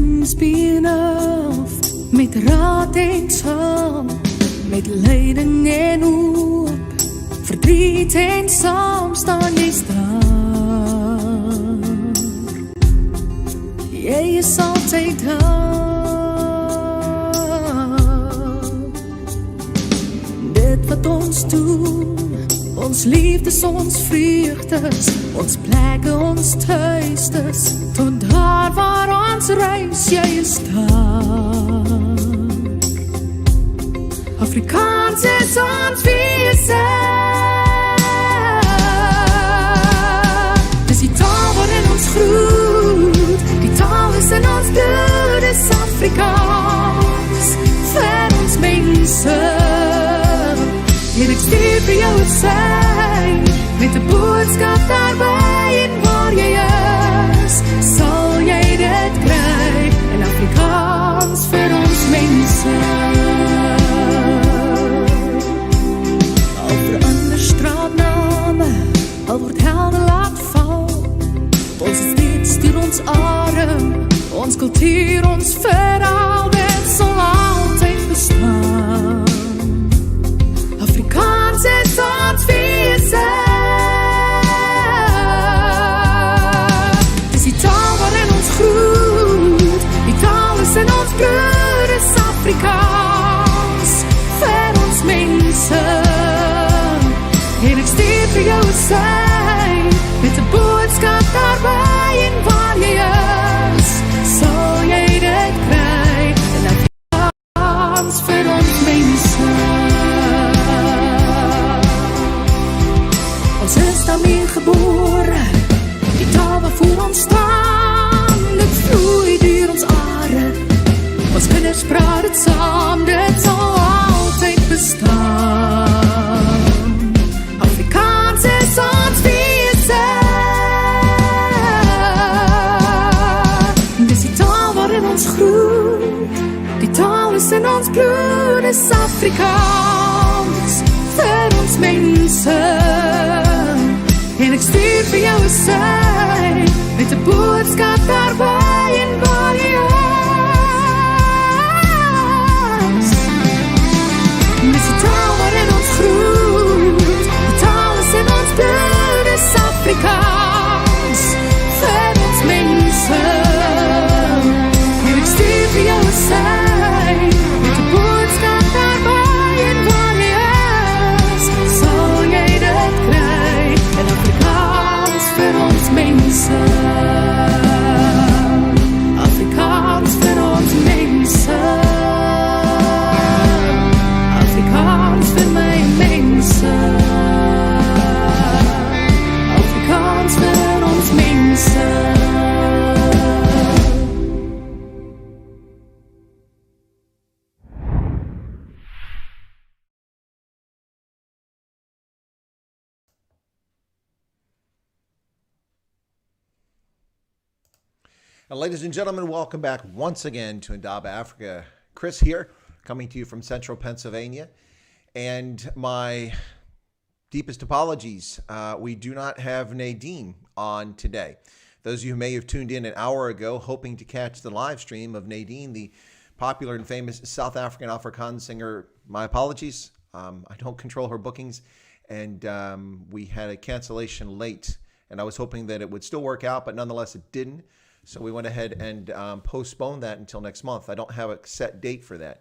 Lewensbeenaf met raad en saam, met lyding en hoop, verdriet en saam staan jy staan. Jy is altyd daar. Dit wat ons doen, ons liefdes, ons vreugdes, ons plekke, ons thuistes, tot daar waar ons reis, jy is daar. Afrikaans is ons wese. Dis die taal waarin ons groet, die taal is in ons bloed, is Afrikaans, vir ons mense. En ek stuur vir jou het sy, met die boodskap daarby, en waar jy is, sal jy dit kry, in Afrikaans vir ons mense. Al verander straatname, al word helde laat val, ons is dit, stuur ons arm, ons kultuur, ons verhaal, dit sal altyd bestaan. Afrikaans is ons wese. Dis die taal waarin ons groet, die taal is in ons bloed, is Afrikaans, vir ons mense. En ek stuur vir jou sy, met die boodskap daarby, en waar jy is, sal jy dit kry, en Afrikaans vir ons mense. Ons is daarmee gebore, die taal waarvoor ons staan, dit vloei deur ons are, ons kinders praat het saam, dit sal altyd bestaan. Afrikaans is ons wese. Dis die taal waarin ons groet, die taal is in ons bloed, is Afrikaans, vir ons mense. En ek stuur vir jou een sy, met die boodskap daarby, en waar jy is. Dis die taal waarin ons groet, die taal is in ons bloed, is Afrikaans, vir ons mense. En ek stuur vir jou een sy, met die boodskap daarby, en waar jy is, sal jy dit kry, en Afrikaans vir ons mense. Afrikaans vir ons mense. Afrikaans vir my mense. Afrikaans vir ons mense. Ladies and gentlemen, welcome back once again to Indaba Africa. Chris here, coming to you from central Pennsylvania. And my deepest apologies, we do not have Nadine on today. Those of you who may have tuned in an hour ago hoping to catch the live stream of Nadine, the popular and famous South African Afrikaans singer, my apologies. I don't control her bookings, and we had a cancellation late, and I was hoping that it would still work out, but nonetheless it didn't. So we went ahead and postponed that until next month. I don't have a set date for that.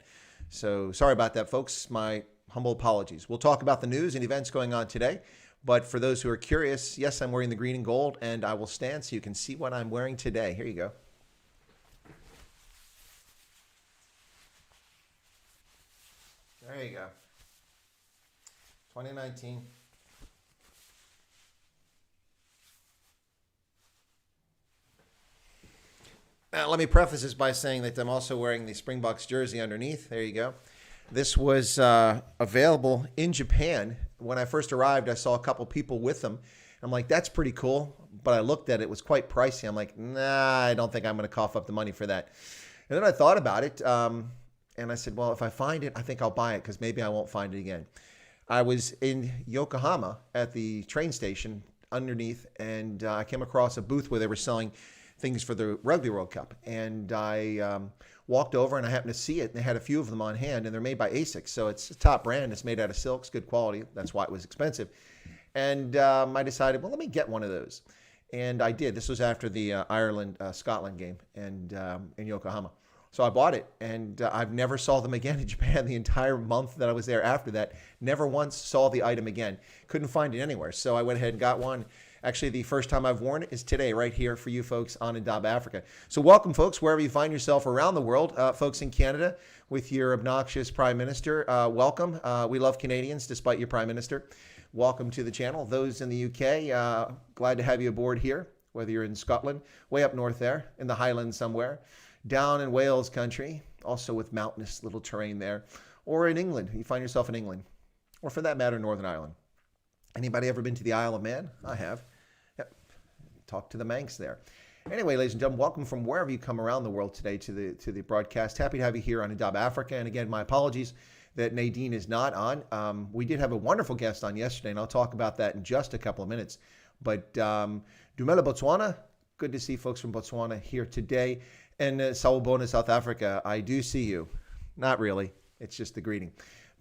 So sorry about that, folks. My humble apologies. We'll talk about the news and events going on today. But for those who are curious, yes, I'm wearing the green and gold, and I will stand so you can see what I'm wearing today. Here you go. There you go. 2019. Now, let me preface this by saying that I'm also wearing the Springboks jersey underneath. There you go. This was available in Japan. When I first arrived, I saw a couple people with them. I'm like, that's pretty cool. But I looked at it. It was quite pricey. I'm like, nah, I don't think I'm going to cough up the money for that. And then I thought about it. And I said, well, if I find it, I think I'll buy it because maybe I won't find it again. I was in Yokohama at the train station underneath, and I came across a booth where they were selling things for the Rugby World Cup. And I walked over and I happened to see it, and they had a few of them on hand, and they're made by ASICS. So it's a top brand. It's made out of silks, good quality. That's why it was expensive. And I decided, well, let me get one of those. And I did. This was after the Ireland-Scotland game and in Yokohama. So I bought it, and I've never saw them again in Japan the entire month that I was there after that. Never once saw the item again. Couldn't find it anywhere. So I went ahead and got one. Actually, the first time I've worn it is today, right here for you folks on Indaba Africa. So welcome, folks, wherever you find yourself around the world. Folks in Canada with your obnoxious Prime Minister, welcome. We love Canadians, despite your Prime Minister. Welcome to the channel. Those in the UK, glad to have you aboard here, whether you're in Scotland, way up north there, in the Highlands somewhere, down in Wales country, also with mountainous little terrain there, or in England. You find yourself in England, or for that matter, Northern Ireland. Anybody ever been to the Isle of Man? I have. Yep. Talk to the Manx there. Anyway, ladies and gentlemen, welcome from wherever you come around the world today to the broadcast. Happy to have you here on Indaba Africa. And again, my apologies that Nadine is not on. We did have a wonderful guest on yesterday, and I'll talk about that in just a couple of minutes. But Dumela, Botswana, good to see folks from Botswana here today. And Sawubona, South Africa, I do see you. Not really. It's just the greeting.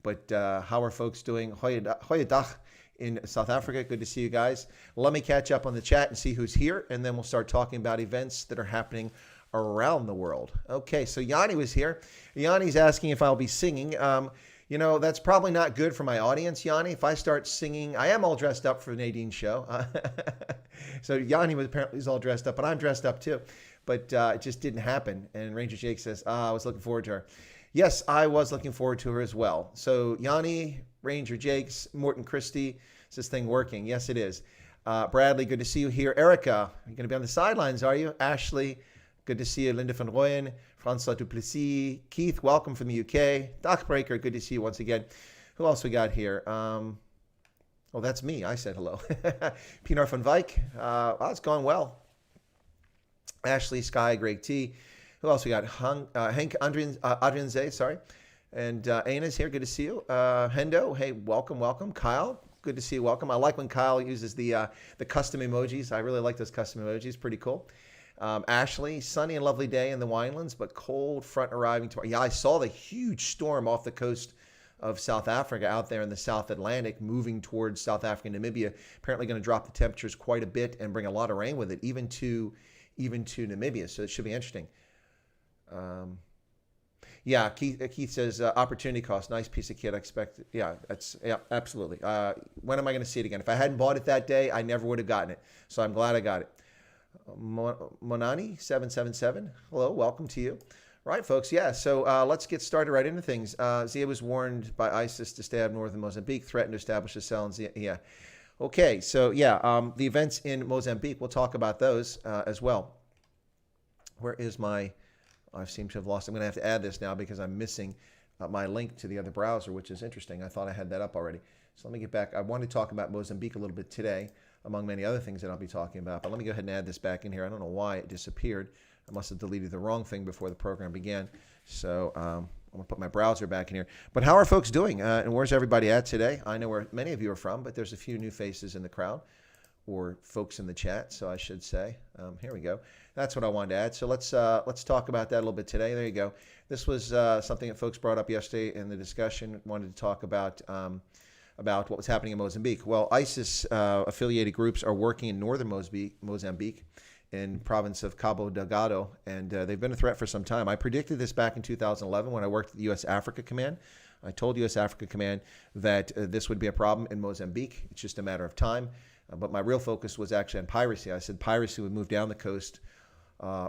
But how are folks doing? Goeiedag in South Africa. Good to see you guys. Let me catch up on the chat and see who's here, and then we'll start talking about events that are happening around the world. Okay, so Yanni was here. Yanni's asking if I'll be singing. You know, that's probably not good for my audience, Yanni. If I start singing, I am all dressed up for Nadine's show. So Yanni was apparently all dressed up, but I'm dressed up too. But it just didn't happen. And Ranger Jake says, I was looking forward to her. Yes, I was looking forward to her as well. So Yanni, Ranger Jakes, Morton Christie, is this thing working? Yes, it is. Bradley, good to see you here. Erica, you're going to be on the sidelines, are you? Ashley, good to see you. Linda van Rooyen, Francois Duplessis, Keith, welcome from the UK. Dockbreaker, good to see you once again. Who else we got here? Oh, that's me. I said hello. Pinar van Wyk, it's going well. Ashley, Sky, Greg T. Who else we got? Hank Adrianze, sorry. And Ana's here. Good to see you. Hendo, hey, welcome. Kyle, good to see you. Welcome. I like when Kyle uses the custom emojis. I really like those custom emojis. Pretty cool. Ashley, sunny and lovely day in the Winelands, but cold front arriving tomorrow. Yeah, I saw the huge storm off the coast of South Africa out there in the South Atlantic moving towards South Africa and Namibia. Apparently going to drop the temperatures quite a bit and bring a lot of rain with it, even to Namibia. So it should be interesting. Yeah, Keith says opportunity cost. Nice piece of kit. I expect. Yeah, absolutely. When am I going to see it again? If I hadn't bought it that day, I never would have gotten it. So I'm glad I got it. Monani 777. Hello, welcome to you. Right, folks. Yeah. So let's get started right into things. Zia was warned by ISIS to stay out of northern Mozambique, threatened to establish a cell in Zia. Yeah. Okay. So yeah, the events in Mozambique. We'll talk about those as well. Where is my? I seem to have lost. I'm going to have to add this now because I'm missing my link to the other browser, which is interesting. I thought I had that up already. So let me get back. I want to talk about Mozambique a little bit today, among many other things that I'll be talking about. But let me go ahead and add this back in here. I don't know why it disappeared. I must have deleted the wrong thing before the program began. So I'm going to put my browser back in here. But how are folks doing? And where's everybody at today? I know where many of you are from, but there's a few new faces in the crowd, or folks in the chat, so I should say. Here we go. That's what I wanted to add. So let's talk about that a little bit today. There you go. This was something that folks brought up yesterday in the discussion. Wanted to talk about what was happening in Mozambique. Well, ISIS affiliated groups are working in northern Mozambique in province of Cabo Delgado, and they've been a threat for some time. I predicted this back in 2011 when I worked at the U.S. Africa Command. I told U.S. Africa Command that this would be a problem in Mozambique. It's just a matter of time. But my real focus was actually on piracy. I said piracy would move down the coast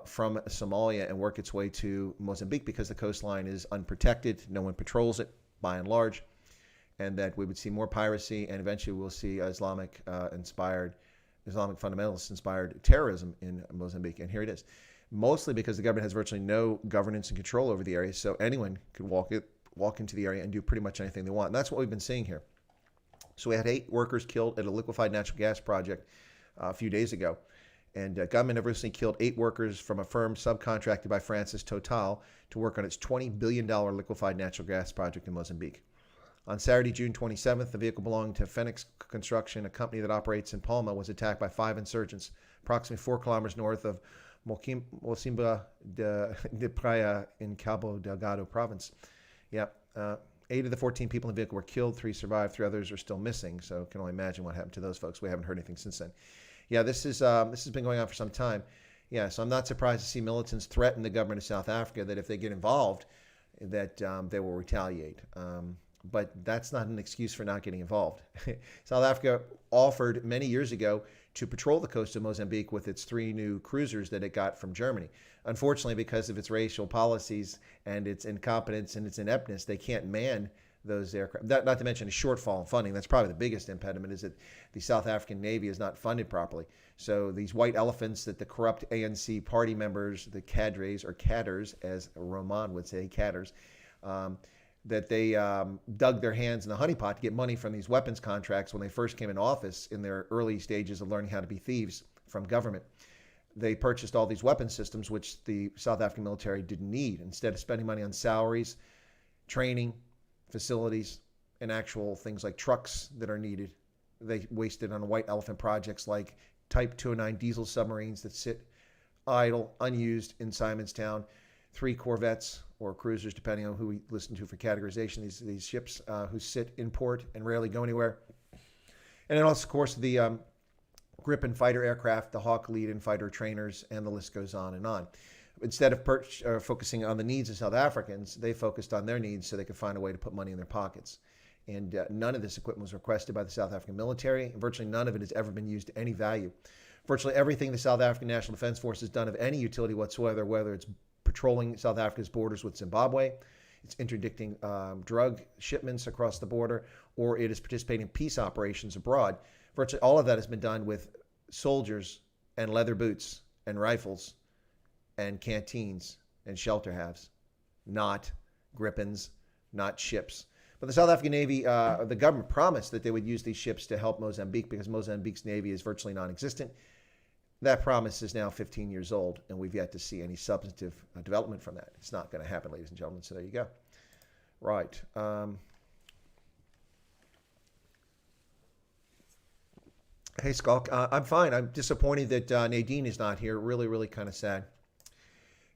from Somalia and work its way to Mozambique because the coastline is unprotected. No one patrols it, by and large. And that we would see more piracy, and eventually we'll see Islamic fundamentalist-inspired terrorism in Mozambique. And here it is. Mostly because the government has virtually no governance and control over the area, so anyone could walk into the area and do pretty much anything they want. And that's what we've been seeing here. So we had 8 workers killed at a liquefied natural gas project a few days ago. And government have recently killed 8 workers from a firm subcontracted by France's Total to work on its $20 billion liquefied natural gas project in Mozambique. On Saturday, June 27th, the vehicle belonging to Phoenix Construction, a company that operates in Palma, was attacked by 5 insurgents approximately 4 kilometers north of Mocimboa de Praia in Cabo Delgado province. Yep. 8 of the 14 people in the vehicle were killed. 3 survived. 3 others are still missing. So can only imagine what happened to those folks. We haven't heard anything since then. Yeah, this has been going on for some time. Yeah, so I'm not surprised to see militants threaten the government of South Africa that if they get involved, that they will retaliate. But that's not an excuse for not getting involved. South Africa offered many years ago to patrol the coast of Mozambique with its 3 new cruisers that it got from Germany. Unfortunately, because of its racial policies and its incompetence and its ineptness, they can't man those aircraft. Not to mention a shortfall in funding. That's probably the biggest impediment, is that the South African Navy is not funded properly. So these white elephants that the corrupt ANC party members, the cadres or cadders, as Roman would say, cadders, that they dug their hands in the honeypot to get money from these weapons contracts when they first came in office in their early stages of learning how to be thieves from government. They purchased all these weapon systems, which the South African military didn't need. Instead of spending money on salaries, training, facilities, and actual things like trucks that are needed, they wasted on white elephant projects like Type 209 diesel submarines that sit idle, unused in Simonstown, 3 corvettes or cruisers, depending on who we listen to for categorization, these ships who sit in port and rarely go anywhere. And then also, of course, the Gripen fighter aircraft, the Hawk Legion fighter trainers, and the list goes on and on. Instead of focusing on the needs of South Africans, they focused on their needs so they could find a way to put money in their pockets. And none of this equipment was requested by the South African military, and virtually none of it has ever been used to any value. Virtually everything the South African National Defense Force has done of any utility whatsoever, whether it's patrolling South Africa's borders with Zimbabwe, it's interdicting drug shipments across the border, or it is participating in peace operations abroad. Virtually all of that has been done with soldiers and leather boots and rifles and canteens and shelter halves, not Gripens, not ships. But the South African Navy, the government promised that they would use these ships to help Mozambique because Mozambique's Navy is virtually non-existent. That promise is now 15 years old, and we've yet to see any substantive development from that. It's not going to happen, ladies and gentlemen, so there you go. Right. Hey, Skulk. I'm fine. I'm disappointed that Nadine is not here. Really, really kind of sad.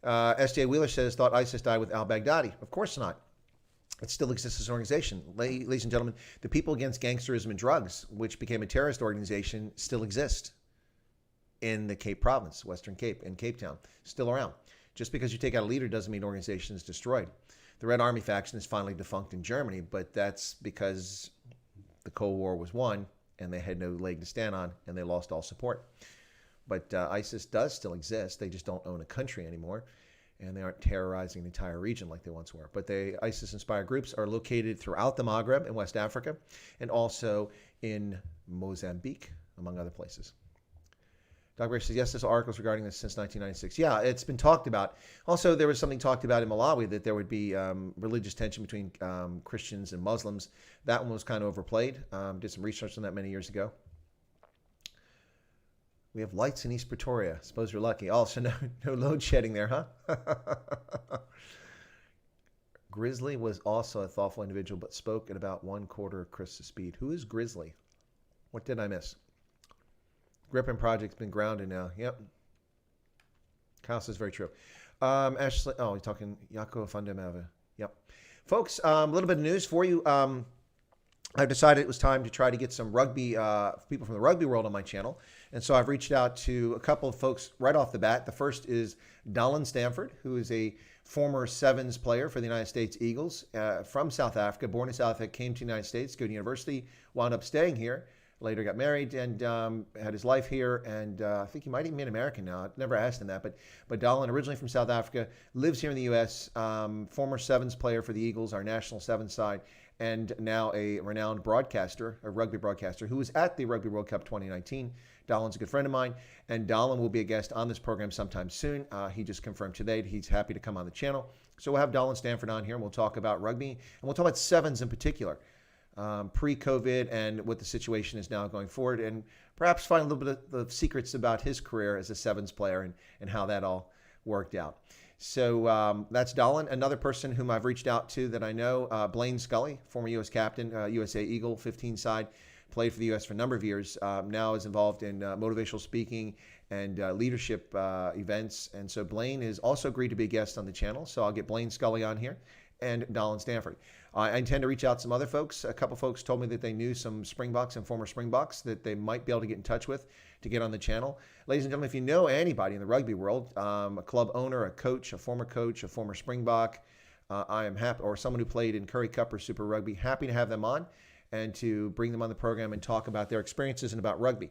S.J. Wheeler says, thought ISIS died with al-Baghdadi. Of course not. It still exists as an organization. Ladies and gentlemen, the People Against Gangsterism and Drugs, which became a terrorist organization, still exist in the Cape Province, Western Cape, in Cape Town, still around. Just because you take out a leader doesn't mean organization is destroyed. The Red Army faction is finally defunct in Germany, but that's because the Cold War was won and they had no leg to stand on and they lost all support. But ISIS does still exist. They just don't own a country anymore, and they aren't terrorizing the entire region like they once were. But the ISIS-inspired groups are located throughout the Maghreb in West Africa and also in Mozambique, among other places. Dr. Ray says, yes, there's articles regarding this since 1996. Yeah, it's been talked about. Also, there was something talked about in Malawi that there would be religious tension between Christians and Muslims. That one was kind of overplayed. Did some research on that many years ago. We have lights in East Pretoria. Suppose you're lucky. Also, no load shedding there, huh? Grizzly was also a thoughtful individual, but spoke at about 1/4 of Chris's speed. Who is Grizzly? What did I miss? Gripen project's been grounded now. Yep. Kyle says very true. Ashley, oh, you're talking Yako Fundamava. Yep. Folks, a little bit of news for you. I've decided it was time to try to get some rugby, people from the rugby world on my channel. And so I've reached out to a couple of folks right off the bat. The first is Dallin Stanford, who is a former sevens player for the United States Eagles from South Africa, born in South Africa, came to the United States, go to university, wound up staying here, later got married and had his life here. And I think he might even be an American now. I've never asked him that. But Dallin, originally from South Africa, lives here in the U.S., former sevens player for the Eagles, our national sevens side, and now a renowned broadcaster, a rugby broadcaster, who was at the Rugby World Cup 2019. Dallin's a good friend of mine, and Dallin will be a guest on this program sometime soon. He just confirmed today that he's happy to come on the channel. So we'll have Dallin Stanford on here, and we'll talk about rugby, and we'll talk about sevens in particular, pre-COVID and what the situation is now going forward, and perhaps find a little bit of the secrets about his career as a sevens player and how that all worked out. So that's Dallin. Another person whom I've reached out to that I know, Blaine Scully, former U.S. captain, USA Eagle, 15 side, played for the U.S. for a number of years, now is involved in motivational speaking and leadership events. And so Blaine has also agreed to be a guest on the channel. So I'll get Blaine Scully on here and Donald Stanford. I intend to reach out to some other folks. A couple folks told me that they knew some Springboks and former Springboks that they might be able to get in touch with to get on the channel. Ladies and gentlemen, if you know anybody in the rugby world, a club owner, a coach, a former Springbok, I am happy, or someone who played in Currie Cup or Super Rugby, happy to have them on and to bring them on the program and talk about their experiences and about rugby.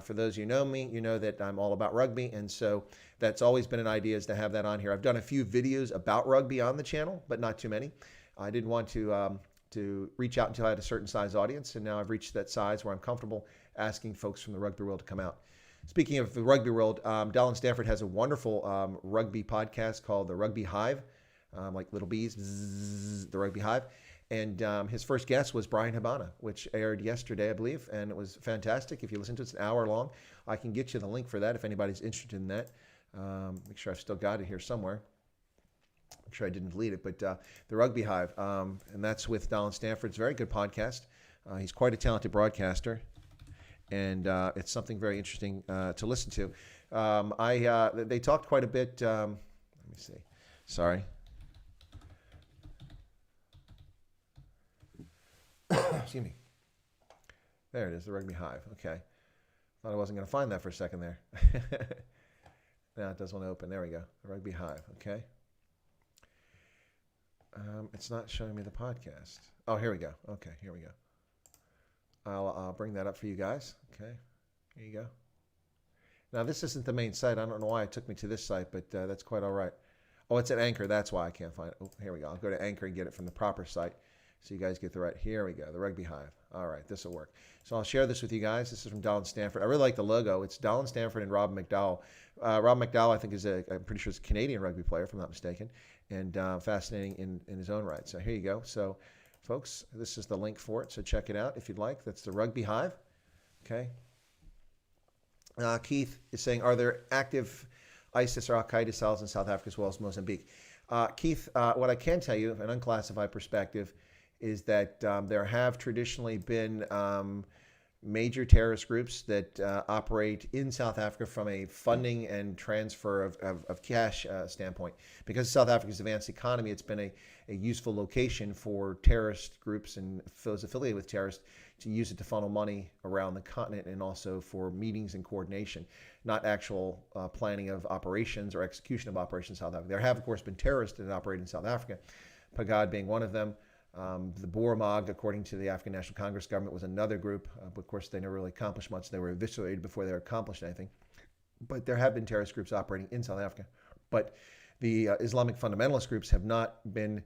For those of you who know me, you know that I'm all about rugby, and so that's always been an idea, is to have that on here. I've done a few videos about rugby on the channel, but not too many. I didn't want to reach out until I had a certain size audience, and now I've reached that size where I'm comfortable asking folks from the rugby world to come out. Speaking of the rugby world, Donald Stanford has a wonderful rugby podcast called The Rugby Hive, like little bees, bzzz, The Rugby Hive. And his first guest was Brian Habana, which aired yesterday, I believe, and it was fantastic. If you listen to it, it's an hour long. I can get you the link for that if anybody's interested in that. Make sure I've still got it here somewhere. Make sure I didn't delete it, but The Rugby Hive, and that's with Donald Stanford. It's a very good podcast. He's quite a talented broadcaster, and it's something very interesting to listen to. They talked quite a bit. Let me see. Sorry. Excuse me. There it is, The Rugby Hive. Okay. Thought I wasn't going to find that for a second there. Now it does want to open. There we go. The Rugby Hive. Okay. It's not showing me the podcast. Oh, here we go. Okay, here we go. I'll bring that up for you guys. Okay. Here you go. Now, this isn't the main site. I don't know why it took me to this site, but that's quite all right. Oh, it's at Anchor. That's why I can't find it. Oh, here we go. I'll go to Anchor and get it from the proper site. So you guys get the right, here we go, The Rugby Hive. All right, this will work. So I'll share this with you guys. This is from Donald Stanford. I really like the logo. It's Donald Stanford and Rob McDowell. Rob McDowell, I think, I'm pretty sure is a Canadian rugby player, if I'm not mistaken, and fascinating in his own right. So here you go. So, folks, this is the link for it. So check it out if you'd like. That's The Rugby Hive. Okay. Keith is saying, are there active ISIS or Al-Qaeda cells in South Africa as well as Mozambique? Keith, what I can tell you, an unclassified perspective, is that there have traditionally been major terrorist groups that operate in South Africa from a funding and transfer of cash standpoint. Because of South Africa's advanced economy, it's been a useful location for terrorist groups and those affiliated with terrorists to use it to funnel money around the continent, and also for meetings and coordination, not actual planning of operations or execution of operations in South Africa. There have, of course, been terrorists that operate in South Africa, Pagad being one of them. The Boer-Mag, according to the African National Congress government, was another group. But of course, they never really accomplished much. They were eviscerated before they accomplished anything. But there have been terrorist groups operating in South Africa. But the Islamic fundamentalist groups have not been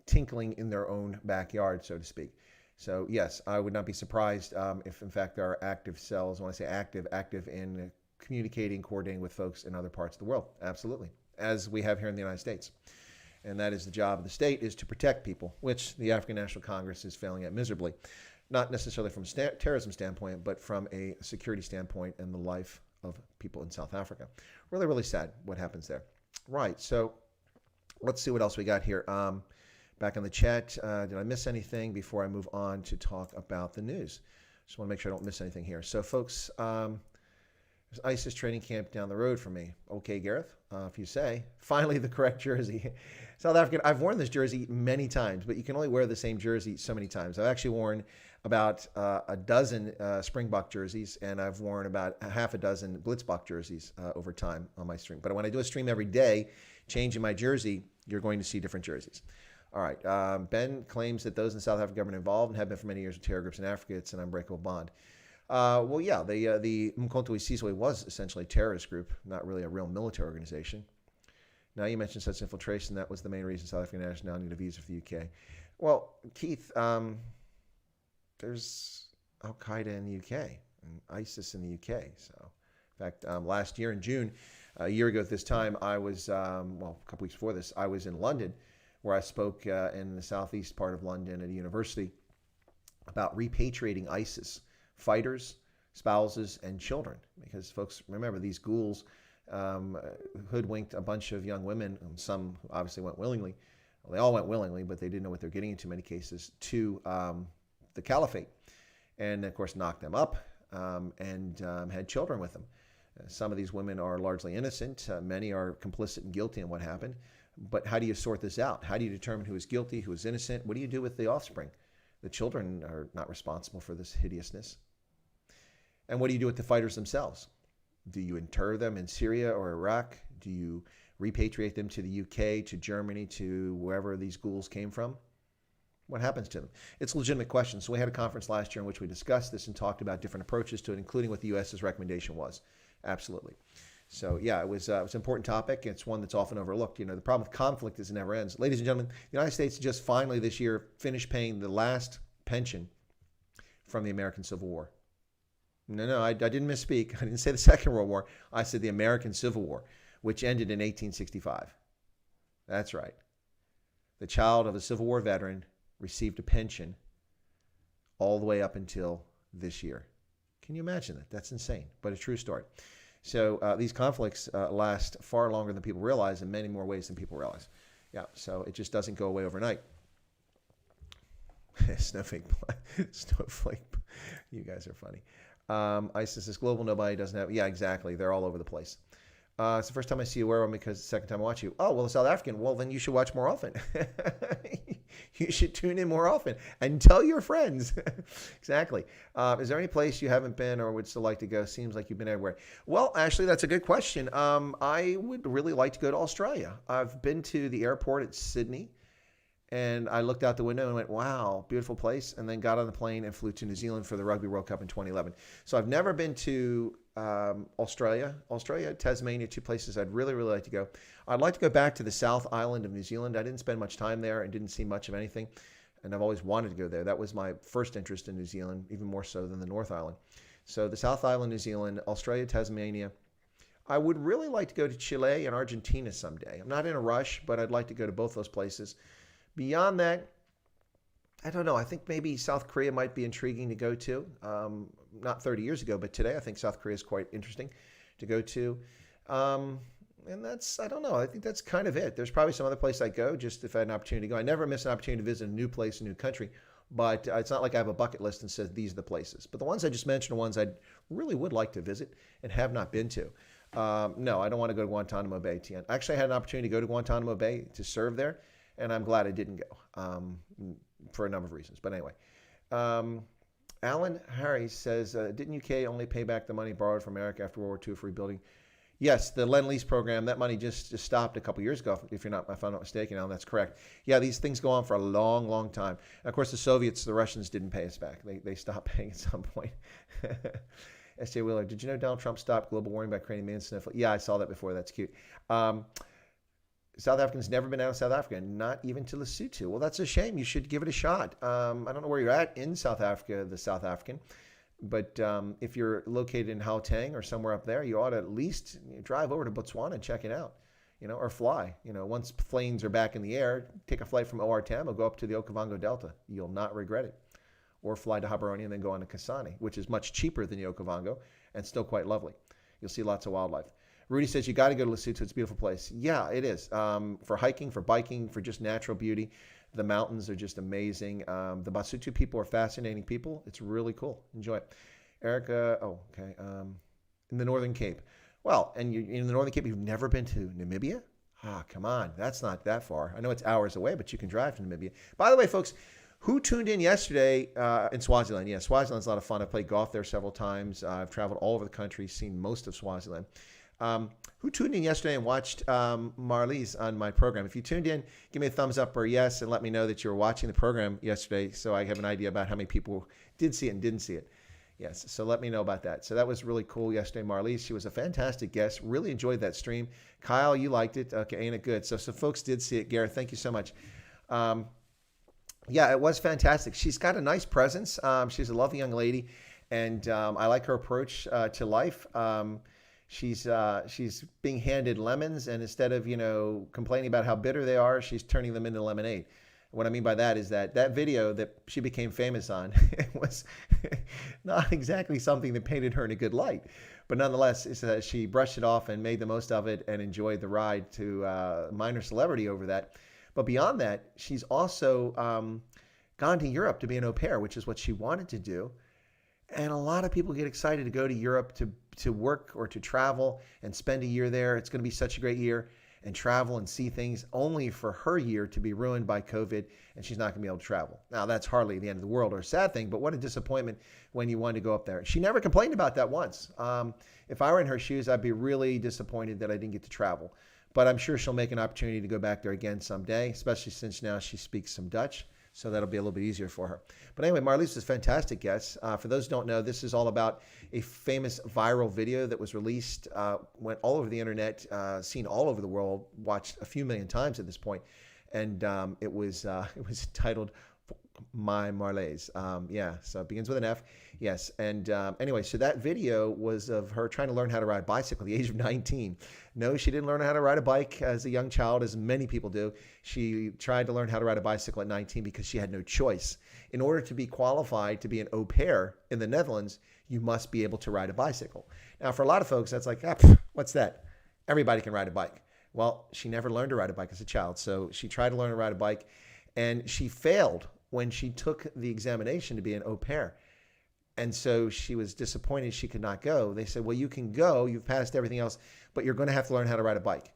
tinkling in their own backyard, so to speak. So yes, I would not be surprised if, in fact, there are active cells. When I say active in communicating, coordinating with folks in other parts of the world. Absolutely, as we have here in the United States. And that is the job of the state, is to protect people, which the African National Congress is failing at miserably. Not necessarily from a terrorism standpoint, but from a security standpoint and the life of people in South Africa. Really, really sad what happens there. Right, so let's see what else we got here. Back in the chat, did I miss anything before I move on to talk about the news? Just want to make sure I don't miss anything here. So folks, there's ISIS training camp down the road from me. Okay, Gareth, if you say. Finally, the correct jersey. South African, I've worn this jersey many times, but you can only wear the same jersey so many times. I've actually worn about a dozen Springbok jerseys, and I've worn about half a dozen Blitzbok jerseys over time on my stream. But when I do a stream every day, changing my jersey, you're going to see different jerseys. All right, Ben claims that those in the South African government involved and have been for many years with terror groups in Africa. It's an unbreakable bond. Well, yeah, the Umkhonto we Sizwe was essentially a terrorist group, not really a real military organization. Now, you mentioned such infiltration. That was the main reason South African nationals now need a visa for the UK. Well, Keith, there's Al-Qaeda in the UK and ISIS in the UK. So, in fact, last year in June, a year ago at this time, I was, well, a couple weeks before this, I was in London, where I spoke in the southeast part of London at a university about repatriating ISIS fighters, spouses, and children. Because, folks, remember, these ghouls hoodwinked a bunch of young women, and some obviously went willingly. Well, they all went willingly, but they didn't know what they're getting into in many cases, to the caliphate. And, of course, knocked them up and had children with them. Some of these women are largely innocent. Many are complicit and guilty in what happened. But how do you sort this out? How do you determine who is guilty, who is innocent? What do you do with the offspring? The children are not responsible for this hideousness. And what do you do with the fighters themselves? Do you inter them in Syria or Iraq? Do you repatriate them to the UK, to Germany, to wherever these ghouls came from? What happens to them? It's a legitimate question. So we had a conference last year in which we discussed this and talked about different approaches to it, including what the U.S.'s recommendation was. Absolutely. So yeah, it was an important topic. It's one that's often overlooked. The problem with conflict is it never ends. Ladies and gentlemen, the United States just finally this year finished paying the last pension from the American Civil War. No, I didn't misspeak. I didn't say the Second World War. I said the American Civil War, which ended in 1865. That's right. The child of a Civil War veteran received a pension all the way up until this year. Can you imagine that? That's insane, but a true story. So these conflicts last far longer than people realize in many more ways than people realize. Yeah, so it just doesn't go away overnight. Snowflake. You guys are funny. ISIS is global. Nobody doesn't have. Yeah, exactly. They're all over the place. It's the first time I see you wear one because it's the second time I watch you. Oh, well, South African. Well, then you should watch more often. You should tune in more often and tell your friends. Exactly. Is there any place you haven't been or would still like to go? Seems like you've been everywhere. Well, actually, that's a good question. I would really like to go to Australia. I've been to the airport at Sydney. And I looked out the window and went, wow, beautiful place. And then got on the plane and flew to New Zealand for the Rugby World Cup in 2011. So I've never been to Australia, Tasmania, two places I'd really, really like to go. I'd like to go back to the South Island of New Zealand. I didn't spend much time there and didn't see much of anything. And I've always wanted to go there. That was my first interest in New Zealand, even more so than the North Island. So the South Island, New Zealand, Australia, Tasmania. I would really like to go to Chile and Argentina someday. I'm not in a rush, but I'd like to go to both those places. Beyond that, I don't know. I think maybe South Korea might be intriguing to go to. Not 30 years ago, but today I think South Korea is quite interesting to go to. And that's, I don't know. I think that's kind of it. There's probably some other place I'd go just if I had an opportunity to go. I never miss an opportunity to visit a new place, a new country. But it's not like I have a bucket list and says these are the places. But the ones I just mentioned are ones I really would like to visit and have not been to. No, I don't want to go to Guantanamo Bay, Tian. Actually, I had an opportunity to go to Guantanamo Bay to serve there. And I'm glad I didn't go for a number of reasons. But anyway, Alan Harry says, didn't UK only pay back the money borrowed from America after World War II for rebuilding? Yes, the Lend-Lease program, that money just stopped a couple years ago, if I'm not mistaken, Alan, that's correct. Yeah, these things go on for a long, long time. And of course, the Soviets, the Russians didn't pay us back. They stopped paying at some point. S.J. Wheeler, did you know Donald Trump stopped global warming by creating man sniffle? Yeah, I saw that before. That's cute. South Africans never been out of South Africa, not even to Lesotho. Well, that's a shame. You should give it a shot. I don't know where you're at in South Africa, the South African, but if you're located in Gauteng or somewhere up there, you ought to at least drive over to Botswana and check it out, or fly. Once planes are back in the air, take a flight from OR Tambo, go up to the Okavango Delta. You'll not regret it. Or fly to Gaborone and then go on to Kasane, which is much cheaper than the Okavango and still quite lovely. You'll see lots of wildlife. Rudy says you got to go to Lesotho. It's a beautiful place. Yeah, it is. For hiking, for biking, for just natural beauty. The mountains are just amazing. The Basotho people are fascinating people. It's really cool. Enjoy it. Erica, in the Northern Cape. Well, and in the Northern Cape, you've never been to Namibia? Come on. That's not that far. I know it's hours away, but you can drive to Namibia. By the way, folks, who tuned in yesterday in Swaziland? Yeah, Swaziland's a lot of fun. I've played golf there several times. I've traveled all over the country, seen most of Swaziland. Who tuned in yesterday and watched Marlies on my program? If you tuned in, give me a thumbs up or yes, and let me know that you were watching the program yesterday so I have an idea about how many people did see it and didn't see it. Yes, so let me know about that. So that was really cool yesterday, Marlies. She was a fantastic guest. Really enjoyed that stream. Kyle, you liked it. Okay, ain't it good? So folks did see it. Gareth, thank you so much. Yeah, it was fantastic. She's got a nice presence. She's a lovely young lady, and I like her approach to life. She's being handed lemons, and instead of complaining about how bitter they are, she's turning them into lemonade. What I mean by that is that video that she became famous on was not exactly something that painted her in a good light, but nonetheless, she brushed it off and made the most of it and enjoyed the ride to minor celebrity over that. But beyond that, she's also gone to Europe to be an au pair, which is what she wanted to do. And a lot of people get excited to go to Europe to work or to travel and spend a year there. It's going to be such a great year, and travel and see things, only for her year to be ruined by COVID, and she's not going to be able to travel. Now, that's hardly the end of the world or a sad thing, but what a disappointment when you wanted to go up there. She never complained about that once. If I were in her shoes, I'd be really disappointed that I didn't get to travel. But I'm sure she'll make an opportunity to go back there again someday, especially since now she speaks some Dutch. So that'll be a little bit easier for her. But anyway, Marlies is a fantastic guest. For those who don't know, this is all about a famous viral video that was released, went all over the internet, seen all over the world, watched a few million times at this point. And it was titled My Marlies. Yeah, so it begins with an F. Yes. And anyway, so that video was of her trying to learn how to ride a bicycle at the age of 19. No, she didn't learn how to ride a bike as a young child, as many people do. She tried to learn how to ride a bicycle at 19 because she had no choice. In order to be qualified to be an au pair in the Netherlands, you must be able to ride a bicycle. Now, for a lot of folks, that's like, what's that? Everybody can ride a bike. Well, she never learned to ride a bike as a child. So she tried to learn to ride a bike, and she failed when she took the examination to be an au pair. And so she was disappointed she could not go. They said, well, you can go. You've passed everything else, but you're going to have to learn how to ride a bike.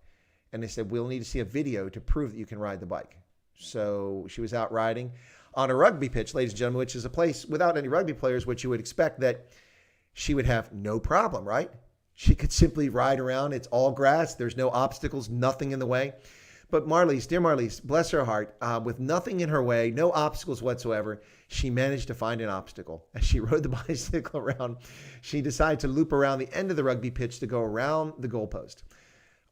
And they said, we'll need to see a video to prove that you can ride the bike. So she was out riding on a rugby pitch, ladies and gentlemen, which is a place without any rugby players, which you would expect that she would have no problem, right? She could simply ride around. It's all grass. There's no obstacles, nothing in the way. But Marlies, dear Marlies, bless her heart, with nothing in her way, no obstacles whatsoever, she managed to find an obstacle. As she rode the bicycle around, she decided to loop around the end of the rugby pitch to go around the goalpost.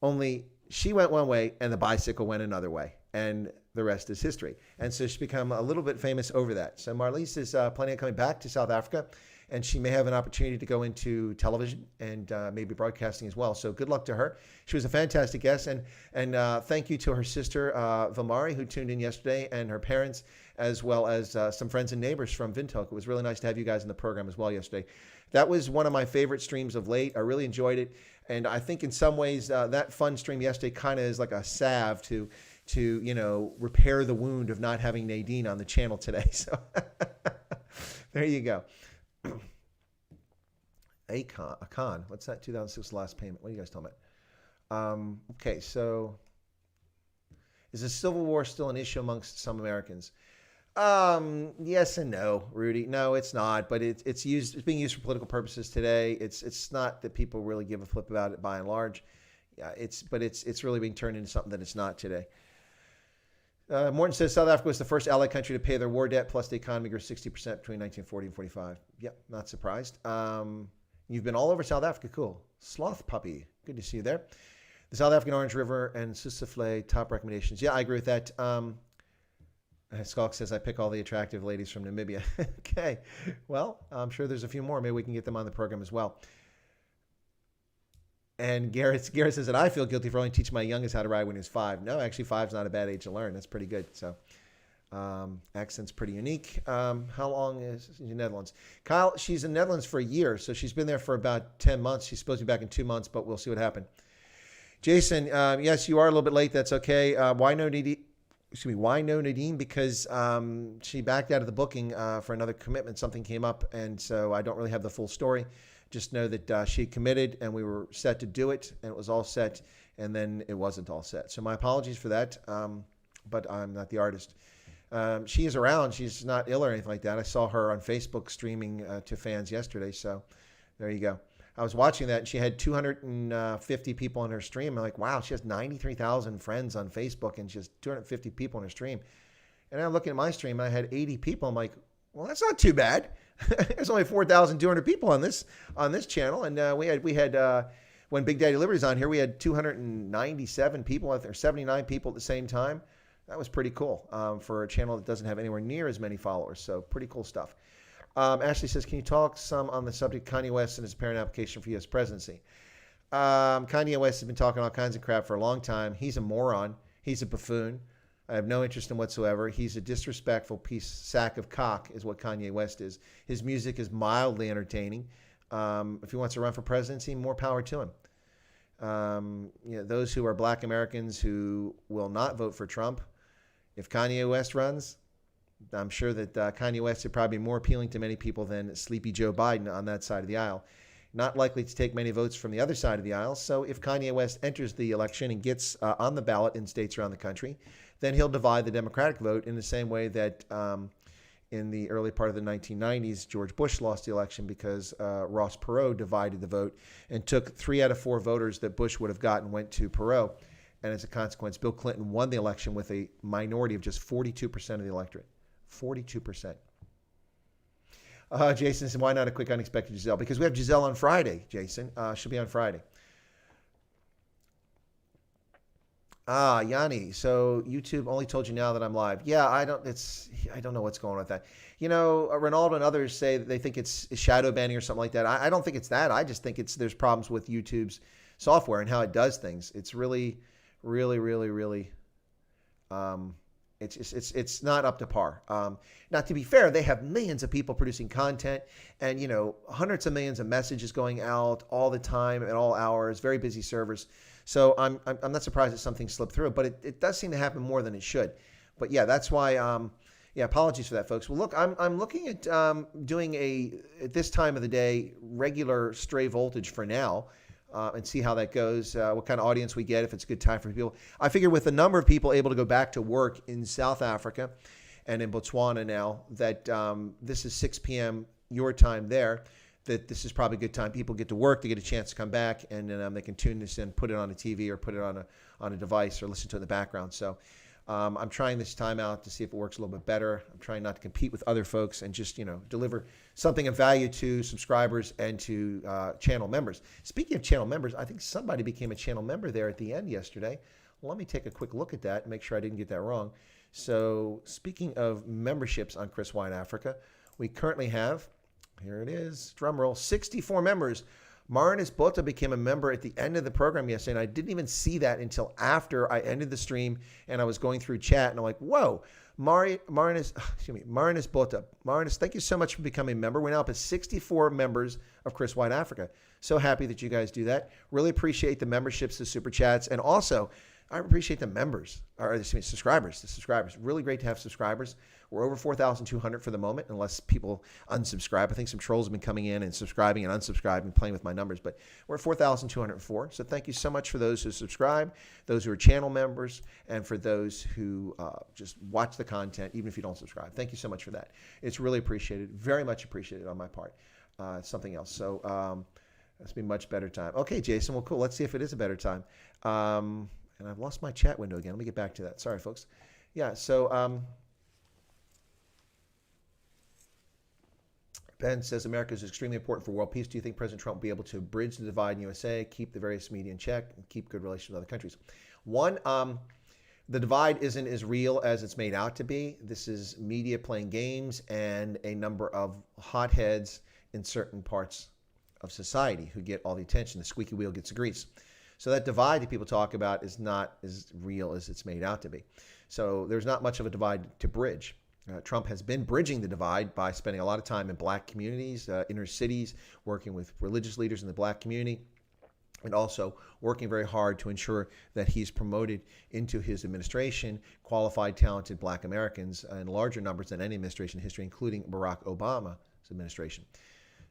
Only she went one way and the bicycle went another way. And the rest is history. And so she's become a little bit famous over that. So Marlies is planning on coming back to South Africa, and she may have an opportunity to go into television and maybe broadcasting as well. So good luck to her. She was a fantastic guest. And thank you to her sister, Vilmari, who tuned in yesterday, and her parents, as well as some friends and neighbors from Windhoek. It was really nice to have you guys in the program as well yesterday. That was one of my favorite streams of late. I really enjoyed it. And I think in some ways that fun stream yesterday kind of is like a salve to repair the wound of not having Nadine on the channel today. So there you go. Akon. What's that? 2006 last payment. What are you guys talking about? Okay, so is the Civil War still an issue amongst some Americans? Yes and no, Rudy. No, it's not. But it's being used for political purposes today. It's not that people really give a flip about it by and large. Yeah, it's really being turned into something that it's not today. Morton says South Africa was the first allied country to pay their war debt, plus the economy grew 60% between 1940 and 45. Yep, not surprised. You've been all over South Africa. Cool. Sloth Puppy. Good to see you there. The South African Orange River and Soufflé, top recommendations. Yeah, I agree with that. Skalk says, I pick all the attractive ladies from Namibia. Okay. Well, I'm sure there's a few more. Maybe we can get them on the program as well. And Garrett says that I feel guilty for only teaching my youngest how to ride when he was 5. No, actually 5's not a bad age to learn. That's pretty good. So accent's pretty unique. How long is she in the Netherlands? Kyle, she's in the Netherlands for a year. So she's been there for about 10 months. She's supposed to be back in 2 months, but we'll see what happens. Jason, yes, you are a little bit late. That's okay. Why no Nadine? Because she backed out of the booking for another commitment. Something came up, and so I don't really have the full story. Just know that she committed and we were set to do it, and it was all set, and then it wasn't all set. So my apologies for that, but I'm not the artist. She is around. She's not ill or anything like that. I saw her on Facebook streaming to fans yesterday, so there you go. I was watching that, and she had 250 people on her stream. I'm like, wow, she has 93,000 friends on Facebook, and she has 250 people on her stream. And I'm looking at my stream, and I had 80 people. I'm like, well, that's not too bad. There's only 4,200 people on this channel, and we had when Big Daddy Liberty's on here, we had 297 people out there, 79 people at the same time. That was pretty cool for a channel that doesn't have anywhere near as many followers. So pretty cool stuff. Ashley says, can you talk some on the subject Kanye West and his apparent application for U.S. presidency? Kanye West has been talking all kinds of crap for a long time. He's a moron. He's a buffoon. I have no interest in whatsoever. He's a disrespectful sack of cock is what Kanye West is. His music is mildly entertaining. If he wants to run for presidency, more power to him. Those who are black Americans who will not vote for Trump, if Kanye West runs, I'm sure that Kanye West is probably more appealing to many people than Sleepy Joe Biden on that side of the aisle. not likely to take many votes from the other side of the aisle. So if Kanye West enters the election and gets on the ballot in states around the country, then he'll divide the Democratic vote in the same way that in the early part of the 1990s, George Bush lost the election because Ross Perot divided the vote and took 3 out of 4 voters that Bush would have gotten went to Perot. And as a consequence, Bill Clinton won the election with a minority of just 42% of the electorate. 42%. Jason said, why not a quick unexpected Giselle? Because we have Giselle on Friday, Jason. She'll be on Friday. Yanni, so YouTube only told you now that I'm live. Yeah, I don't know what's going on with that. You know, Ronaldo and others say that they think it's shadow banning or something like that. I don't think it's that. I just think there's problems with YouTube's software and how it does things. It's really, it's not up to par. Now, to be fair, they have millions of people producing content and, you know, hundreds of millions of messages going out all the time at all hours, very busy servers. So I'm not surprised that something slipped through, but it does seem to happen more than it should. But yeah, that's why, apologies for that, folks. Well, look, I'm looking at doing at this time of the day, regular stray voltage for now. And see how that goes, what kind of audience we get, if it's a good time for people. I figure with the number of people able to go back to work in South Africa and in Botswana now, that this is 6 p.m. your time there, that this is probably a good time. People get to work, they get a chance to come back, and then they can tune this in, put it on a TV or put it on a device or listen to it in the background. So I'm trying this time out to see if it works a little bit better. I'm trying not to compete with other folks and just, you know, deliver something of value to subscribers and to channel members. Speaking of channel members, I think somebody became a channel member there at the end yesterday. Well, let me take a quick look at that and make sure I didn't get that wrong. So speaking of memberships on Chris White Africa, we currently have, here it is, drum roll, 64 members. Marinis Bota became a member at the end of the program yesterday, and I didn't even see that until after I ended the stream and I was going through chat, and I'm like, whoa, Marinis Bota. Marinis, thank you so much for becoming a member. We're now up at 64 members of Chris White Africa. So happy that you guys do that. Really appreciate the memberships, the super chats, and also I appreciate the members, or subscribers. The subscribers. Really great to have subscribers. We're over 4,200 for the moment, unless people unsubscribe. I think some trolls have been coming in and subscribing and unsubscribing, playing with my numbers, but we're at 4,204. So thank you so much for those who subscribe, those who are channel members, and for those who just watch the content, even if you don't subscribe. Thank you so much for that. It's really appreciated, very much appreciated on my part. It's something else. So it's been a much better time. Okay, Jason, well, cool. Let's see if it is a better time. And I've lost my chat window again. Let me get back to that. Sorry, folks. Yeah, so Ben says America is extremely important for world peace. Do you think President Trump will be able to bridge the divide in USA, keep the various media in check, and keep good relations with other countries? One, the divide isn't as real as it's made out to be. This is media playing games and a number of hotheads in certain parts of society who get all the attention. The squeaky wheel gets the grease. So that divide that people talk about is not as real as it's made out to be. So there's not much of a divide to bridge. Trump has been bridging the divide by spending a lot of time in black communities, inner cities, working with religious leaders in the black community, and also working very hard to ensure that he's promoted into his administration qualified, talented black Americans in larger numbers than any administration in history, including Barack Obama's administration.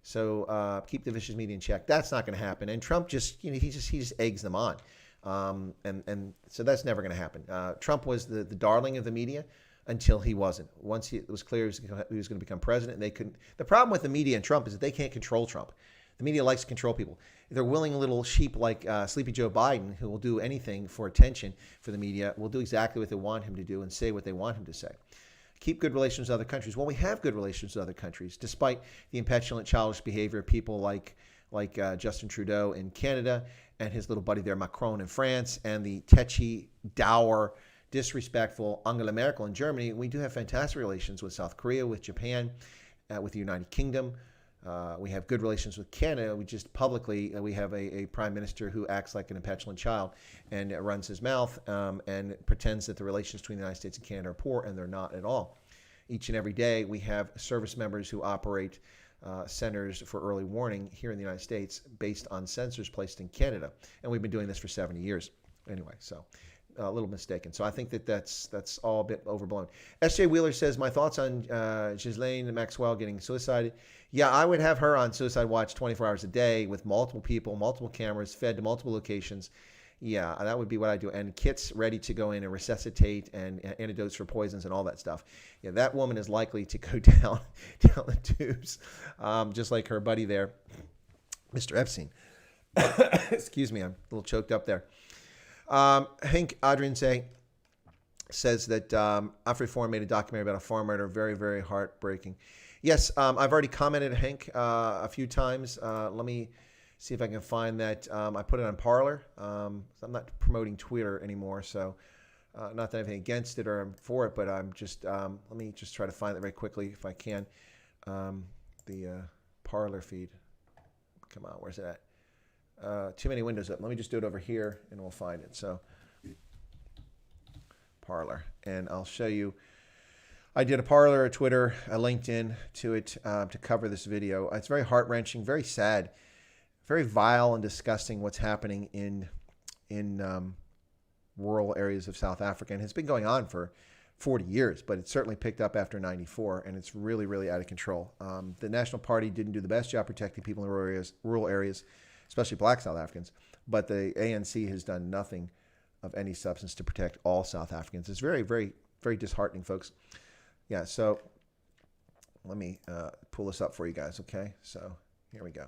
So keep the vicious media in check. That's not going to happen. And Trump just, he just eggs them on. And so that's never going to happen. Trump was the darling of the media until he wasn't. Once it was clear he was going to become president, they couldn't. The problem with the media and Trump is that they can't control Trump. The media likes to control people. They're willing little sheep like Sleepy Joe Biden, who will do anything for attention for the media, will do exactly what they want him to do and say what they want him to say. Keep good relations with other countries. Well, we have good relations with other countries, despite the impetulant, childish behavior of people like Justin Trudeau in Canada and his little buddy there, Macron in France, and the tetchy, dour, disrespectful Angela Merkel in Germany. We do have fantastic relations with South Korea, with Japan, with the United Kingdom. We have good relations with Canada. We just publicly, we have a prime minister who acts like an impetulant child and runs his mouth and pretends that the relations between the United States and Canada are poor, and they're not at all. Each and every day, we have service members who operate centers for early warning here in the United States based on sensors placed in Canada. And we've been doing this for 70 years. Anyway, so a little mistaken. So I think that's all a bit overblown. S.J. Wheeler says, my thoughts on Ghislaine Maxwell getting suicided. Yeah, I would have her on suicide watch 24 hours a day with multiple people, multiple cameras, fed to multiple locations. Yeah, that would be what I do. And kits ready to go in and resuscitate and antidotes for poisons and all that stuff. Yeah, that woman is likely to go down the tubes, just like her buddy there, Mr. Epstein. Excuse me, I'm a little choked up there. Hank Adrian says that AfriForum made a documentary about a farm murder. Very, very heartbreaking. Yes, I've already commented, Hank, a few times. Let me see if I can find that. I put it on Parler. I'm not promoting Twitter anymore, so not that I have anything against it or I'm for it, but I'm just, let me just try to find it very quickly if I can. The Parler feed. Come on, where's it at? Too many windows up. Let me just do it over here and we'll find it. So Parler, and I'll show you. I did a Parler, a Twitter, a LinkedIn to it to cover this video. It's very heart-wrenching, very sad, very vile and disgusting what's happening in rural areas of South Africa. And it's been going on for 40 years, but it certainly picked up after 94, and it's really, really out of control. The National Party didn't do the best job protecting people in rural areas, especially black South Africans, but the ANC has done nothing of any substance to protect all South Africans. It's very, very, very disheartening, folks. Yeah, so let me pull this up for you guys, okay? So here we go.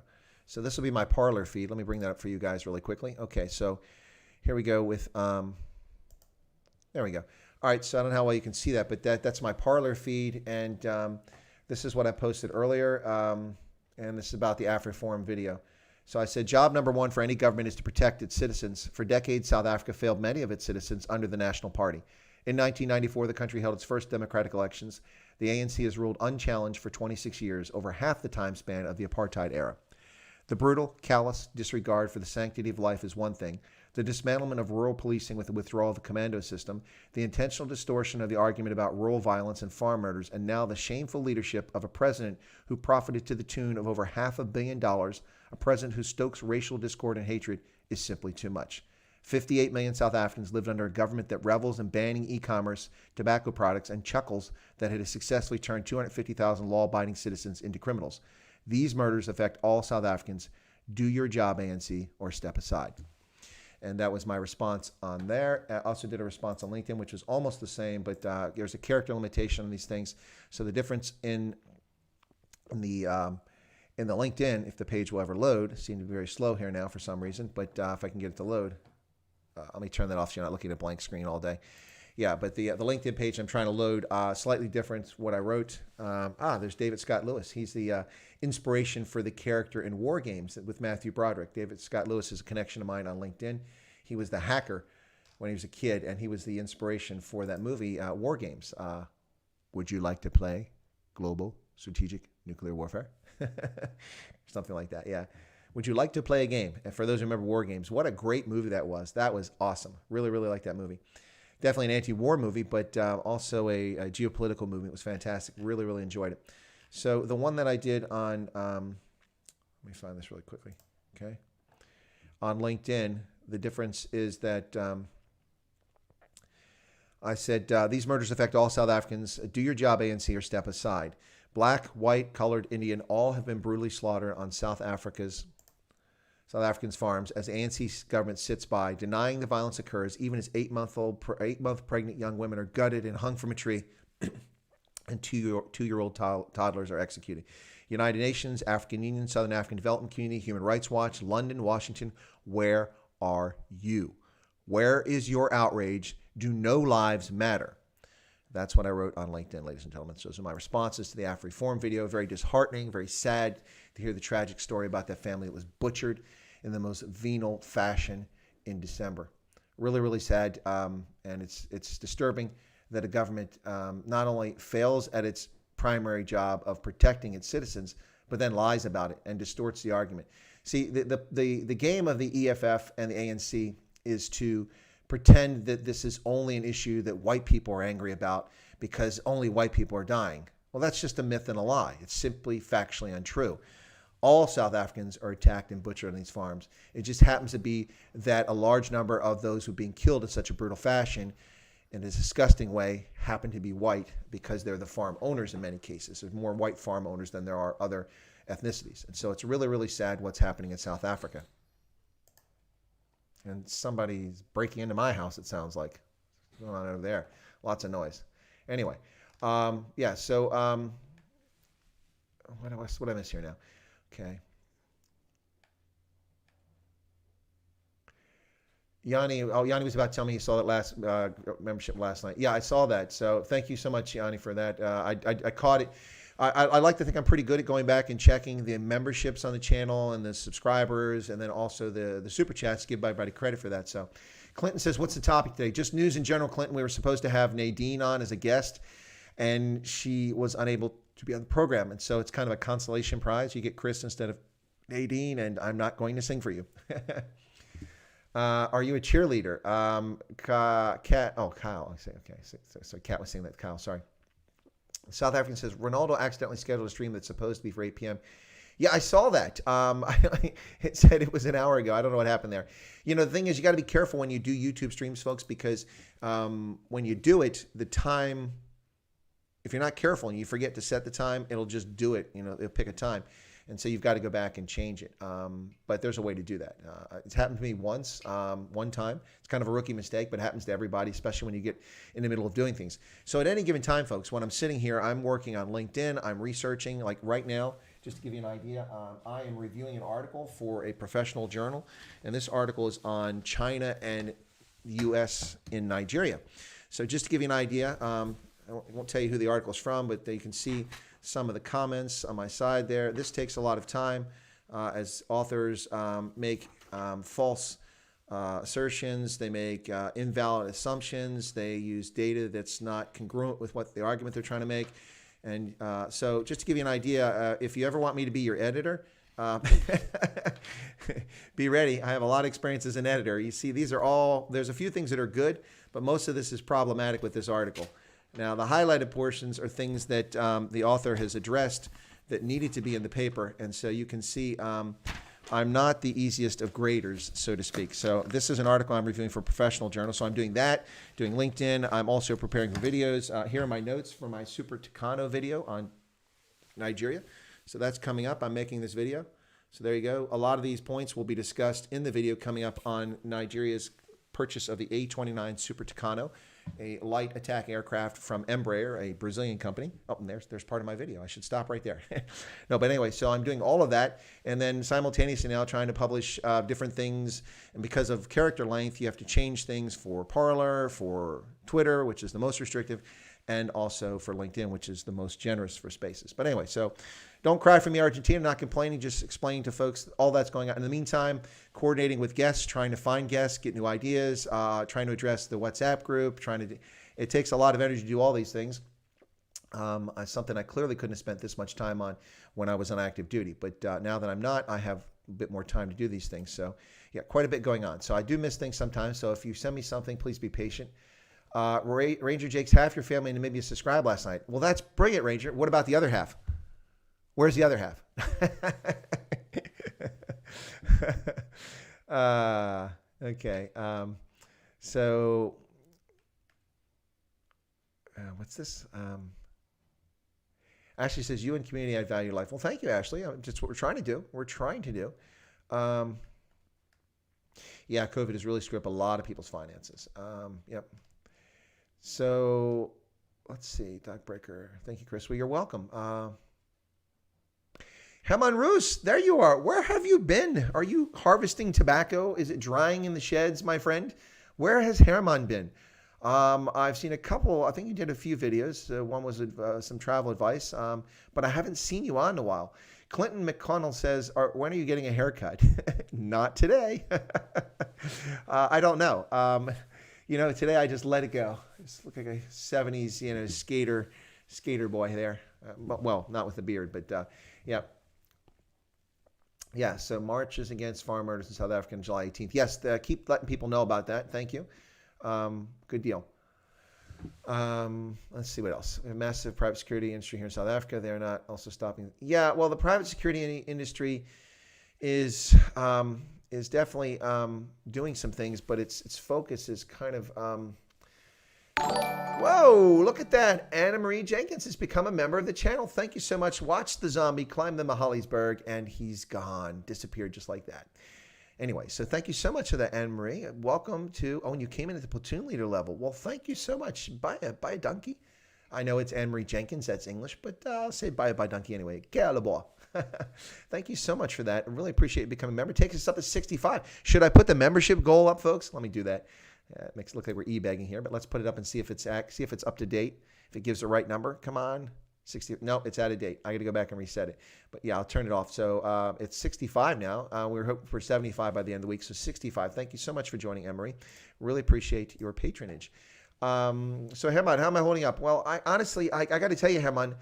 So this will be my Parler feed. Let me bring that up for you guys really quickly. Okay, so here we go with, there we go. All right, so I don't know how well you can see that, but that's my Parler feed, and this is what I posted earlier, and this is about the AfriForum video. So I said, job number one for any government is to protect its citizens. For decades, South Africa failed many of its citizens under the National Party. In 1994, the country held its first democratic elections. The ANC has ruled unchallenged for 26 years, over half the time span of the apartheid era. The brutal, callous disregard for the sanctity of life is one thing. The dismantlement of rural policing with the withdrawal of the commando system, the intentional distortion of the argument about rural violence and farm murders, and now the shameful leadership of a president who profited to the tune of over $500 million, a president who stokes racial discord and hatred, is simply too much. 58 million South Africans lived under a government that revels in banning e-commerce, tobacco products, and chuckles that had successfully turned 250,000 law-abiding citizens into criminals. These murders affect all South Africans. Do your job, ANC, or step aside. And that was my response on there. I also did a response on LinkedIn, which was almost the same, but there's a character limitation on these things. So the difference in the LinkedIn, if the page will ever load, seems to be very slow here now for some reason, but if I can get it to load, let me turn that off so you're not looking at a blank screen all day. Yeah, but the LinkedIn page I'm trying to load, slightly different what I wrote. There's David Scott Lewis. He's the inspiration for the character in War Games with Matthew Broderick. David Scott Lewis is a connection of mine on LinkedIn. He was the hacker when he was a kid, and he was the inspiration for that movie, War Games. Would you like to play Global Strategic Nuclear Warfare? Something like that, yeah. Would you like to play a game? And for those who remember War Games, what a great movie that was. That was awesome. Really, really liked that movie. Definitely an anti-war movie, but also a geopolitical movie. It was fantastic. Really, really enjoyed it. So the one that I did on, let me find this really quickly, okay? On LinkedIn, the difference is that I said, these murders affect all South Africans. Do your job, ANC, or step aside. Black, white, colored, Indian, all have been brutally slaughtered on South Africa's farms as the ANC government sits by, denying the violence occurs, even as 8-month pregnant young women are gutted and hung from a tree, and two-year-old toddlers are executed. United Nations, African Union, Southern African Development Community, Human Rights Watch, London, Washington, where are you? Where is your outrage? Do no lives matter? That's what I wrote on LinkedIn, ladies and gentlemen. So those are my responses to the AfriForum video. Very disheartening, very sad to hear the tragic story about that family that was butchered in the most venal fashion in December. Really, really sad, and it's disturbing that a government not only fails at its primary job of protecting its citizens, but then lies about it and distorts the argument. See, the game of the EFF and the ANC is to pretend that this is only an issue that white people are angry about because only white people are dying. Well, that's just a myth and a lie. It's simply factually untrue. all South Africans are attacked and butchered on these farms. It just happens to be that a large number of those who are being killed in such a brutal fashion, in a disgusting way, happen to be white because they're the farm owners in many cases. There's more white farm owners than there are other ethnicities. And so it's really, really sad what's happening in South Africa. And somebody's breaking into my house, it sounds like. What's going on over there? Lots of noise. Anyway, what did I miss here now? Okay. Yanni was about to tell me he saw that last membership last night. Yeah, I saw that. So thank you so much, Yanni, for that. I caught it. I like to think I'm pretty good at going back and checking the memberships on the channel and the subscribers, and then also the super chats. Give everybody credit for that. So Clinton says, what's the topic today? Just news in general, Clinton. We were supposed to have Nadine on as a guest, and she was unable to be on the program. And so it's kind of a consolation prize. You get Chris instead of Nadine, and I'm not going to sing for you. Are you a cheerleader? Kat. Oh, Kyle. I say okay. So Kat was saying that. Kyle, sorry. South African says Ronaldo accidentally scheduled a stream that's supposed to be for 8 p.m. Yeah, I saw that. It said it was an hour ago. I don't know what happened there. You know, the thing is, you got to be careful when you do YouTube streams, folks, because when you do it, the time, if you're not careful and you forget to set the time, it'll just do it. You know, it'll pick a time. And so you've got to go back and change it. But there's a way to do that. It's happened to me once, one time. It's kind of a rookie mistake, but it happens to everybody, especially when you get in the middle of doing things. So at any given time, folks, when I'm sitting here, I'm working on LinkedIn. I'm researching. Like right now, just to give you an idea, I am reviewing an article for a professional journal. And this article is on China and the U.S. in Nigeria. So just to give you an idea, I won't tell you who the article is from, but you can see some of the comments on my side there. This takes a lot of time as authors make false assertions. They make invalid assumptions. They use data that's not congruent with what the argument they're trying to make. And so just to give you an idea, if you ever want me to be your editor, be ready. I have a lot of experience as an editor. You see, these are all, there's a few things that are good, but most of this is problematic with this article. Now, the highlighted portions are things that the author has addressed that needed to be in the paper. And so you can see I'm not the easiest of graders, so to speak. So this is an article I'm reviewing for a professional journal. So I'm doing that, doing LinkedIn. I'm also preparing for videos. Here are my notes for my Super Tucano video on Nigeria. So that's coming up. I'm making this video. So there you go. A lot of these points will be discussed in the video coming up on Nigeria's purchase of the A-29 Super Tucano, a light attack aircraft from Embraer, a Brazilian company. Oh, and there's part of my video. I should stop right there. No, but anyway, so I'm doing all of that, and then simultaneously now trying to publish different things. And because of character length, you have to change things for Parler, for Twitter, which is the most restrictive, and also for LinkedIn, which is the most generous for spaces. But anyway, so don't cry for me, Argentina. Not complaining, just explaining to folks all that's going on. In the meantime, coordinating with guests, trying to find guests, get new ideas, trying to address the WhatsApp group, it takes a lot of energy to do all these things. Something I clearly couldn't have spent this much time on when I was on active duty. But now that I'm not, I have a bit more time to do these things. So yeah, quite a bit going on. So I do miss things sometimes. So if you send me something, please be patient. Ranger Jake's half your family in Namibia subscribed last night. Well, that's brilliant, Ranger. What about the other half? Where's the other half? Okay. What's this? Ashley says, you and community add value to life. Well, thank you, Ashley. Just what we're trying to do. Yeah, COVID has really screwed up a lot of people's finances. Yep. So let's see, Doc Breaker. Thank you, Chris. Well, you're welcome. Herman Roos, there you are. Where have you been? Are you harvesting tobacco? Is it drying in the sheds, my friend? Where has Herman been? I've seen a couple. I think you did a few videos. One was some travel advice, but I haven't seen you on in a while. Clinton McConnell says, when are you getting a haircut? Not today. I don't know. Today I just let it go. Just look like a 70s, skater boy there. Well, not with the beard, but yeah. Yeah, so marches against farm murders in South Africa on July 18th. Yes, keep letting people know about that. Thank you. Good deal. Let's see what else. A massive private security industry here in South Africa. They're not also stopping. Yeah, well, the private security industry is definitely doing some things, but its focus is kind of. Whoa, look at that. Anna Marie Jenkins has become a member of the channel. Thank you so much. Watch the zombie climb the Mahalisberg, and he's gone. Disappeared just like that. Anyway, so thank you so much for that, Anne Marie. Welcome to, and you came in at the platoon leader level. Well, thank you so much. Bye a donkey. I know it's Anne Marie Jenkins, that's English, but I'll say bye donkey anyway. Thank you so much for that. I really appreciate you becoming a member. Take us up to 65. Should I put the membership goal up, folks? Let me do that. It makes it look like we're e-bagging here, but let's put it up and see if it's up to date, if it gives the right number. Come on. 60. No, it's out of date. I got to go back and reset it. But yeah, I'll turn it off. So it's 65 now. We're hoping for 75 by the end of the week. So 65. Thank you so much for joining, Emery. Really appreciate your patronage. So Herman, how am I holding up? Well, I honestly got to tell you, Herman,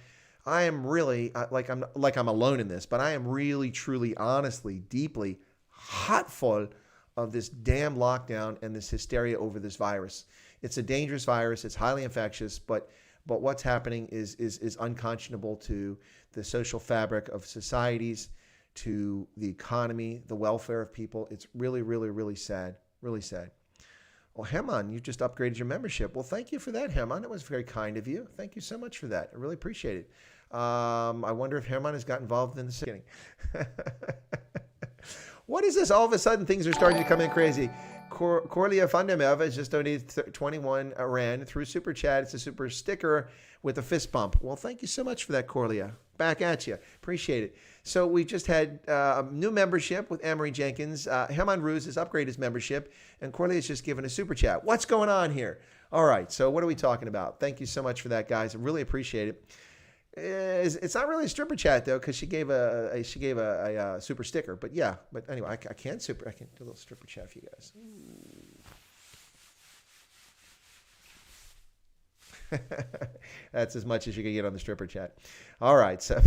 I am really like I'm alone in this, but I am really, truly, honestly, deeply hot full of this damn lockdown and this hysteria over this virus. It's a dangerous virus. It's highly infectious, but what's happening is unconscionable to the social fabric of societies, to the economy, the welfare of people. It's really, really, really sad. Really sad. Well, Herman, you just upgraded your membership. Well, thank you for that, Herman. That was very kind of you. Thank you so much for that. I really appreciate it. I wonder if Herman has got involved in the beginning. What is this? All of a sudden, things are starting to come in crazy. Corlia Fundamev has just donated 21 Rand through Super Chat. It's a super sticker with a fist bump. Well, thank you so much for that, Corlia. Back at you. Appreciate it. So we just had a new membership with Emery Jenkins. Herman Ruse has upgraded his membership, and Corlia has just given a Super Chat. What's going on here? All right, so what are we talking about? Thank you so much for that, guys. I really appreciate it. It's not really a stripper chat though, because she gave a super sticker. But yeah, but anyway, I can do a little stripper chat for you guys. That's as much as you can get on the stripper chat. All right, so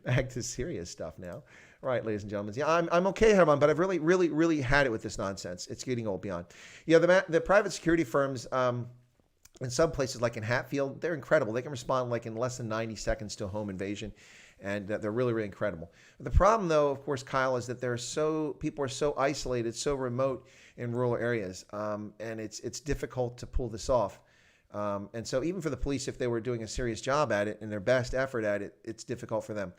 back to serious stuff now. All right, ladies and gentlemen. Yeah, I'm okay, Herman, but I've really, really, really had it with this nonsense. It's getting old beyond. Yeah, the private security firms. In some places, like in Hatfield, they're incredible. They can respond like in less than 90 seconds to a home invasion, and they're really, really incredible. The problem, though, of course, Kyle, is that people are so isolated, so remote in rural areas, and it's difficult to pull this off. And so even for the police, if they were doing a serious job at it and their best effort at it, it's difficult for them.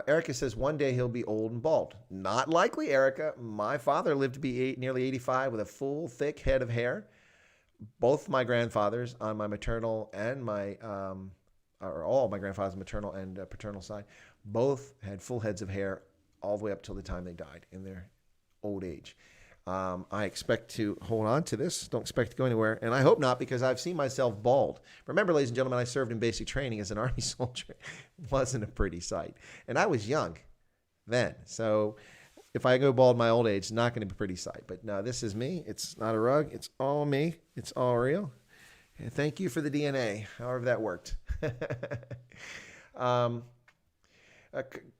Erica says one day he'll be old and bald. Not likely, Erica. My father lived to be nearly 85 with a full, thick head of hair. Both my grandfathers on my maternal and all my grandfathers, maternal and paternal side, both had full heads of hair all the way up till the time they died in their old age. I expect to hold on to this. Don't expect to go anywhere. And I hope not, because I've seen myself bald. Remember, ladies and gentlemen, I served in basic training as an Army soldier. It wasn't a pretty sight. And I was young then. So if I go bald in my old age, it's not going to be a pretty sight. But no, this is me. It's not a rug. It's all me. It's all real. And thank you for the DNA, however that worked.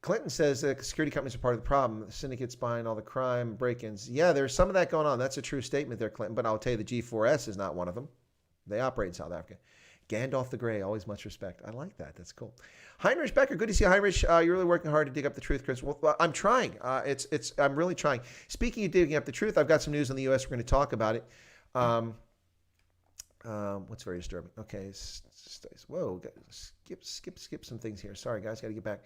Clinton says security companies are part of the problem. The syndicates behind all the crime, break-ins. Yeah, there's some of that going on. That's a true statement there, Clinton. But I'll tell you, the G4S is not one of them. They operate in South Africa. Gandalf the Grey, always much respect. I like that. That's cool. Heinrich Becker, good to see you, Heinrich. You're really working hard to dig up the truth, Chris. Well, I'm trying. I'm really trying. Speaking of digging up the truth, I've got some news on the U.S. We're going to talk about it. What's very disturbing? Okay, whoa, skip some things here. Sorry, guys, got to get back.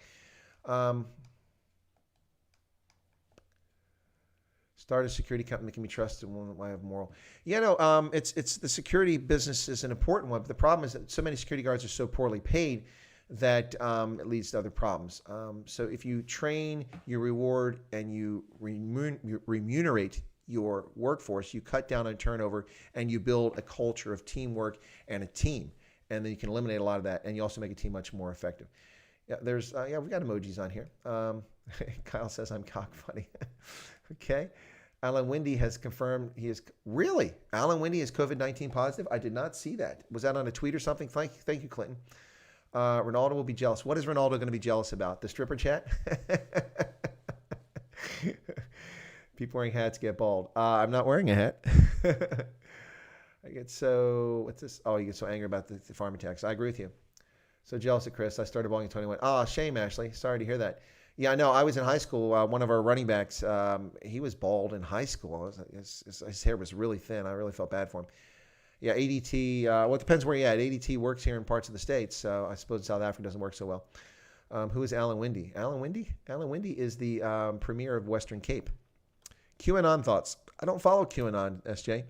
Start a security company that can be trusted and one that might have moral. It's the security business is an important one, but the problem is that so many security guards are so poorly paid that it leads to other problems. So if you train, you reward, and you remunerate your workforce, you cut down on turnover, and you build a culture of teamwork and a team, and then you can eliminate a lot of that, and you also make a team much more effective. Yeah, we've got emojis on here. Kyle says I'm cock funny. Okay. Alan Windy has confirmed he is really. Alan Windy is COVID-19 positive. I did not see that. Was that on a tweet or something? Thank you, Clinton. Ronaldo will be jealous. What is Ronaldo going to be jealous about? The stripper chat? People wearing hats get bald. I'm not wearing a hat. I get so, what's this? Oh, you get so angry about the farm attacks. I agree with you. So jealous of Chris. I started bowling at 21. Oh, shame, Ashley. Sorry to hear that. Yeah, no, I was in high school. One of our running backs, he was bald in high school. His hair was really thin. I really felt bad for him. Yeah, ADT, well, it depends where you're at. ADT works here in parts of the States, so I suppose South Africa doesn't work so well. Who is Alan Windy? Alan Windy? Alan Windy is the premier of Western Cape. QAnon thoughts. I don't follow QAnon, SJ.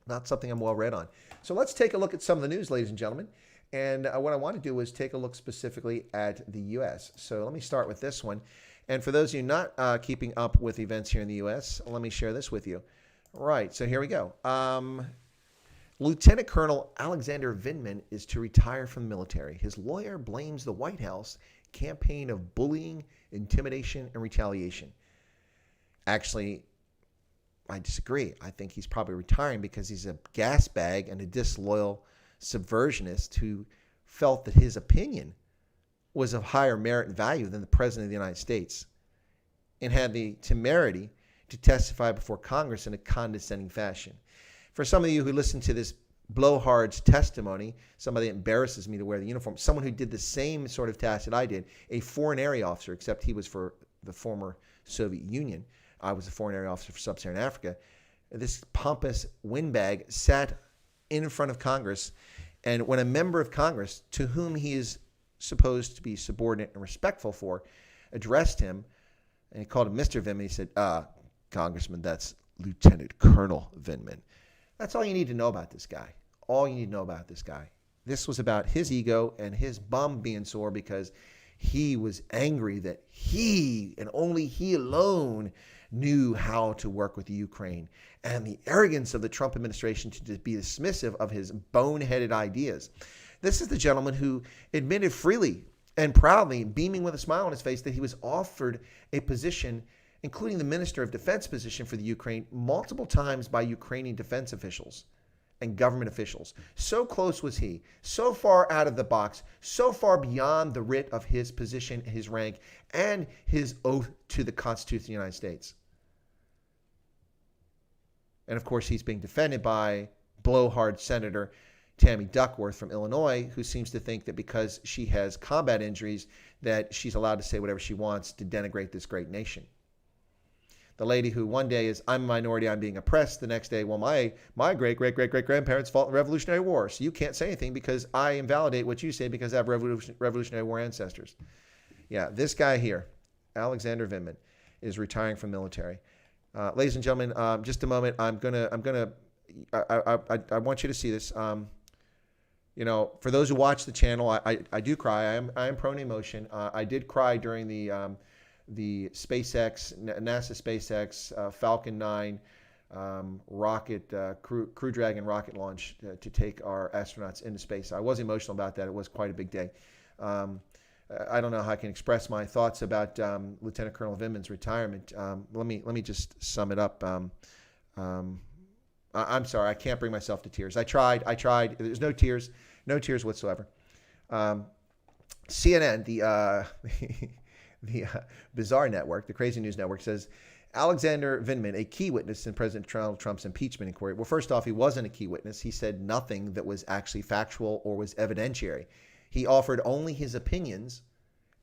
Not something I'm well read on. So let's take a look at some of the news, ladies and gentlemen. And what I want to do is take a look specifically at the U.S. So let me start with this one. And for those of you not keeping up with events here in the U.S., let me share this with you. Right, so here we go. Lieutenant Colonel Alexander Vindman is to retire from the military. His lawyer blames the White House campaign of bullying, intimidation, and retaliation. Actually, I disagree. I think he's probably retiring because he's a gas bag and a disloyal subversionist who felt that his opinion was of higher merit and value than the President of the United States and had the temerity to testify before Congress in a condescending fashion. For some of you who listen to this blowhard's testimony, somebody that embarrasses me to wear the uniform, someone who did the same sort of task that I did, a foreign area officer, except he was for the former Soviet Union. I was a foreign area officer for Sub-Saharan Africa. This pompous windbag sat in front of Congress, and when a member of Congress, to whom he is supposed to be subordinate and respectful for, addressed him, and he called him Mr. Vindman, he said, Congressman, that's Lieutenant Colonel Vindman. That's all you need to know about this guy. All you need to know about this guy. This was about his ego and his bum being sore because he was angry that he, and only he alone, knew how to work with the Ukraine, and the arrogance of the Trump administration to be dismissive of his boneheaded ideas. This is the gentleman who admitted freely and proudly, beaming with a smile on his face, that he was offered a position, including the Minister of Defense position for the Ukraine, multiple times by Ukrainian defense officials and government officials. So close was he, so far out of the box, so far beyond the writ of his position, his rank, and his oath to the Constitution of the United States. And of course, he's being defended by blowhard Senator Tammy Duckworth from Illinois, who seems to think that because she has combat injuries, that she's allowed to say whatever she wants to denigrate this great nation. The lady who one day is, I'm a minority, I'm being oppressed. The next day, well, my great-great-great-great-grandparents fought in the Revolutionary War, so you can't say anything because I invalidate what you say because I have Revolutionary War ancestors. Yeah, this guy here, Alexander Vindman, is retiring from military. Ladies and gentlemen, just a moment. I want you to see this. You know, for those who watch the channel, I do cry. I am prone to emotion. I did cry during the SpaceX, NASA SpaceX Falcon 9 rocket, Crew Dragon rocket launch to take our astronauts into space. I was emotional about that. It was quite a big day. I don't know how I can express my thoughts about Lieutenant Colonel Vindman's retirement. Let me just sum it up. I'm sorry, I can't bring myself to tears. I tried. There's no tears whatsoever. CNN, the bizarre network, the crazy news network, says Alexander Vindman, a key witness in President Donald Trump's impeachment inquiry. Well, first off, he wasn't a key witness. He said nothing that was actually factual or was evidentiary. He offered only his opinions,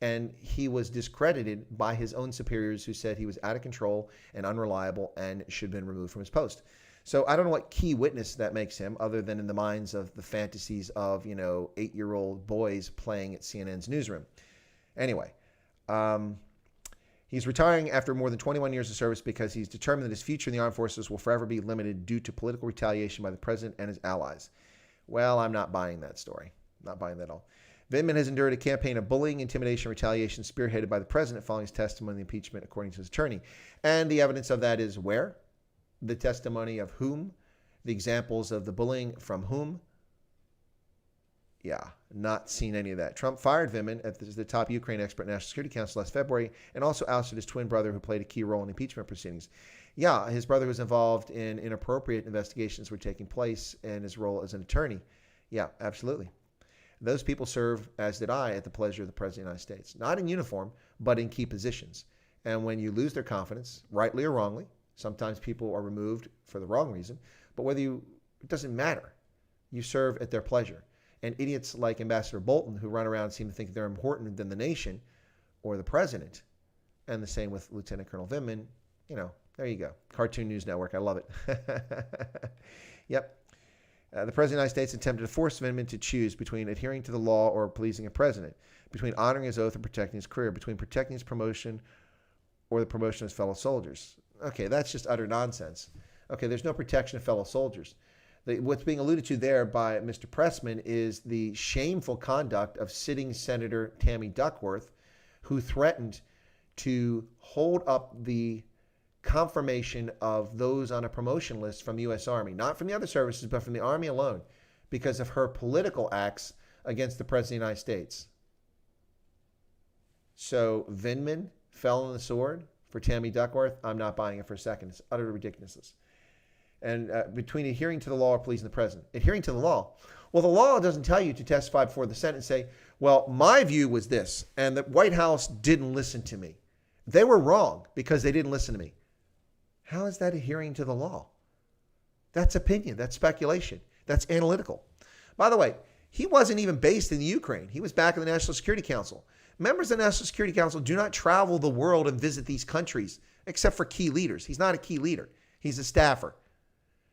and he was discredited by his own superiors who said he was out of control and unreliable and should have been removed from his post. So I don't know what key witness that makes him, other than in the minds of the fantasies of, 8-year-old boys playing at CNN's newsroom. Anyway, he's retiring after more than 21 years of service because he's determined that his future in the armed forces will forever be limited due to political retaliation by the president and his allies. Well, I'm not buying that story. Not buying that at all. Vindman has endured a campaign of bullying, intimidation, retaliation spearheaded by the president following his testimony in the impeachment, according to his attorney. And the evidence of that is where? The testimony of whom? The examples of the bullying from whom? Yeah, not seen any of that. Trump fired Vindman as the top Ukraine expert in National Security Council last February and also ousted his twin brother who played a key role in impeachment proceedings. Yeah, his brother was involved in inappropriate investigations were taking place in his role as an attorney. Yeah, absolutely. Those people serve, as did I, at the pleasure of the President of the United States. Not in uniform, but in key positions. And when you lose their confidence, rightly or wrongly, sometimes people are removed for the wrong reason, but whether you It doesn't matter. You serve at their pleasure. And idiots like Ambassador Bolton, who run around and seem to think they're important than the nation or the president, and the same with Lieutenant Colonel Vindman, there you go. Cartoon News Network. I love it. Yep. The President of the United States attempted to force Vindman to choose between adhering to the law or pleasing a president, between honoring his oath and protecting his career, between protecting his promotion or the promotion of his fellow soldiers. Okay, that's just utter nonsense. Okay, there's no protection of fellow soldiers. What's being alluded to there by Mr. Pressman is the shameful conduct of sitting Senator Tammy Duckworth, who threatened to hold up the confirmation of those on a promotion list from the U.S. Army, not from the other services, but from the Army alone, because of her political acts against the President of the United States. So Vindman fell on the sword for Tammy Duckworth. I'm not buying it for a second. It's utterly ridiculous. And between adhering to the law or pleasing the president. Adhering to the law. Well, the law doesn't tell you to testify before the Senate and say, well, my view was this, and the White House didn't listen to me. They were wrong because they didn't listen to me. How is that adhering to the law? That's opinion. That's speculation. That's analytical. By the way, he wasn't even based in the Ukraine. He was back in the National Security Council. Members of the National Security Council do not travel the world and visit these countries, except for key leaders. He's not a key leader. He's a staffer.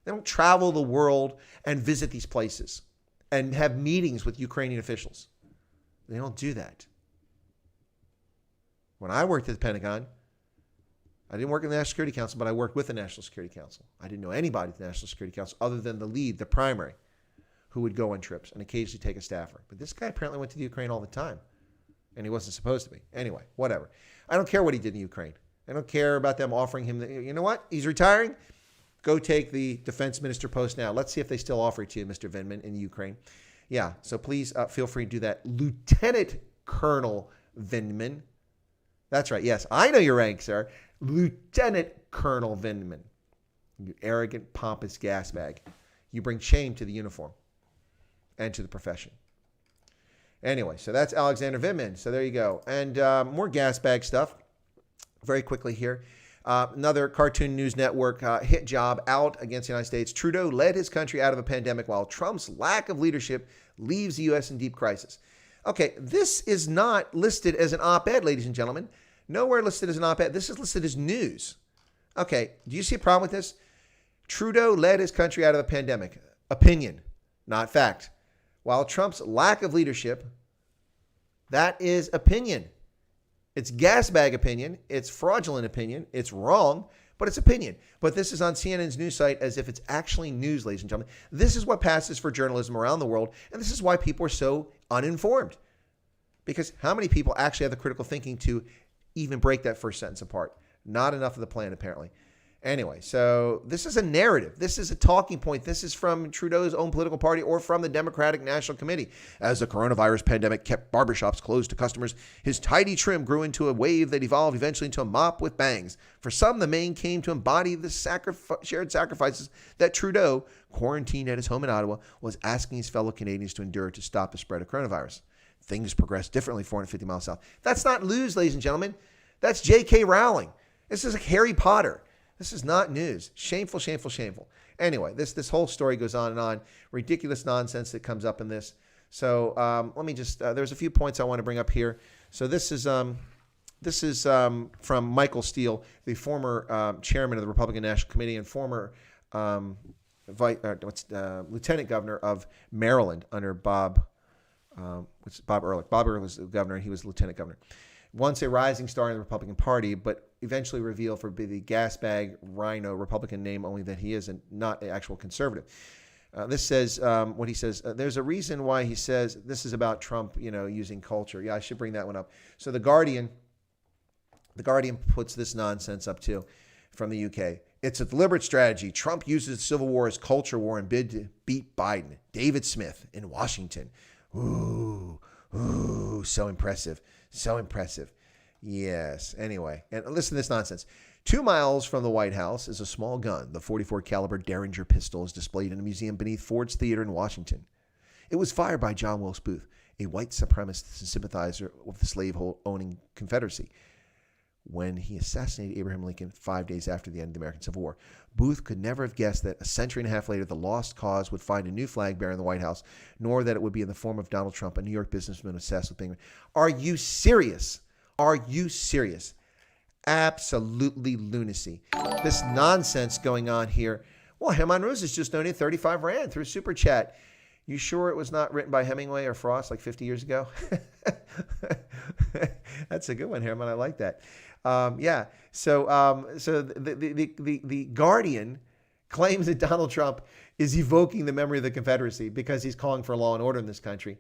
They don't travel the world and visit these places and have meetings with Ukrainian officials. They don't do that. When I worked at the Pentagon, I didn't work in the National Security Council, but I worked with the National Security Council. I didn't know anybody at the National Security Council other than the lead, the primary, who would go on trips and occasionally take a staffer. But this guy apparently went to the Ukraine all the time, and he wasn't supposed to be. Anyway, whatever. I don't care what he did in Ukraine. I don't care about them offering him, you know what? He's retiring. Go take the defense minister post now. Let's see if they still offer it to you, Mr. Vindman, in Ukraine. Yeah, so please feel free to do that. Lieutenant Colonel Vindman. That's right. Yes, I know your rank, sir. Lieutenant Colonel Vindman. You arrogant, pompous gas bag. You bring shame to the uniform and to the profession. Anyway, so that's Alexander Vindman. So there you go. And more gas bag stuff very quickly here. Another Cartoon News Network hit job out against the United States. Trudeau led his country out of a pandemic while Trump's lack of leadership leaves the U.S. in deep crisis. Okay, this is not listed as an op-ed, ladies and gentlemen. Nowhere listed as an op-ed. This is listed as news. Okay, do you see a problem with this? Trudeau led his country out of a pandemic. Opinion, not fact. While Trump's lack of leadership, that is opinion. It's gas bag opinion. It's fraudulent opinion. It's wrong, but it's opinion. But this is on CNN's news site as if it's actually news, ladies and gentlemen. This is what passes for journalism around the world, and this is why people are so uninformed. Because how many people actually have the critical thinking to even break that first sentence apart? Not enough of the plan, apparently. Anyway, so this is a narrative. This is a talking point. This is from Trudeau's own political party or from the Democratic National Committee. As the coronavirus pandemic kept barbershops closed to customers, his tidy trim grew into a wave that evolved eventually into a mop with bangs. For some, the mane came to embody the shared sacrifices that Trudeau, quarantined at his home in Ottawa, was asking his fellow Canadians to endure to stop the spread of coronavirus. Things progressed differently 450 miles south. That's not news, ladies and gentlemen. That's J.K. Rowling. This is like Harry Potter. This is not news. Shameful, shameful, shameful. Anyway, this whole story goes on and on. Ridiculous nonsense that comes up in this. So let me just, there's a few points I want to bring up here. So this is from Michael Steele, the former chairman of the Republican National Committee and former lieutenant governor of Maryland under Bob Ehrlich. Bob Ehrlich was the governor, and he was the lieutenant governor. Once a rising star in the Republican Party, but eventually revealed for the gas bag rhino Republican name only that he is not an actual conservative. This says what he says. There's a reason why he says this is about Trump, using culture. Yeah, I should bring that one up. So the Guardian puts this nonsense up too from the UK. It's a deliberate strategy. Trump uses the Civil War as culture war and bid to beat Biden. David Smith in Washington. Ooh, so impressive. So impressive. Yes. Anyway, and listen to this nonsense. 2 miles from the White House is a small gun. The .44 caliber Derringer pistol is displayed in a museum beneath Ford's Theater in Washington. It was fired by John Wilkes Booth, a white supremacist sympathizer with the slave-owning Confederacy. when he assassinated Abraham Lincoln 5 days after the end of the American Civil War. Booth could never have guessed that a century and a half later, the lost cause would find a new flag bearer in the White House, nor that it would be in the form of Donald Trump, a New York businessman obsessed with being... Are you serious? Are you serious? Absolutely lunacy. This nonsense going on here. Well, Herman Rose has just donated 35 Rand through Super Chat. You sure it was not written by Hemingway or Frost like 50 years ago? That's a good one, Herman. I like that. Yeah. So the Guardian claims that Donald Trump is evoking the memory of the Confederacy because he's calling for law and order in this country.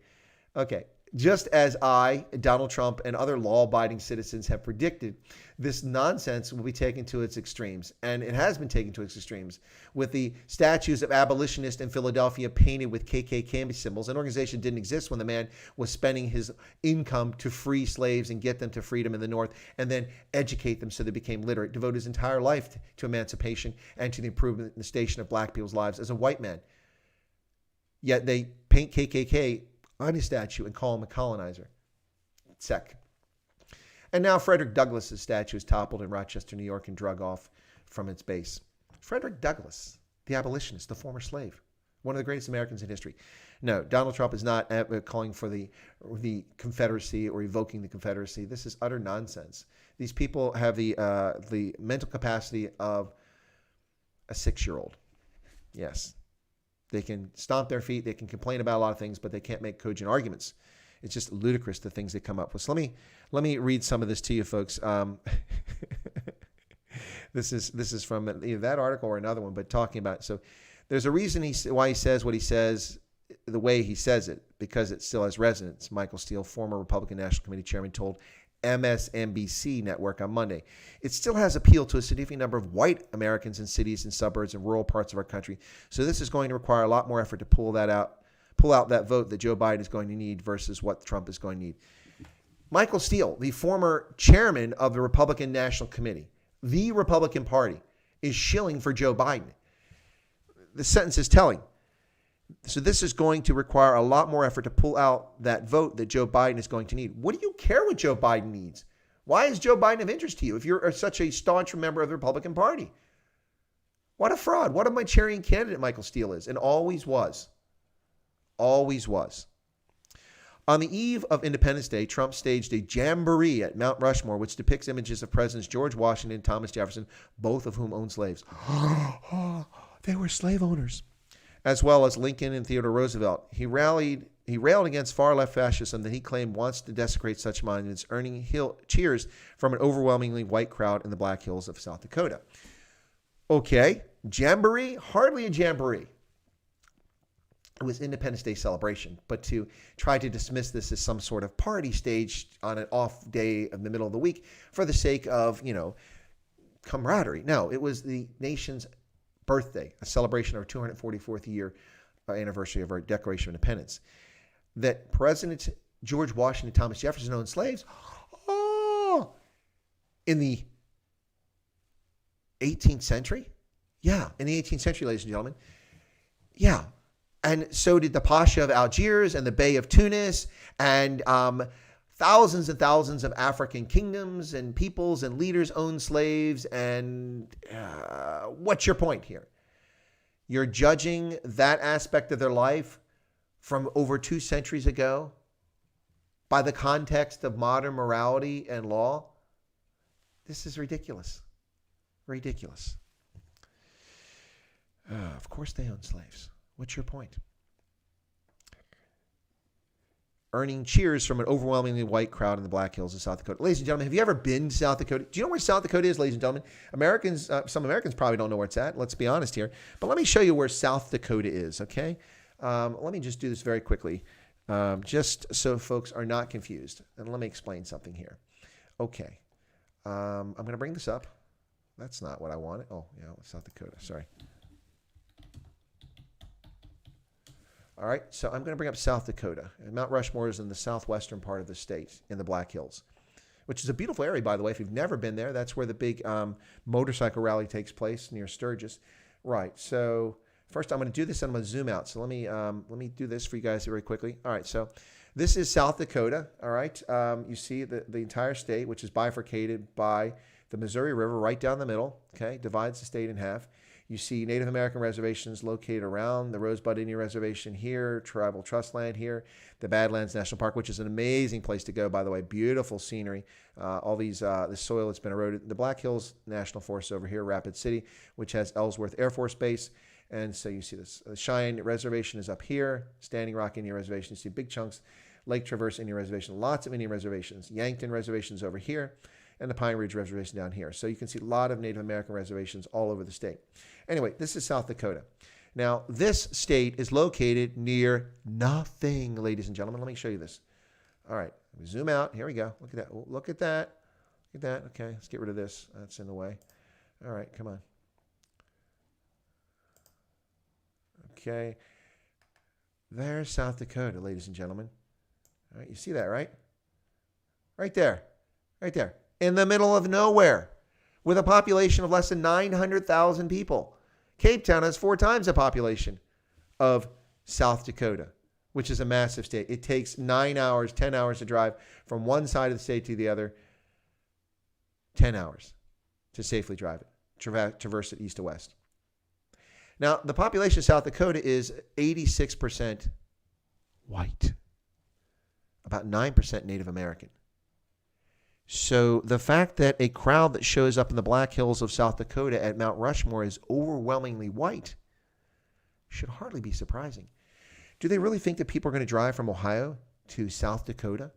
Okay. Just as I, Donald Trump, and other law-abiding citizens have predicted, this nonsense will be taken to its extremes. And it has been taken to its extremes, with the statues of abolitionists in Philadelphia painted with KKK symbols. An organization didn't exist when the man was spending his income to free slaves and get them to freedom in the North, and then educate them so they became literate, devote his entire life to emancipation and to the improvement in the station of black people's lives as a white man. Yet they paint KKK on his statue and call him a colonizer. Sec. And now Frederick Douglass's statue is toppled in Rochester, New York, and drug off from its base. Frederick Douglass, the abolitionist, the former slave, one of the greatest Americans in history. No, Donald Trump is not calling for the Confederacy or evoking the Confederacy. This is utter nonsense. These people have the mental capacity of a 6-year-old. Yes. They can stomp their feet. They can complain about a lot of things, but they can't make cogent arguments. It's just ludicrous, the things they come up with. So let me read some of this to you, folks. This is from either that article or another one, but talking about it. So there's a reason why he says what he says the way he says it, because it still has resonance. Michael Steele, former Republican National Committee chairman, told MSNBC network on Monday. It still has appeal to a significant number of white Americans in cities and suburbs and rural parts of our country. So this is going to require a lot more effort to pull out that vote that Joe Biden is going to need versus what Trump is going to need. Michael Steele, the former chairman of the Republican National Committee, the Republican Party, is shilling for Joe Biden. The sentence is telling. So this is going to require a lot more effort to pull out that vote that Joe Biden is going to need. What do you care what Joe Biden needs? Why is Joe Biden of interest to you if you're such a staunch member of the Republican Party? What a fraud. What a Manchurian candidate Michael Steele is, and always was. Always was. On the eve of Independence Day, Trump staged a jamboree at Mount Rushmore, which depicts images of Presidents George Washington and Thomas Jefferson, both of whom owned slaves. They were slave owners. As well as Lincoln and Theodore Roosevelt. He railed against far-left fascism that he claimed wants to desecrate such monuments, earning cheers from an overwhelmingly white crowd in the Black Hills of South Dakota. Okay, jamboree? Hardly a jamboree. It was Independence Day celebration, but to try to dismiss this as some sort of party staged on an off day in the middle of the week for the sake of, camaraderie. No, it was the nation's birthday, a celebration of our 244th year anniversary of our Declaration of Independence. That President George Washington and Thomas Jefferson owned slaves in the 18th century? Yeah, in the 18th century, ladies and gentlemen. Yeah. And so did the Pasha of Algiers and the Bey of Tunis and thousands and thousands of African kingdoms and peoples and leaders owned slaves. And what's your point here? You're judging that aspect of their life from over 2 centuries ago by the context of modern morality and law? This is ridiculous. Ridiculous. Of course they own slaves. What's your point? Earning cheers from an overwhelmingly white crowd in the Black Hills of South Dakota. Ladies and gentlemen, have you ever been to South Dakota? Do you know where South Dakota is, ladies and gentlemen? Some Americans probably don't know where it's at. Let's be honest here. But let me show you where South Dakota is, okay? Let me just do this very quickly, just so folks are not confused. And let me explain something here. Okay. I'm going to bring this up. That's not what I wanted. Oh, yeah, South Dakota. Sorry. All right, so I'm going to bring up South Dakota. And Mount Rushmore is in the southwestern part of the state in the Black Hills, which is a beautiful area, by the way. If you've never been there, that's where the big motorcycle rally takes place near Sturgis. Right, so First, I'm going to do this and I'm going to zoom out. So let me do this for you guys very quickly. All right, so this is South Dakota. All right, you see the entire state, which is bifurcated by the Missouri River right down the middle. Okay, divides the state in half. You see Native American reservations located around the Rosebud Indian Reservation here, Tribal Trust Land here, the Badlands National Park, which is an amazing place to go, by the way. Beautiful scenery. All these, the soil that's been eroded. The Black Hills National Forest over here, Rapid City, which has Ellsworth Air Force Base. And so you see this. The Cheyenne Reservation is up here. Standing Rock Indian Reservation. You see big chunks. Lake Traverse Indian Reservation. Lots of Indian reservations. Yankton Reservations over here. And the Pine Ridge Reservation down here. So you can see a lot of Native American reservations all over the state. Anyway, this is South Dakota. Now, this state is located near nothing, ladies and gentlemen. Let me show you this. All right, we zoom out. Here we go. Look at that. Look at that. Look at that. Okay, let's get rid of this. That's in the way. All right, come on. Okay. There's South Dakota, ladies and gentlemen. All right, you see that, right? Right there. Right there. In the middle of nowhere, with a population of less than 900,000 people. Cape Town has 4 times the population of South Dakota, which is a massive state. It takes 9 hours, 10 hours to drive from one side of the state to the other. 10 hours to safely drive it, traverse it east to west. Now, the population of South Dakota is 86% white, about 9% Native American. So the fact that a crowd that shows up in the Black Hills of South Dakota at Mount Rushmore is overwhelmingly white should hardly be surprising. Do they really think that people are going to drive from Ohio to South Dakota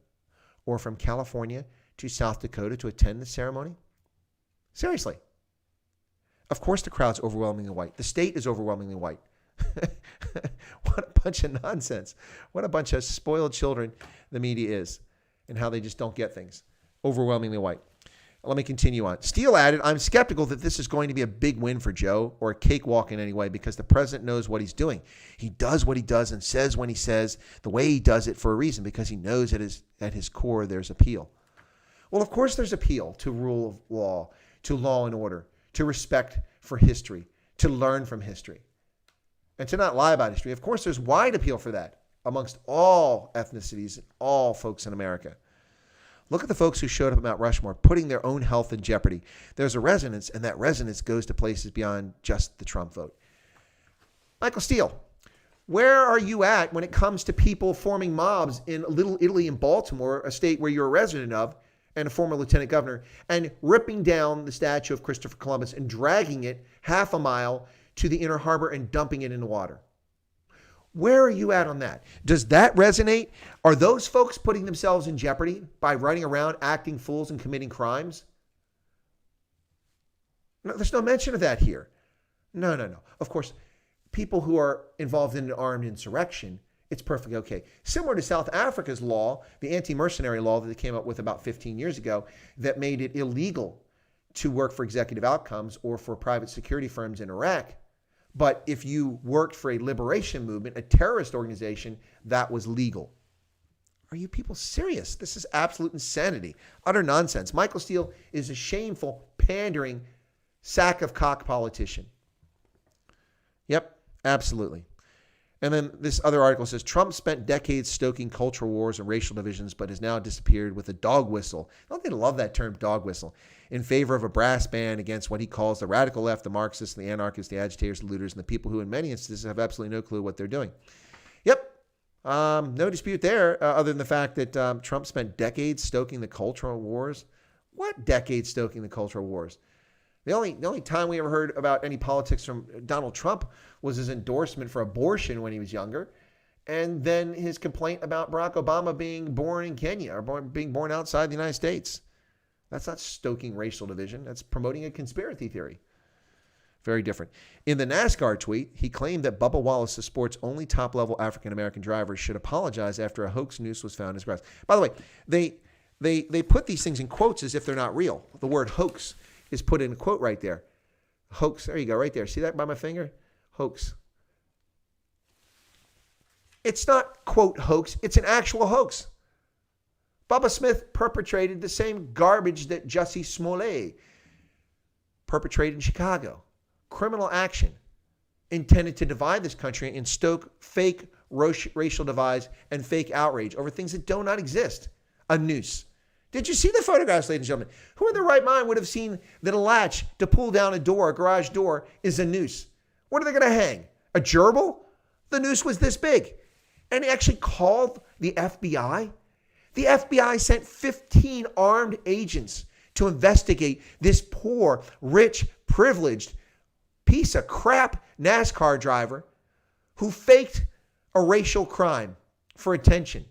or from California to South Dakota to attend the ceremony? Seriously. Of course the crowd's overwhelmingly white. The state is overwhelmingly white. What a bunch of nonsense. What a bunch of spoiled children the media is and how they just don't get things. Overwhelmingly white. Let me continue on. Steele added, I'm skeptical that this is going to be a big win for Joe or a cakewalk in any way because the president knows what he's doing. He does what he does and says when he says the way he does it for a reason because he knows at his core there's appeal. Well, of course there's appeal to rule of law, to law and order, to respect for history, to learn from history, and to not lie about history. Of course there's wide appeal for that amongst all ethnicities, all folks in America. Look at the folks who showed up at Mount Rushmore, putting their own health in jeopardy. There's a resonance, and that resonance goes to places beyond just the Trump vote. Michael Steele, where are you at when it comes to people forming mobs in Little Italy in Baltimore, a state where you're a resident of, and a former lieutenant governor, and ripping down the statue of Christopher Columbus and dragging it half a mile to the Inner Harbor and dumping it in the water? Where are you at on that? Does that resonate? Are those folks putting themselves in jeopardy by running around acting fools and committing crimes? No, there's no mention of that here. No. Of course, people who are involved in an armed insurrection, it's perfectly okay. Similar to South Africa's law, the anti-mercenary law that they came up with about 15 years ago that made it illegal to work for executive outcomes or for private security firms in Iraq. But if you worked for a liberation movement, a terrorist organization, that was legal. Are you people serious? This is absolute insanity, utter nonsense. Michael Steele is a shameful, pandering, sack of cock politician. Yep, absolutely. And then this other article says, Trump spent decades stoking cultural wars and racial divisions, but has now disappeared with a dog whistle. Don't they love that term, dog whistle? In favor of a brass band against what he calls the radical left, the Marxists, the anarchists, the agitators, the looters, and the people who in many instances have absolutely no clue what they're doing. Yep. No dispute there, other than the fact that Trump spent decades stoking the cultural wars. What decades stoking the cultural wars? The only time we ever heard about any politics from Donald Trump was his endorsement for abortion when he was younger, and then his complaint about Barack Obama being born in Kenya or being born outside the United States. That's not stoking racial division. That's promoting a conspiracy theory. Very different. In the NASCAR tweet, he claimed that Bubba Wallace, the sport's only top-level African-American driver, should apologize after a hoax noose was found in his grass. By the way, they put these things in quotes as if they're not real. The word hoax is put in a quote right there. Hoax. There you go, right there. See that by my finger? Hoax. It's not, quote, hoax. It's an actual hoax. Bubba Smith perpetrated the same garbage that Jussie Smollett perpetrated in Chicago. Criminal action. intended to divide this country and stoke fake racial divides and fake outrage over things that do not exist. A noose. Did you see the photographs, ladies and gentlemen? Who in their right mind would have seen that a latch to pull down a door, a garage door, is a noose? What are they going to hang? A gerbil? The noose was this big. And they actually called the FBI. The FBI sent 15 armed agents to investigate this poor, rich, privileged piece of crap NASCAR driver who faked a racial crime for attention.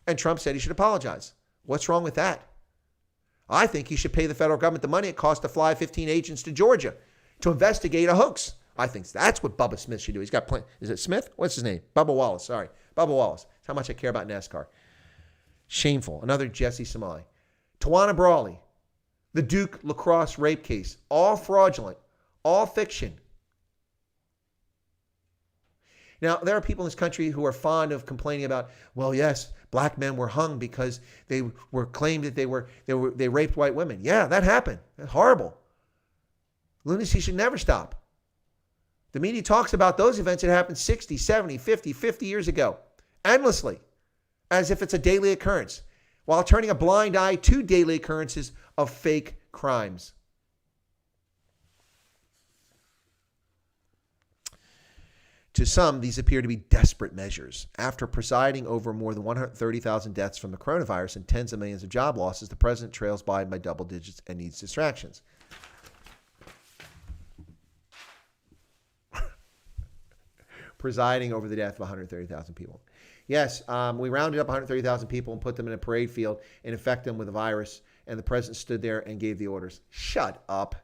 And Trump said he should apologize. What's wrong with that? I think he should pay the federal government the money it cost to fly 15 agents to Georgia to investigate a hoax. I think that's what Bubba Smith should do. He's got plenty. Is it Smith? What's his name? Bubba Wallace. Sorry. Bubba Wallace. That's how much I care about NASCAR. Shameful. Another Jesse Somali. Tawana Brawley. The Duke lacrosse rape case. All fraudulent. All fiction. Now, there are people in this country who are fond of complaining about, well, yes, black men were hung because they were claimed that they raped white women. Yeah, that happened. That's horrible. Lunacy should never stop. The media talks about those events that happened 60, 70, 50 years ago, endlessly, as if it's a daily occurrence, while turning a blind eye to daily occurrences of fake crimes. To some, these appear to be desperate measures. After presiding over more than 130,000 deaths from the coronavirus and tens of millions of job losses, the president trails Biden by double digits and needs distractions. Presiding over the death of 130,000 people. Yes, we rounded up 130,000 people and put them in a parade field and infected them with a virus, and the president stood there and gave the orders. Shut up.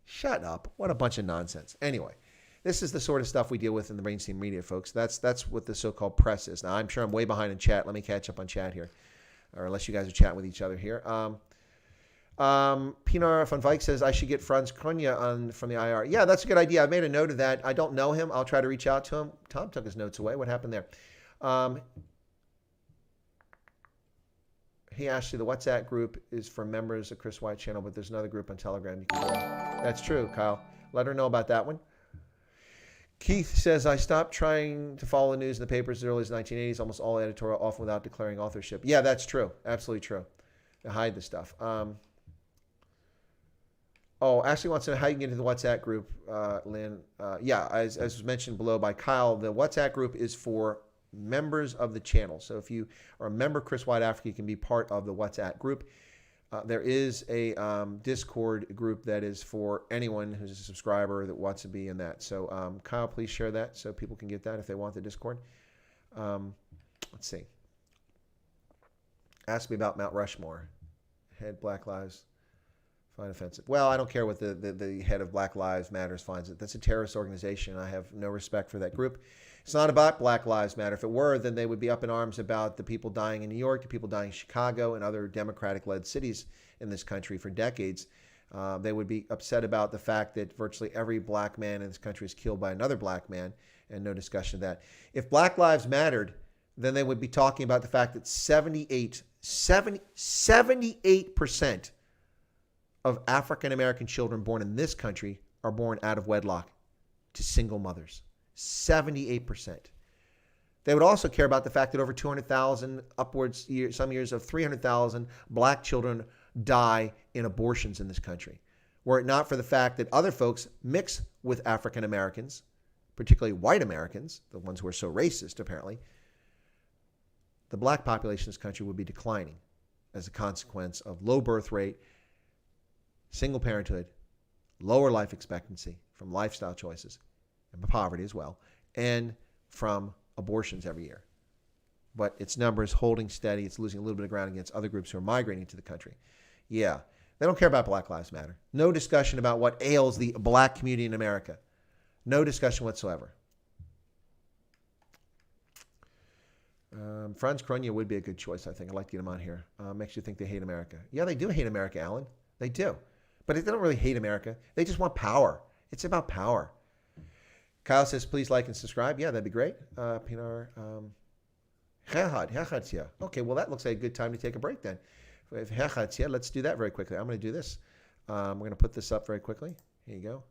Shut up. What a bunch of nonsense. Anyway, this is the sort of stuff we deal with in the mainstream media, folks. That's what the so-called press is. Now, I'm sure I'm way behind in chat. Let me catch up on chat here, or unless you guys are chatting with each other here. Pinar von Vijk says, I should get Franz Kronya on from the IR. Yeah, that's a good idea. I made a note of that. I don't know him. I'll try to reach out to him. Tom took his notes away. What happened there? Hey, Ashley, the WhatsApp group is for members of Chris White channel, but there's another group on Telegram you can go. That's true, Kyle. Let her know about that one. Keith says, I stopped trying to follow the news in the papers as early as the 1980s, almost all editorial, often without declaring authorship. Yeah, that's true. Absolutely true. They hide the stuff. Ashley wants to know how you can get into the WhatsApp group, Lynn. As was mentioned below by Kyle, the WhatsApp group is for members of the channel. So if you are a member of Chris White Africa, you can be part of the WhatsApp group. There is a Discord group that is for anyone who's a subscriber that wants to be in that. So Kyle, please share that so people can get that if they want the Discord. Let's see. Ask me about Mount Rushmore. Head Black Lives find offensive. Well, I don't care what the head of Black Lives Matters finds it. That's a terrorist organization. I have no respect for that group. It's not about Black Lives Matter. If it were, then they would be up in arms about the people dying in New York, the people dying in Chicago, and other Democratic-led cities in this country for decades. They would be upset about the fact that virtually every black man in this country is killed by another black man, and no discussion of that. If Black Lives mattered, then they would be talking about the fact that 78% of African-American children born in this country are born out of wedlock to single mothers. 78%. They would also care about the fact that over 200,000, upwards some years of 300,000 black children die in abortions in this country. Were it not for the fact that other folks mix with African Americans, particularly white Americans, the ones who are so racist apparently, the black population in this country would be declining as a consequence of low birth rate, single parenthood, lower life expectancy from lifestyle choices, and poverty as well, and from abortions every year. But its numbers holding steady. It's losing a little bit of ground against other groups who are migrating to the country. Yeah, they don't care about Black Lives Matter. No discussion about what ails the black community in America. No discussion whatsoever. Franz Kronya would be a good choice, I think. I'd like to get him on here. Makes you think they hate America. Yeah, they do hate America, Alan. They do. But they don't really hate America. They just want power. It's about power. Kyle says, please like and subscribe. Yeah, that'd be great. Pinar, Gerhard's here. Okay, well, that looks like a good time to take a break then. If Gerhard's here, let's do that very quickly. I'm going to do this. We're going to put this up very quickly. Here you go.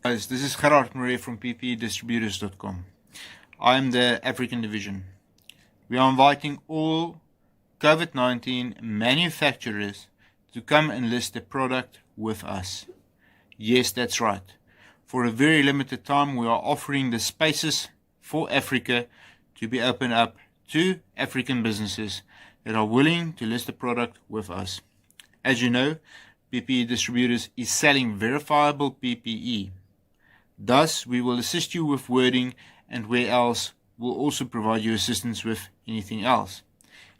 Guys, this is Gerard Murray from ppedistributors.com. I'm the African division. We are inviting all COVID-19 manufacturers to come and list their product with us. Yes, that's right. For a very limited time, we are offering the spaces for Africa to be opened up to African businesses that are willing to list the product with us. As you know, PPE Distributors is selling verifiable PPE. Thus, we will assist you with wording, and where else we'll also provide you assistance with anything else.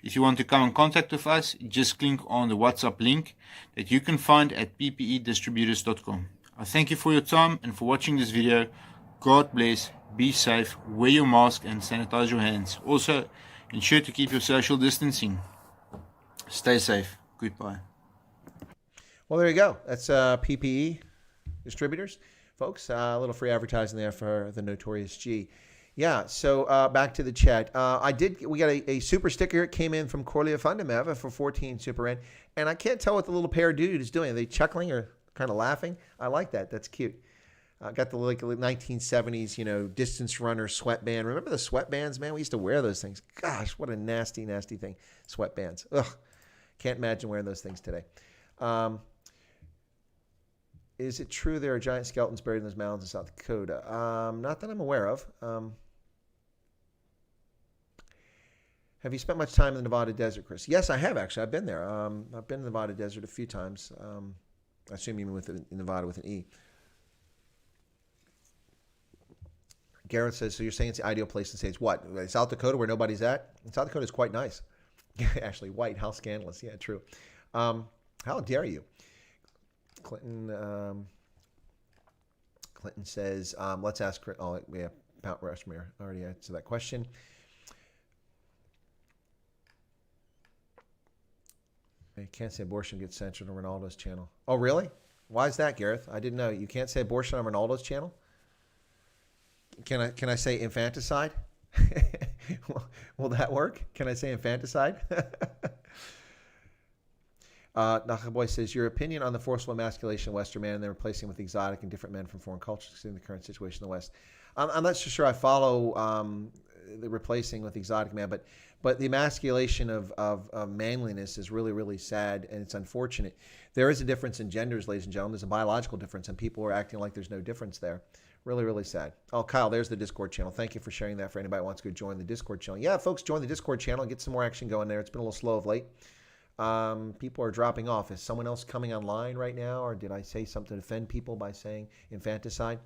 If you want to come in contact with us, just click on the WhatsApp link that you can find at ppedistributors.com. I thank you for your time and for watching this video. God bless, be safe, wear your mask and sanitize your hands. Also, ensure to keep your social distancing. Stay safe. Goodbye. Well, there you go. That's PPE Distributors. Folks, a little free advertising there for the Notorious G. Yeah, so back to the chat. We got a super sticker. It came in from Corlia Fundameva for 14 Super Rand. And I can't tell what the little pair dude is doing. Are they chuckling or kind of laughing? I like that. That's cute. Got the like 1970s, distance runner sweatband. Remember the sweatbands, man? We used to wear those things. Gosh, what a nasty, nasty thing. Sweatbands. Ugh. Can't imagine wearing those things today. Is it true there are giant skeletons buried in those mountains in South Dakota? Not that I'm aware of. Have you spent much time in the Nevada desert, Chris? Yes, I have actually. I've been there. I've been in the Nevada desert a few times. I assume even with Nevada with an E. Garrett says, so you're saying it's the ideal place to say it's what? South Dakota where nobody's at? South Dakota is quite nice. Ashley White, how scandalous. Yeah, true. How dare you? Clinton says, let's ask, Mount Rushmere. Already answered that question. You can't say abortion gets censored on Ronaldo's channel. Oh, really? Why is that, Gareth? I didn't know. You can't say abortion on Ronaldo's channel? Can I say infanticide? Will that work? Can I say infanticide? Nakaboy says, your opinion on the forceful emasculation of Western men and then replacing with exotic and different men from foreign cultures considering the current situation in the West. I'm not so sure I follow the replacing with exotic man, but the emasculation of manliness is really, really sad, and it's unfortunate. There is a difference in genders, ladies and gentlemen. There's a biological difference, and people are acting like there's no difference there. Really, really sad. Oh, Kyle, there's the Discord channel. Thank you for sharing that for anybody who wants to go join the Discord channel. Yeah, folks, join the Discord channel and get some more action going there. It's been a little slow of late. People are dropping off. Is someone else coming online right now, or did I say something to offend people by saying infanticide?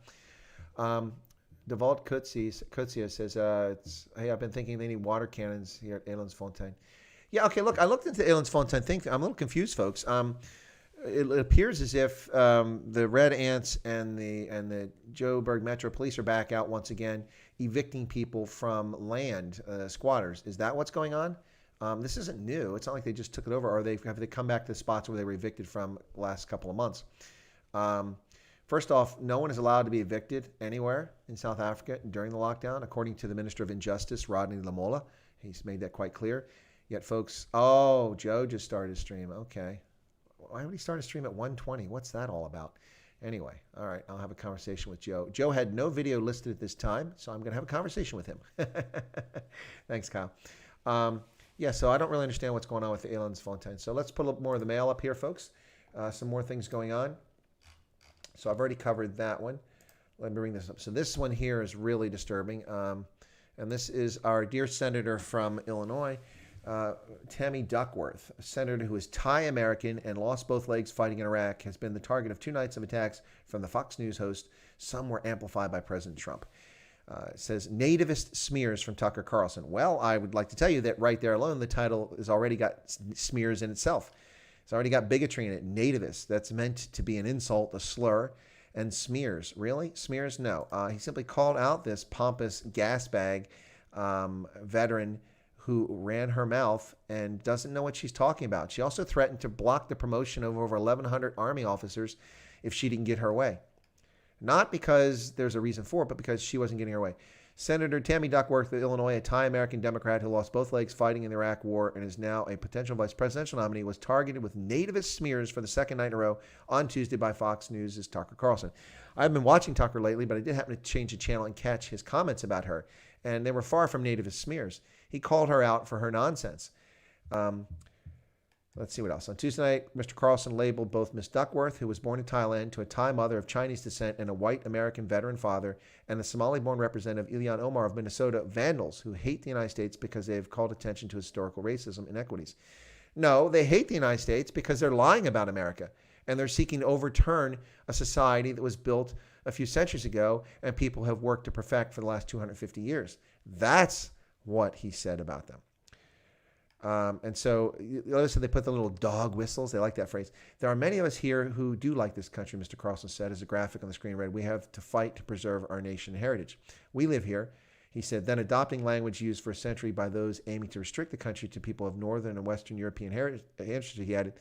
Devalt Kutsia says, hey, I've been thinking they need water cannons here at Elands Fontaine. Yeah, okay, look, I looked into Elands Fontaine thing. I'm a little confused, folks. It appears as if the Red Ants and the Joburg Metro Police are back out once again, evicting people from land, squatters. Is that what's going on? This isn't new. It's not like they just took it over, or have they come back to the spots where they were evicted from the last couple of months. First off, no one is allowed to be evicted anywhere in South Africa during the lockdown, according to the Minister of Injustice, Rodney Lamola. He's made that quite clear. Yet, folks, Joe just started a stream. Okay. Why would he start a stream at 1:20? What's that all about? Anyway, all right, I'll have a conversation with Joe. Joe had no video listed at this time, so I'm going to have a conversation with him. Thanks, Kyle. So I don't really understand what's going on with the Elands Fontaine. So let's put a little more of the mail up here, folks. Some more things going on. So I've already covered that one. Let me bring this up. So this one here is really disturbing. And this is our dear senator from Illinois, Tammy Duckworth, a senator who is Thai American and lost both legs fighting in Iraq, has been the target of 2 nights of attacks from the Fox News host. Some were amplified by President Trump. It says nativist smears from Tucker Carlson. Well, I would like to tell you that right there alone, the title has already got smears in itself. It's already got bigotry in it. Nativist. That's meant to be an insult, a slur. And smears. Really? Smears? No. He simply called out this pompous gas bag veteran who ran her mouth and doesn't know what she's talking about. She also threatened to block the promotion of over 1,100 Army officers if she didn't get her way. Not because there's a reason for it, but because she wasn't getting her way. Senator Tammy Duckworth of Illinois, a Thai-American Democrat who lost both legs fighting in the Iraq War and is now a potential vice presidential nominee, was targeted with nativist smears for the second night in a row on Tuesday by Fox News' Tucker Carlson. I've been watching Tucker lately, but I did happen to change the channel and catch his comments about her, and they were far from nativist smears. He called her out for her nonsense. Let's see what else. On Tuesday night, Mr. Carlson labeled both Miss Duckworth, who was born in Thailand, to a Thai mother of Chinese descent and a white American veteran father, and the Somali-born representative Ilhan Omar of Minnesota, vandals who hate the United States because they have called attention to historical racism inequities. No, they hate the United States because they're lying about America, and they're seeking to overturn a society that was built a few centuries ago and people have worked to perfect for the last 250 years. That's what he said about them. And so notice that they put the little dog whistles. They like that phrase. There are many of us here who do like this country, Mr. Carlson said, as a graphic on the screen read. We have to fight to preserve our nation and heritage. We live here, he said, then adopting language used for a century by those aiming to restrict the country to people of Northern and Western European heritage, he added,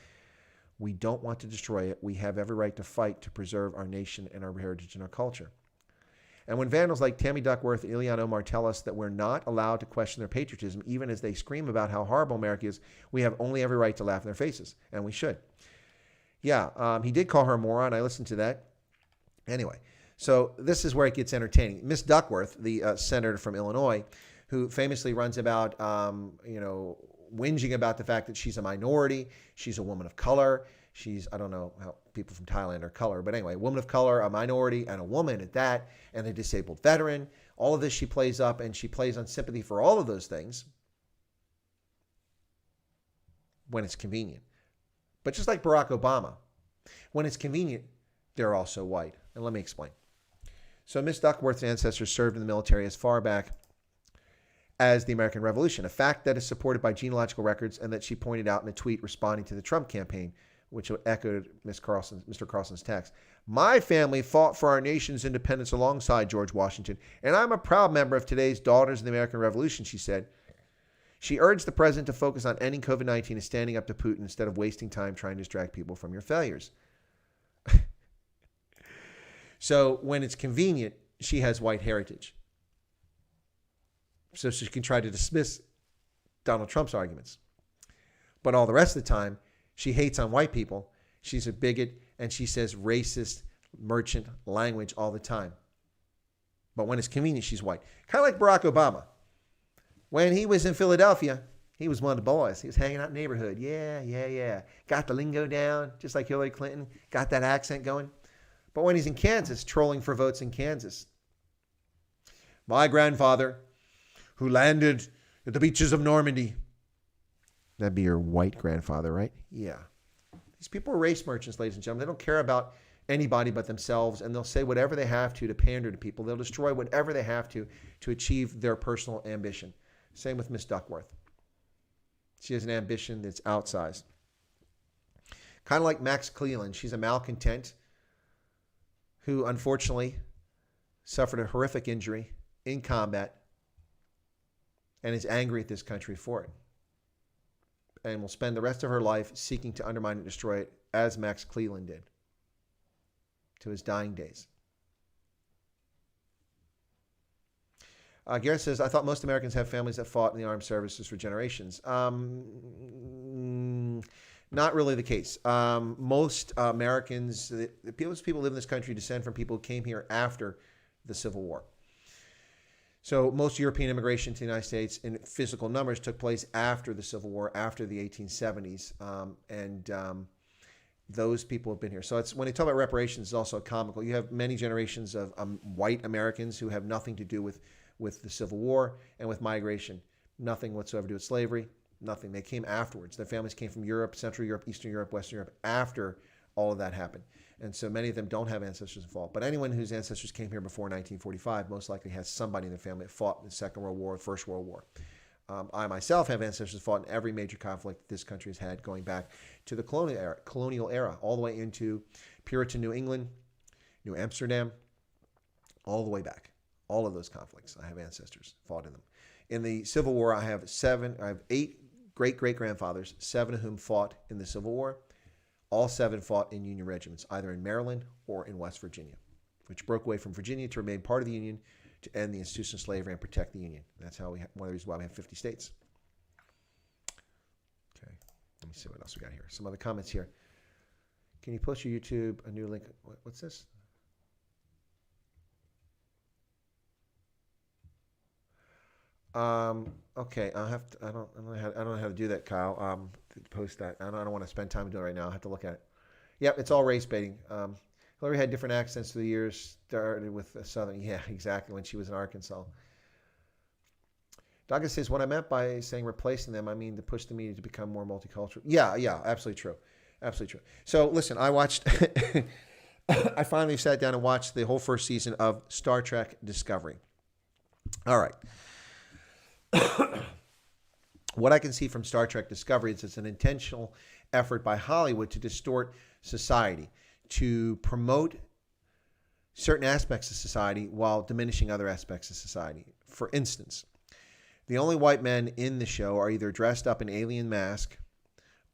we don't want to destroy it. We have every right to fight to preserve our nation and our heritage and our culture. And when vandals like Tammy Duckworth and Ilhan Omar tell us that we're not allowed to question their patriotism, even as they scream about how horrible America is, we have only every right to laugh in their faces, and we should. Yeah, he did call her a moron. I listened to that. Anyway, so this is where it gets entertaining. Miss Duckworth, the senator from Illinois, who famously runs about, whinging about the fact that she's a minority, she's a woman of color, she's, I don't know how people from Thailand are color, but anyway, a woman of color, a minority, and a woman at that, and a disabled veteran. All of this she plays up, and she plays on sympathy for all of those things when it's convenient. But just like Barack Obama, when it's convenient, they're also white. And let me explain. So Miss Duckworth's ancestors served in the military as far back as the American Revolution, a fact that is supported by genealogical records and that she pointed out in a tweet responding to the Trump campaign, which echoed Mr. Carlson's text. My family fought for our nation's independence alongside George Washington, and I'm a proud member of today's Daughters of the American Revolution, she said. She urged the president to focus on ending COVID-19 and standing up to Putin instead of wasting time trying to distract people from your failures. So when it's convenient, she has white heritage. So she can try to dismiss Donald Trump's arguments. But all the rest of the time, she hates on white people. She's a bigot, and she says racist, merchant language all the time. But when it's convenient, she's white. Kind of like Barack Obama. When he was in Philadelphia, he was one of the boys. He was hanging out in the neighborhood. Yeah. Got the lingo down, just like Hillary Clinton. Got that accent going. But when he's in Kansas, trolling for votes in Kansas. My grandfather, who landed at the beaches of Normandy. That'd be your white grandfather, right? Yeah. These people are race merchants, ladies and gentlemen. They don't care about anybody but themselves, and they'll say whatever they have to pander to people. They'll destroy whatever they have to achieve their personal ambition. Same with Miss Duckworth. She has an ambition that's outsized. Kind of like Max Cleland. She's a malcontent who unfortunately suffered a horrific injury in combat and is angry at this country for it. And will spend the rest of her life seeking to undermine and destroy it, as Max Cleland did to his dying days. Garrett says, I thought most Americans have families that fought in the armed services for generations. Not really the case. Most Americans, most people who live in this country descend from people who came here after the Civil War. So most European immigration to the United States in physical numbers took place after the Civil War, after the 1870s. Those people have been here. So it's, when they talk about reparations, it's also comical. You have many generations of white Americans who have nothing to do with the Civil War and with migration. Nothing whatsoever to do with slavery. Nothing. They came afterwards. Their families came from Europe, Central Europe, Eastern Europe, Western Europe, after all of that happened. And so many of them don't have ancestors involved. But anyone whose ancestors came here before 1945 most likely has somebody in their family that fought in the Second World War, First World War. I myself have ancestors that fought in every major conflict this country has had, going back to the colonial era, all the way into Puritan New England, New Amsterdam, all the way back. All of those conflicts, I have ancestors fought in them. In the Civil War, I have 8 great-great-grandfathers, 7 of whom fought in the Civil War. All 7 fought in Union regiments, either in Maryland or in West Virginia, which broke away from Virginia to remain part of the Union to end the institution of slavery and protect the Union. That's how one of the reasons why we have 50 states. Okay, let me see what else we got here. Some other comments here. Can you post your YouTube a new link? What's this? Okay, I'll have to. I don't know how to do that, Kyle. To post that. I don't want to spend time doing it right now. I'll have to look at it. Yep, it's all race baiting. Hillary had different accents through the years. Started with a Southern. Yeah, exactly. When she was in Arkansas. Douglas says, what I meant by saying replacing them, I mean to push the media to become more multicultural. Yeah, absolutely true. Absolutely true. So listen, I watched. I finally sat down and watched the whole first season of Star Trek Discovery. All right. What I can see from Star Trek Discovery is it's an intentional effort by Hollywood to distort society, to promote certain aspects of society while diminishing other aspects of society. For instance, the only white men in the show are either dressed up in alien mask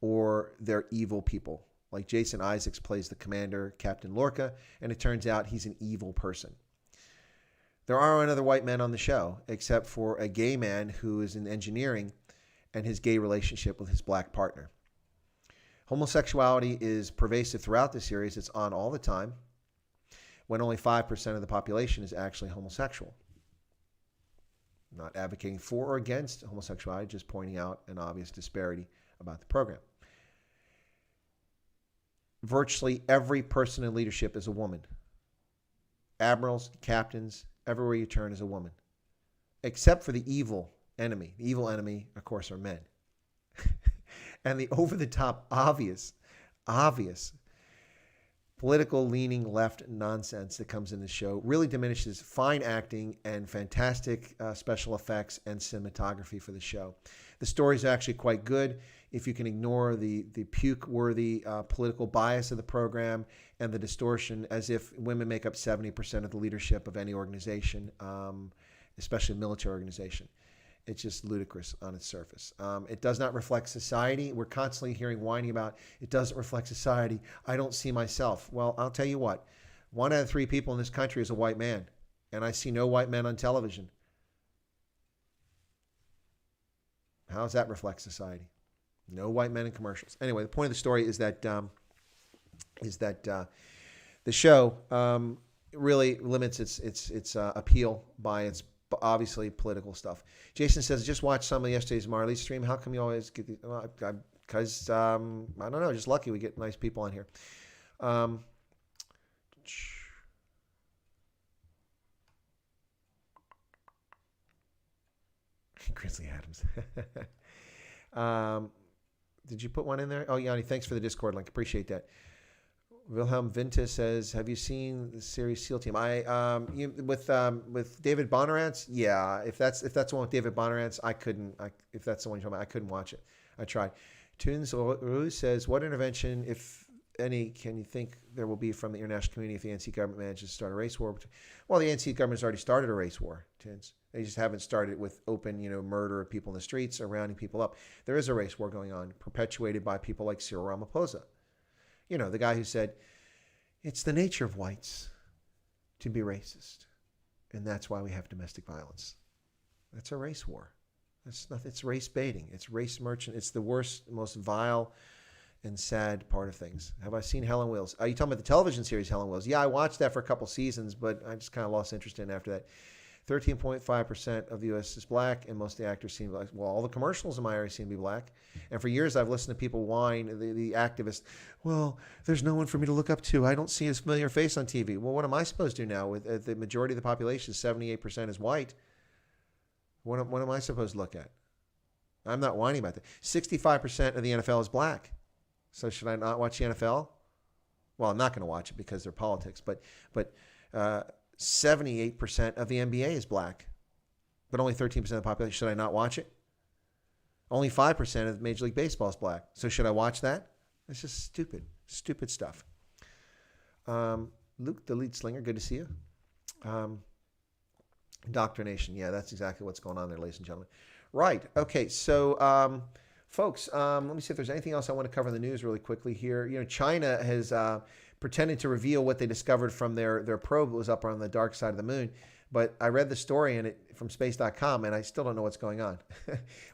or they're evil people. Like Jason Isaacs plays the commander, Captain Lorca, and it turns out he's an evil person. There aren't other white men on the show, except for a gay man who is in engineering and his gay relationship with his black partner. Homosexuality is pervasive throughout the series. It's on all the time, when only 5% of the population is actually homosexual. Not advocating for or against homosexuality, just pointing out an obvious disparity about the program. Virtually every person in leadership is a woman. Admirals, captains, everywhere you turn is a woman. Except for the evil enemy. The evil enemy, of course, are men. And the over-the-top obvious political leaning left nonsense that comes in the show really diminishes fine acting and fantastic special effects and cinematography for the show. The story is actually quite good if you can ignore the puke-worthy political bias of the program and the distortion, as if women make up 70% of the leadership of any organization, especially a military organization. It's just ludicrous on its surface. It does not reflect society. We're constantly hearing whining about it doesn't reflect society. I don't see myself. Well, I'll tell you what. 1 out of 3 people in this country is a white man, and I see no white men on television. How does that reflect society? No white men in commercials. Anyway, the point of the story is that the show really limits its appeal by its obviously political stuff. Jason says, just watch some of yesterday's Marley stream. How come you always get these? Because, I don't know, just lucky we get nice people on here. Grizzly Adams. Did you put one in there? Oh, Yanni, thanks for the Discord link. Appreciate that. Wilhelm Vinta says, "Have you seen the series SEAL Team?" With David Bonerantz, yeah. If that's the one with David Bonerantz, if that's the one you're talking about, I couldn't watch it. I tried. Tunes Rue says, "What intervention, if any, can you think there will be from the international community if the ANC government manages to start a race war?" Well, the ANC government has already started a race war, Tunes. They just haven't started with open, murder of people in the streets or rounding people up. There is a race war going on, perpetuated by people like Cyril Ramaphosa. The guy who said, it's the nature of whites to be racist, and that's why we have domestic violence. That's a race war. It's race baiting. It's race merchant. It's the worst, most vile and sad part of things. Have I seen Helen Wills? Are you talking about the television series Helen Wills? Yeah, I watched that for a couple seasons, but I just kind of lost interest in it after that. 13.5% of the U.S. is black, and most of the actors seem black. Well, all the commercials in my area seem to be black. And for years, I've listened to people whine, the activists, well, there's no one for me to look up to. I don't see his familiar face on TV. Well, what am I supposed to do now? With the majority of the population, 78% is white. What am I supposed to look at? I'm not whining about that. 65% of the NFL is black. So should I not watch the NFL? Well, I'm not going to watch it because they're politics. But 78% of the NBA is black, but only 13% of the population. Should I not watch it? Only 5% of Major League Baseball is black. So should I watch that? It's just stupid stuff. Luke, the lead slinger, good to see you. Indoctrination. Yeah, that's exactly what's going on there, ladies and gentlemen. Right. Okay. So, folks, let me see if there's anything else I want to cover in the news really quickly here. China has pretended to reveal what they discovered from their probe that was up on the dark side of the moon. But I read the story from space.com, and I still don't know what's going on.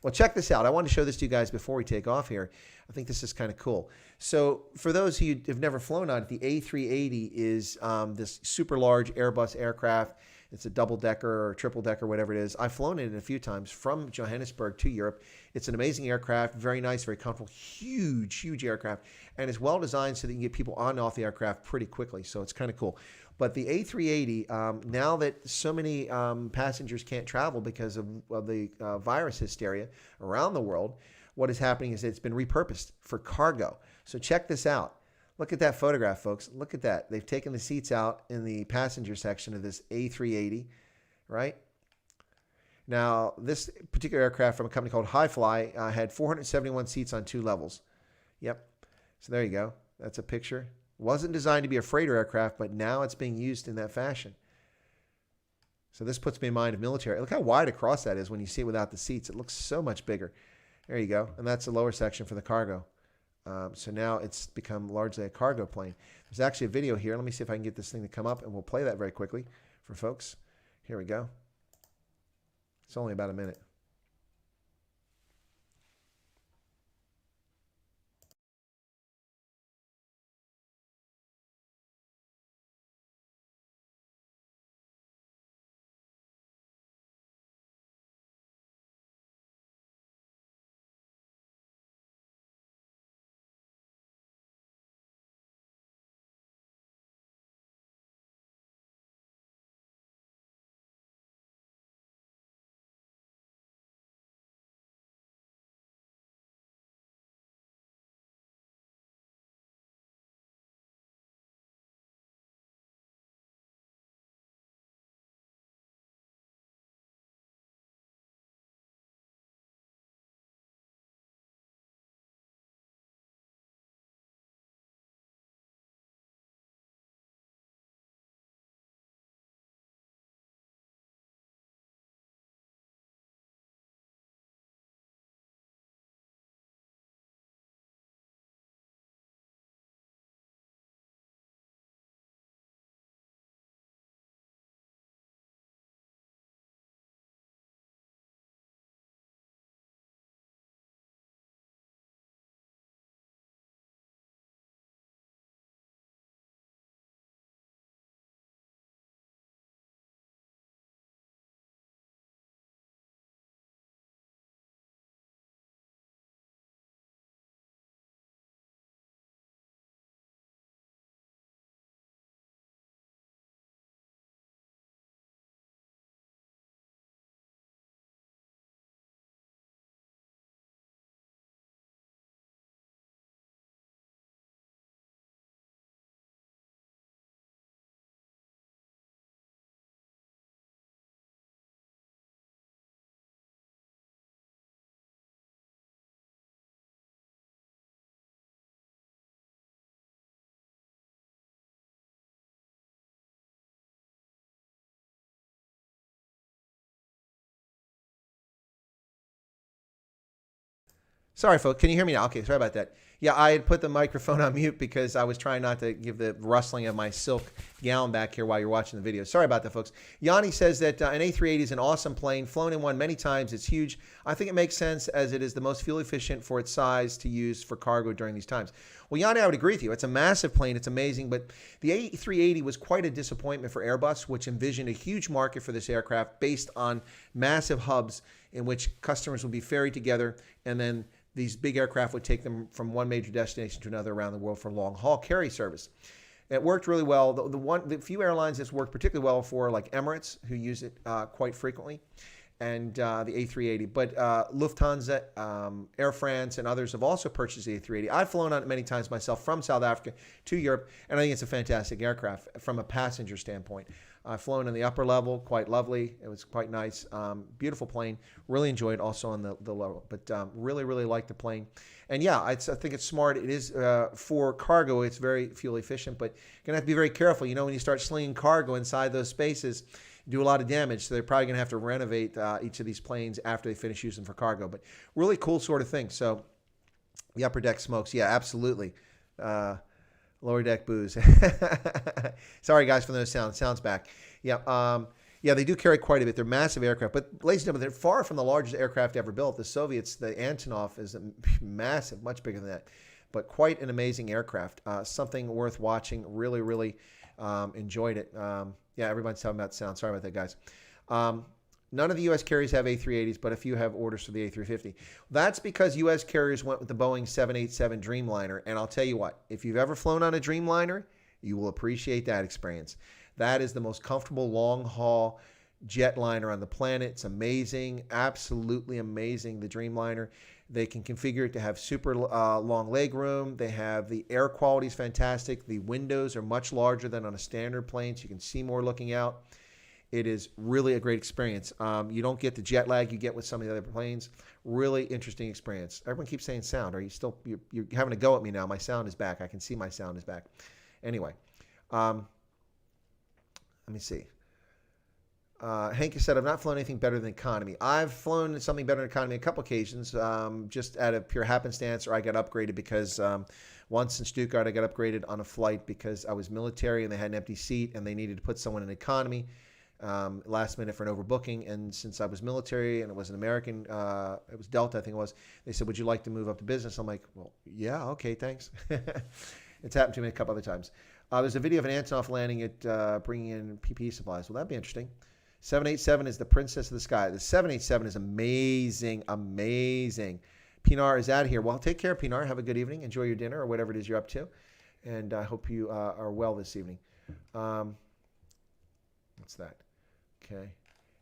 Well, check this out. I wanted to show this to you guys before we take off here. I think this is kind of cool. So for those of you who have never flown on it, the A380 is this super large Airbus aircraft. It's a double-decker or triple-decker, whatever it is. I've flown it a few times from Johannesburg to Europe. It's an amazing aircraft, very nice, very comfortable, huge, huge aircraft, and it's well-designed so that you can get people on and off the aircraft pretty quickly, so it's kind of cool. But the A380, now that so many passengers can't travel because of the virus hysteria around the world, what is happening is it's been repurposed for cargo. So check this out. Look at that photograph, folks. Look at that. They've taken the seats out in the passenger section of this A380, right? Now, this particular aircraft from a company called Highfly had 471 seats on 2 levels. Yep. So there you go. That's a picture. Wasn't designed to be a freighter aircraft, but now it's being used in that fashion. So this puts me in mind of military. Look how wide across that is when you see it without the seats. It looks so much bigger. There you go. And that's the lower section for the cargo. So now it's become largely a cargo plane. There's actually a video here. Let me see if I can get this thing to come up, and we'll play that very quickly for folks. Here we go. It's only about a minute. Sorry, folks. Can you hear me now? Okay, sorry about that. Yeah, I had put the microphone on mute because I was trying not to give the rustling of my silk gown back here while you're watching the video. Sorry about that, folks. Yanni says that an A380 is an awesome plane. Flown in one many times. It's huge. I think it makes sense as it is the most fuel efficient for its size to use for cargo during these times. Well, Yanni, I would agree with you. It's a massive plane. It's amazing. But the A380 was quite a disappointment for Airbus, which envisioned a huge market for this aircraft based on massive hubs in which customers would be ferried together, and then these big aircraft would take them from one major destination to another around the world for long-haul carry service. It worked really well. The few airlines it's worked particularly well for, like Emirates, who use it quite frequently, and the A380. But Lufthansa, Air France, and others have also purchased the A380. I've flown on it many times myself from South Africa to Europe, and I think it's a fantastic aircraft from a passenger standpoint. I've flown in the upper level, quite lovely. It was quite nice. Beautiful plane. Really enjoyed also on the lower, but really, really like the plane. And yeah, I think it's smart. It is for cargo. It's very fuel efficient, but you're going to have to be very careful. You know, when you start slinging cargo inside those spaces, you do a lot of damage. So they're probably going to have to renovate each of these planes after they finish using for cargo. But really cool sort of thing. So the upper deck smokes. Yeah, absolutely. Lower deck booze. Sorry, guys, for those sounds. Sounds back. Yeah. Yeah, they do carry quite a bit. They're massive aircraft, but ladies and gentlemen, they're far from the largest aircraft ever built. The Soviets, the Antonov is massive, much bigger than that, but quite an amazing aircraft. Something worth watching. Really, really enjoyed it. Yeah, everybody's talking about sound. Sorry about that, guys. None of the U.S. carriers have A380s, but a few have orders for the A350. That's because U.S. carriers went with the Boeing 787 Dreamliner. And I'll tell you what, if you've ever flown on a Dreamliner, you will appreciate that experience. That is the most comfortable long-haul jetliner on the planet. It's amazing, absolutely amazing, the Dreamliner. They can configure it to have super long leg room. They have the air quality is fantastic. The windows are much larger than on a standard plane, so you can see more looking out. It is really a great experience. You don't get the jet lag you get with some of the other planes. Really interesting experience. Everyone keeps saying sound. Are you still, you're having a go at me now. My sound is back. I can see my sound is back. Anyway, let me see. Hank said, I've not flown anything better than economy. I've flown something better than economy a couple occasions, just out of pure happenstance, or I got upgraded because once in Stuttgart, I got upgraded on a flight because I was military and they had an empty seat and they needed to put someone in economy. Last minute for an overbooking, and since I was military and it was an American, it was Delta, I think it was, they said, would you like to move up to business? I'm like, well, yeah, okay, thanks. It's happened to me a couple other times. There's a video of an Antonov landing at bringing in PPE supplies. Well, that'd be interesting. 787 is the princess of the sky. The 787 is amazing, amazing. Pinar is out here. Well, take care, Pinar. Have a good evening. Enjoy your dinner or whatever it is you're up to, and I hope you are well this evening. What's that? Okay.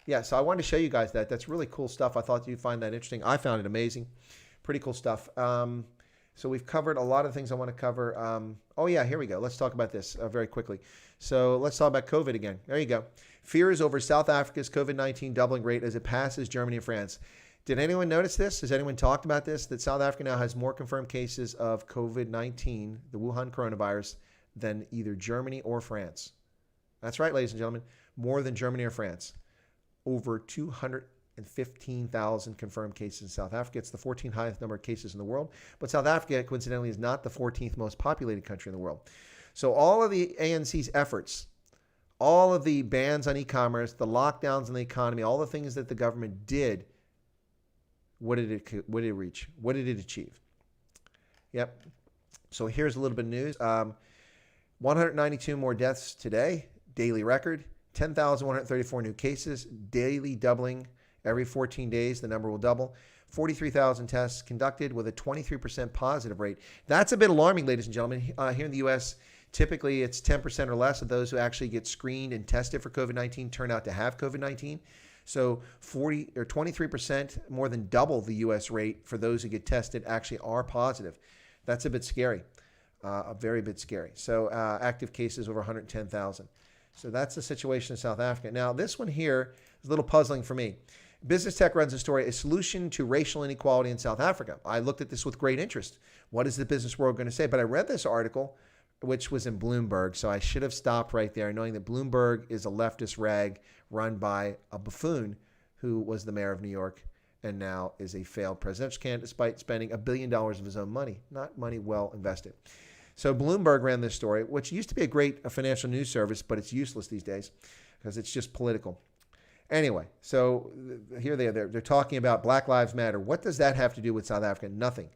Yeah, so I wanted to show you guys that. That's really cool stuff. I thought you'd find that interesting. I found it amazing. Pretty cool stuff. So we've covered a lot of things I want to cover. Oh, yeah, here we go. Let's talk about this very quickly. So let's talk about COVID again. There you go. Fears over South Africa's COVID-19 doubling rate as it passes Germany and France. Did anyone notice this? Has anyone talked about this? That South Africa now has more confirmed cases of COVID-19, the Wuhan coronavirus, than either Germany or France. That's right, ladies and gentlemen. More than Germany or France. Over 215,000 confirmed cases in South Africa. It's the 14th highest number of cases in the world. But South Africa, coincidentally, is not the 14th most populated country in the world. So all of the ANC's efforts, all of the bans on e-commerce, the lockdowns on the economy, all the things that the government did, what did it reach? What did it achieve? Yep. So here's a little bit of news. 192 more deaths today, daily record. 10,134 new cases, daily doubling every 14 days. The number will double. 43,000 tests conducted with a 23% positive rate. That's a bit alarming, ladies and gentlemen. Here in the U.S., typically it's 10% or less of those who actually get screened and tested for COVID-19 turn out to have COVID-19. So 40 or 23%, more than double the U.S. rate for those who get tested actually are positive. That's a bit scary, a very bit scary. So active cases over 110,000. So that's the situation in South Africa. Now, this one here is a little puzzling for me. Business Tech runs a story, a solution to racial inequality in South Africa. I looked at this with great interest. What is the business world going to say? But I read this article, which was in Bloomberg, so I should have stopped right there, knowing that Bloomberg is a leftist rag run by a buffoon who was the mayor of New York and now is a failed presidential candidate despite spending $1 billion of his own money, not money well invested. So Bloomberg ran this story, which used to be a great financial news service, but it's useless these days because it's just political. Anyway, so here they are. They're talking about Black Lives Matter. What does that have to do with South Africa? Nothing.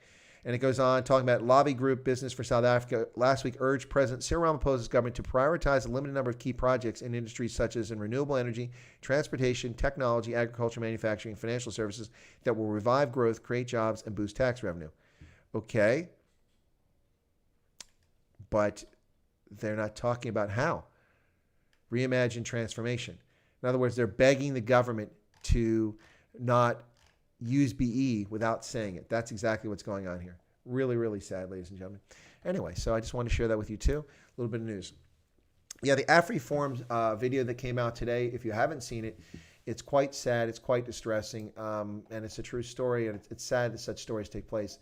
And it goes on talking about lobby group Business for South Africa last week urged President Cyril Ramaphosa's government to prioritize a limited number of key projects in industries such as in renewable energy, transportation, technology, agriculture, manufacturing, and financial services that will revive growth, create jobs, and boost tax revenue. Okay. But they're not talking about how. Reimagine transformation. In other words, they're begging the government to not use BE without saying it. That's exactly what's going on here. Really, really sad, ladies and gentlemen. Anyway, so I just wanted to share that with you too. A little bit of news. Yeah, the AfriForms video that came out today, if you haven't seen it, it's quite sad. It's quite distressing. And it's a true story. And it's sad that such stories take place.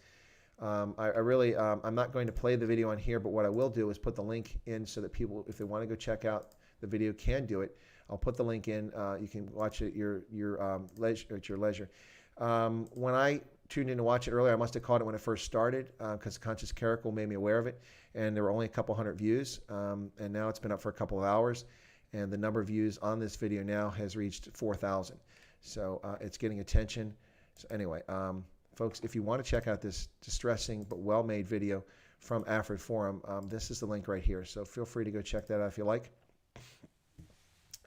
I'm not going to play the video on here, but what I will do is put the link in so that people, if they want to go check out the video, can do it. I'll put the link in. You can watch it at your leisure. When I tuned in to watch it earlier, I must have caught it when it first started because Conscious Caracal made me aware of it, and there were only a couple hundred views, and now it's been up for a couple of hours. and the number of views on this video now has reached 4,000. So it's getting attention. So anyway, folks, if you want to check out this distressing but well-made video from Afrid Forum, this is the link right here. So feel free to go check that out if you like.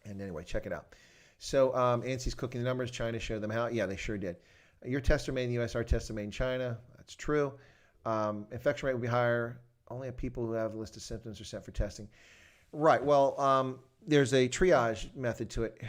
And anyway, check it out. So ANSY's cooking the numbers. China showed them how. Yeah, they sure did. Your tests are made in the U.S., our tests are made in China. That's true. Infection rate will be higher. Only people who have a list of symptoms are sent for testing. Right. Well, there's a triage method to it,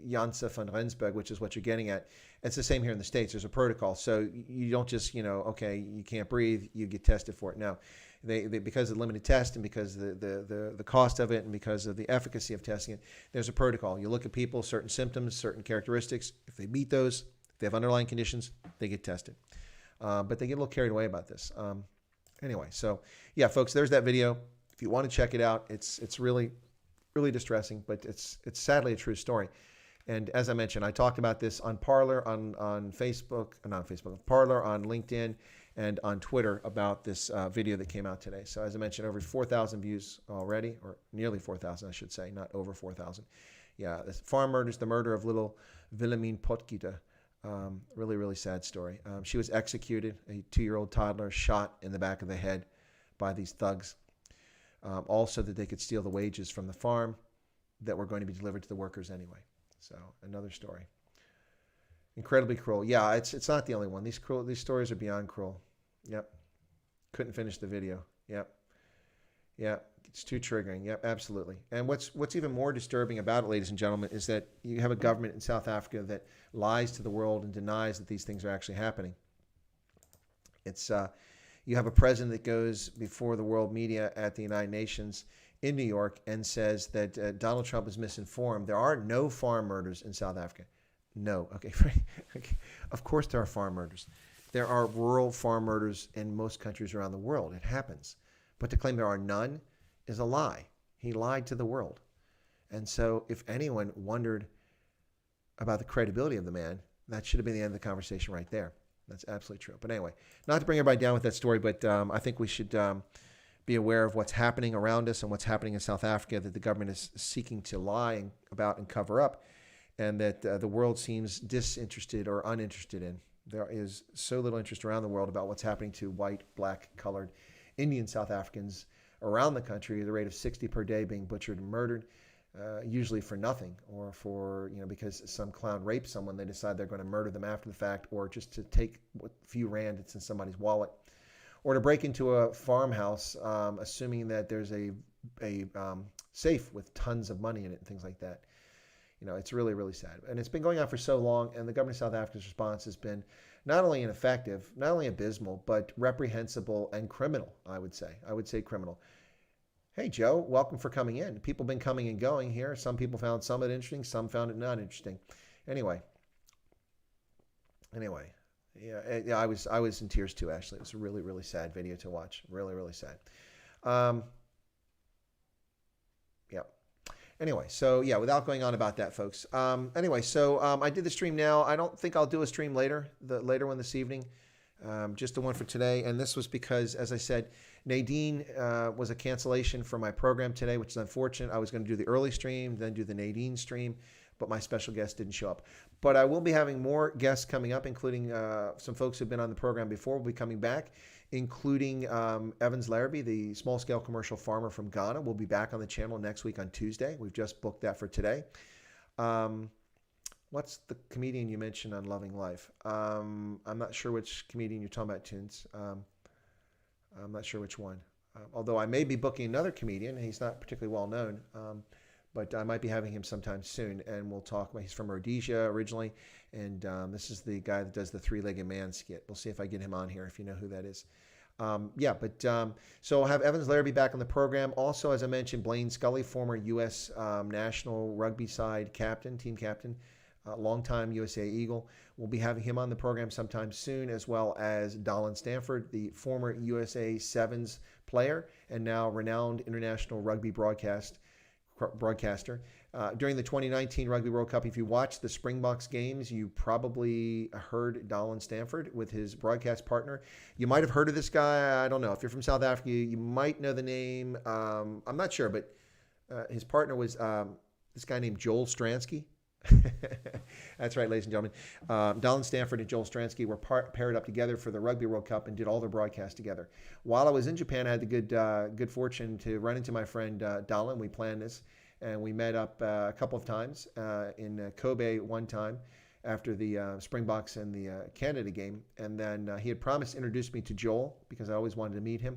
Janssen von Rensburg, which is what you're getting at. It's the same here in the States. There's a protocol. So you don't just, okay, you can't breathe, you get tested for it. No. They because of limited test and because the cost of it and because of the efficacy of testing it, there's a protocol. You look at people, certain symptoms, certain characteristics. If they meet those, if they have underlying conditions, they get tested. But they get a little carried away about this. Anyway, so yeah, folks, there's that video. If you want to check it out, it's really, really distressing, but it's sadly a true story. And as I mentioned, I talked about this on Parler, on Facebook, not on Facebook, Parler, on LinkedIn, and on Twitter about this video that came out today. So as I mentioned, over 4,000 views already, or nearly 4,000, I should say, not over 4,000. Yeah, this farm murders, the murder of little Wilhelmine Potgieter. Really, really sad story. She was executed, a 2-year-old toddler shot in the back of the head by these thugs, all so that they could steal the wages from the farm that were going to be delivered to the workers anyway. So another story. Incredibly cruel. Yeah, it's not the only one. These stories are beyond cruel. Yep. Couldn't finish the video. Yep. Yeah, it's too triggering. Yep, absolutely. And what's even more disturbing about it, ladies and gentlemen, is that you have a government in South Africa that lies to the world and denies that these things are actually happening. It's you have a president that goes before the world media at the United Nations in New York and says that Donald Trump is misinformed. There are no farm murders in South Africa. No. Okay. Okay. Of course there are farm murders. There are rural farm murders in most countries around the world. It happens. But to claim there are none is a lie. He lied to the world. And so if anyone wondered about the credibility of the man, that should have been the end of the conversation right there. That's absolutely true. But anyway, not to bring everybody down with that story, but I think we should be aware of what's happening around us and what's happening in South Africa that the government is seeking to lie about and cover up, and that the world seems disinterested or uninterested in. There is so little interest around the world about what's happening to white, black, colored, Indian South Africans around the country at the rate of 60 per day being butchered and murdered, usually for nothing, or for, because some clown raped someone, they decide they're going to murder them after the fact, or just to take what few rand that's in somebody's wallet, or to break into a farmhouse, assuming that there's a safe with tons of money in it and things like that. It's really, really sad. And it's been going on for so long, and the government of South Africa's response has been not only ineffective, not only abysmal, but reprehensible and criminal, I would say. I would say criminal. Hey, Joe, welcome for coming in. People have been coming and going here. Some people found some of it interesting. Some found it not interesting. Anyway. Yeah, I was in tears too, actually. It was a really, really sad video to watch. Really, really sad. Yeah. Anyway, so yeah, without going on about that, folks. Anyway, so I did the stream now. I don't think I'll do a stream later, the later one this evening. Just the one for today. And this was because, as I said, Nadine was a cancellation for my program today, which is unfortunate. I was going to do the early stream, then do the Nadine stream, but my special guest didn't show up. But I will be having more guests coming up, including some folks who've been on the program before will be coming back, including Evans Larrabee, the small-scale commercial farmer from Ghana, will be back on the channel next week on Tuesday. We've just booked that for today. What's the comedian you mentioned on Loving Life? I'm not sure which comedian you're talking about, Tunes. I'm not sure which one. Although I may be booking another comedian. He's not particularly well known, but I might be having him sometime soon, and we'll talk. He's from Rhodesia originally, and this is the guy that does the three-legged man skit. We'll see if I get him on here, if you know who that is. So I'll have Evans Larrabee back on the program. Also, as I mentioned, Blaine Scully, former U.S. national rugby side captain, team captain, longtime USA Eagle. We'll be having him on the program sometime soon, as well as Dolan Stanford, the former USA Sevens player and now renowned international rugby broadcaster. During the 2019 Rugby World Cup, if you watched the Springboks games, you probably heard Dolan Stanford with his broadcast partner. You might have heard of this guy. I don't know. If you're from South Africa, you might know the name. I'm not sure, but his partner was this guy named Joel Stransky. That's right, ladies and gentlemen. Donald Stanford and Joel Stransky were paired up together for the Rugby World Cup and did all their broadcasts together. While I was in Japan, I had the good fortune to run into my friend Donald. We planned this, and we met up a couple of times in Kobe one time after the Springboks and the Canada game. And then he had promised to introduce me to Joel because I always wanted to meet him.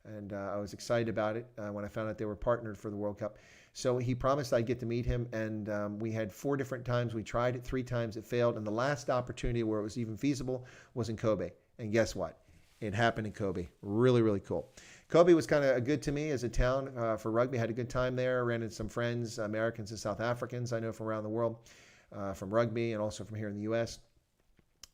And I was excited about it when I found out they were partnered for the World Cup. So he promised I'd get to meet him, and we had 4 different times. We tried it 3 times. It failed, and the last opportunity where it was even feasible was in Kobe. And guess what? It happened in Kobe. Really, really cool. Kobe was kind of good to me as a town for rugby. Had a good time there. Ran into some friends, Americans and South Africans I know from around the world, from rugby and also from here in the U.S.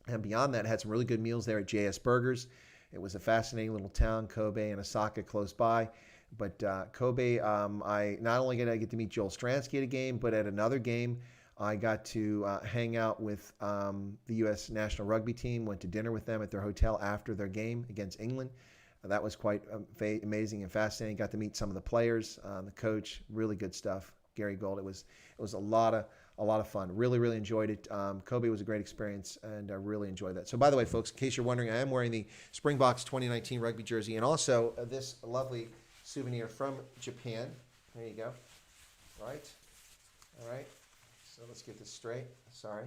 And beyond that, had some really good meals there at JS Burgers. It was a fascinating little town, Kobe and Osaka close by. But Kobe, I not only did I get to meet Joel Stransky at a game, but at another game, I got to hang out with the U.S. national rugby team, went to dinner with them at their hotel after their game against England. That was quite amazing and fascinating. Got to meet some of the players, the coach, really good stuff. Gary Gold. It was a lot of fun. Really, really enjoyed it. Kobe was a great experience, and I really enjoyed that. So by the way, folks, in case you're wondering, I am wearing the Springboks 2019 rugby jersey and also this lovely souvenir from Japan. There you go. Right? All right. So let's get this straight. Sorry.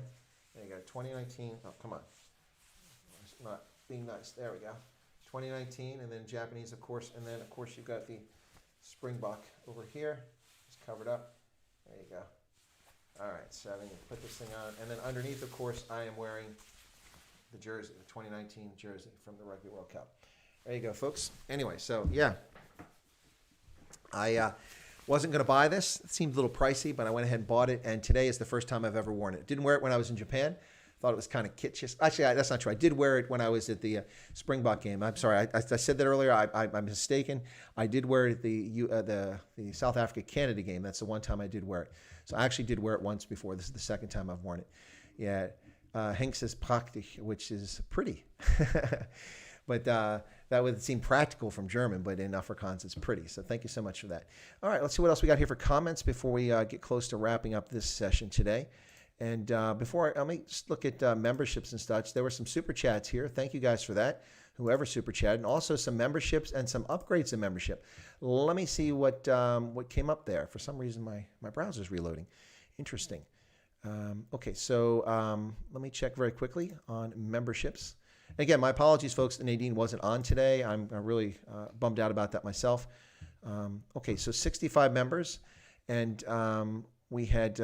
There you go. 2019. Oh, come on. It's not being nice. There we go. 2019, and then Japanese, of course. And then, of course, you've got the Springbok over here. It's covered up. There you go. All right. So then you put this thing on. And then underneath, of course, I am wearing the jersey, the 2019 jersey from the Rugby World Cup. There you go, folks. Anyway, so, yeah. I wasn't going to buy this. It seemed a little pricey, but I went ahead and bought it, and today is the first time I've ever worn it. Didn't wear it when I was in Japan. Thought it was kind of kitschy. Actually, that's not true. I did wear it when I was at the Springbok game. I'm sorry. I said that earlier. I'm mistaken. I did wear it at the South Africa-Canada game. That's the one time I did wear it. So I actually did wear it once before. This is the second time I've worn it. Yeah. Hengst is praktisch, which is pretty. But that would seem practical from German, but in Afrikaans it's pretty. So thank you so much for that. All right, let's see what else we got here for comments before we get close to wrapping up this session today. And let me just look at memberships and such. There were some super chats here. Thank you guys for that, whoever super chatted, and also some memberships and some upgrades in membership. Let me see what came up there. For some reason, my browser's reloading. Interesting. Okay, so let me check very quickly on memberships. Again, my apologies, folks. Nadine wasn't on today. I'm really bummed out about that myself. Okay, so 65 members. And we had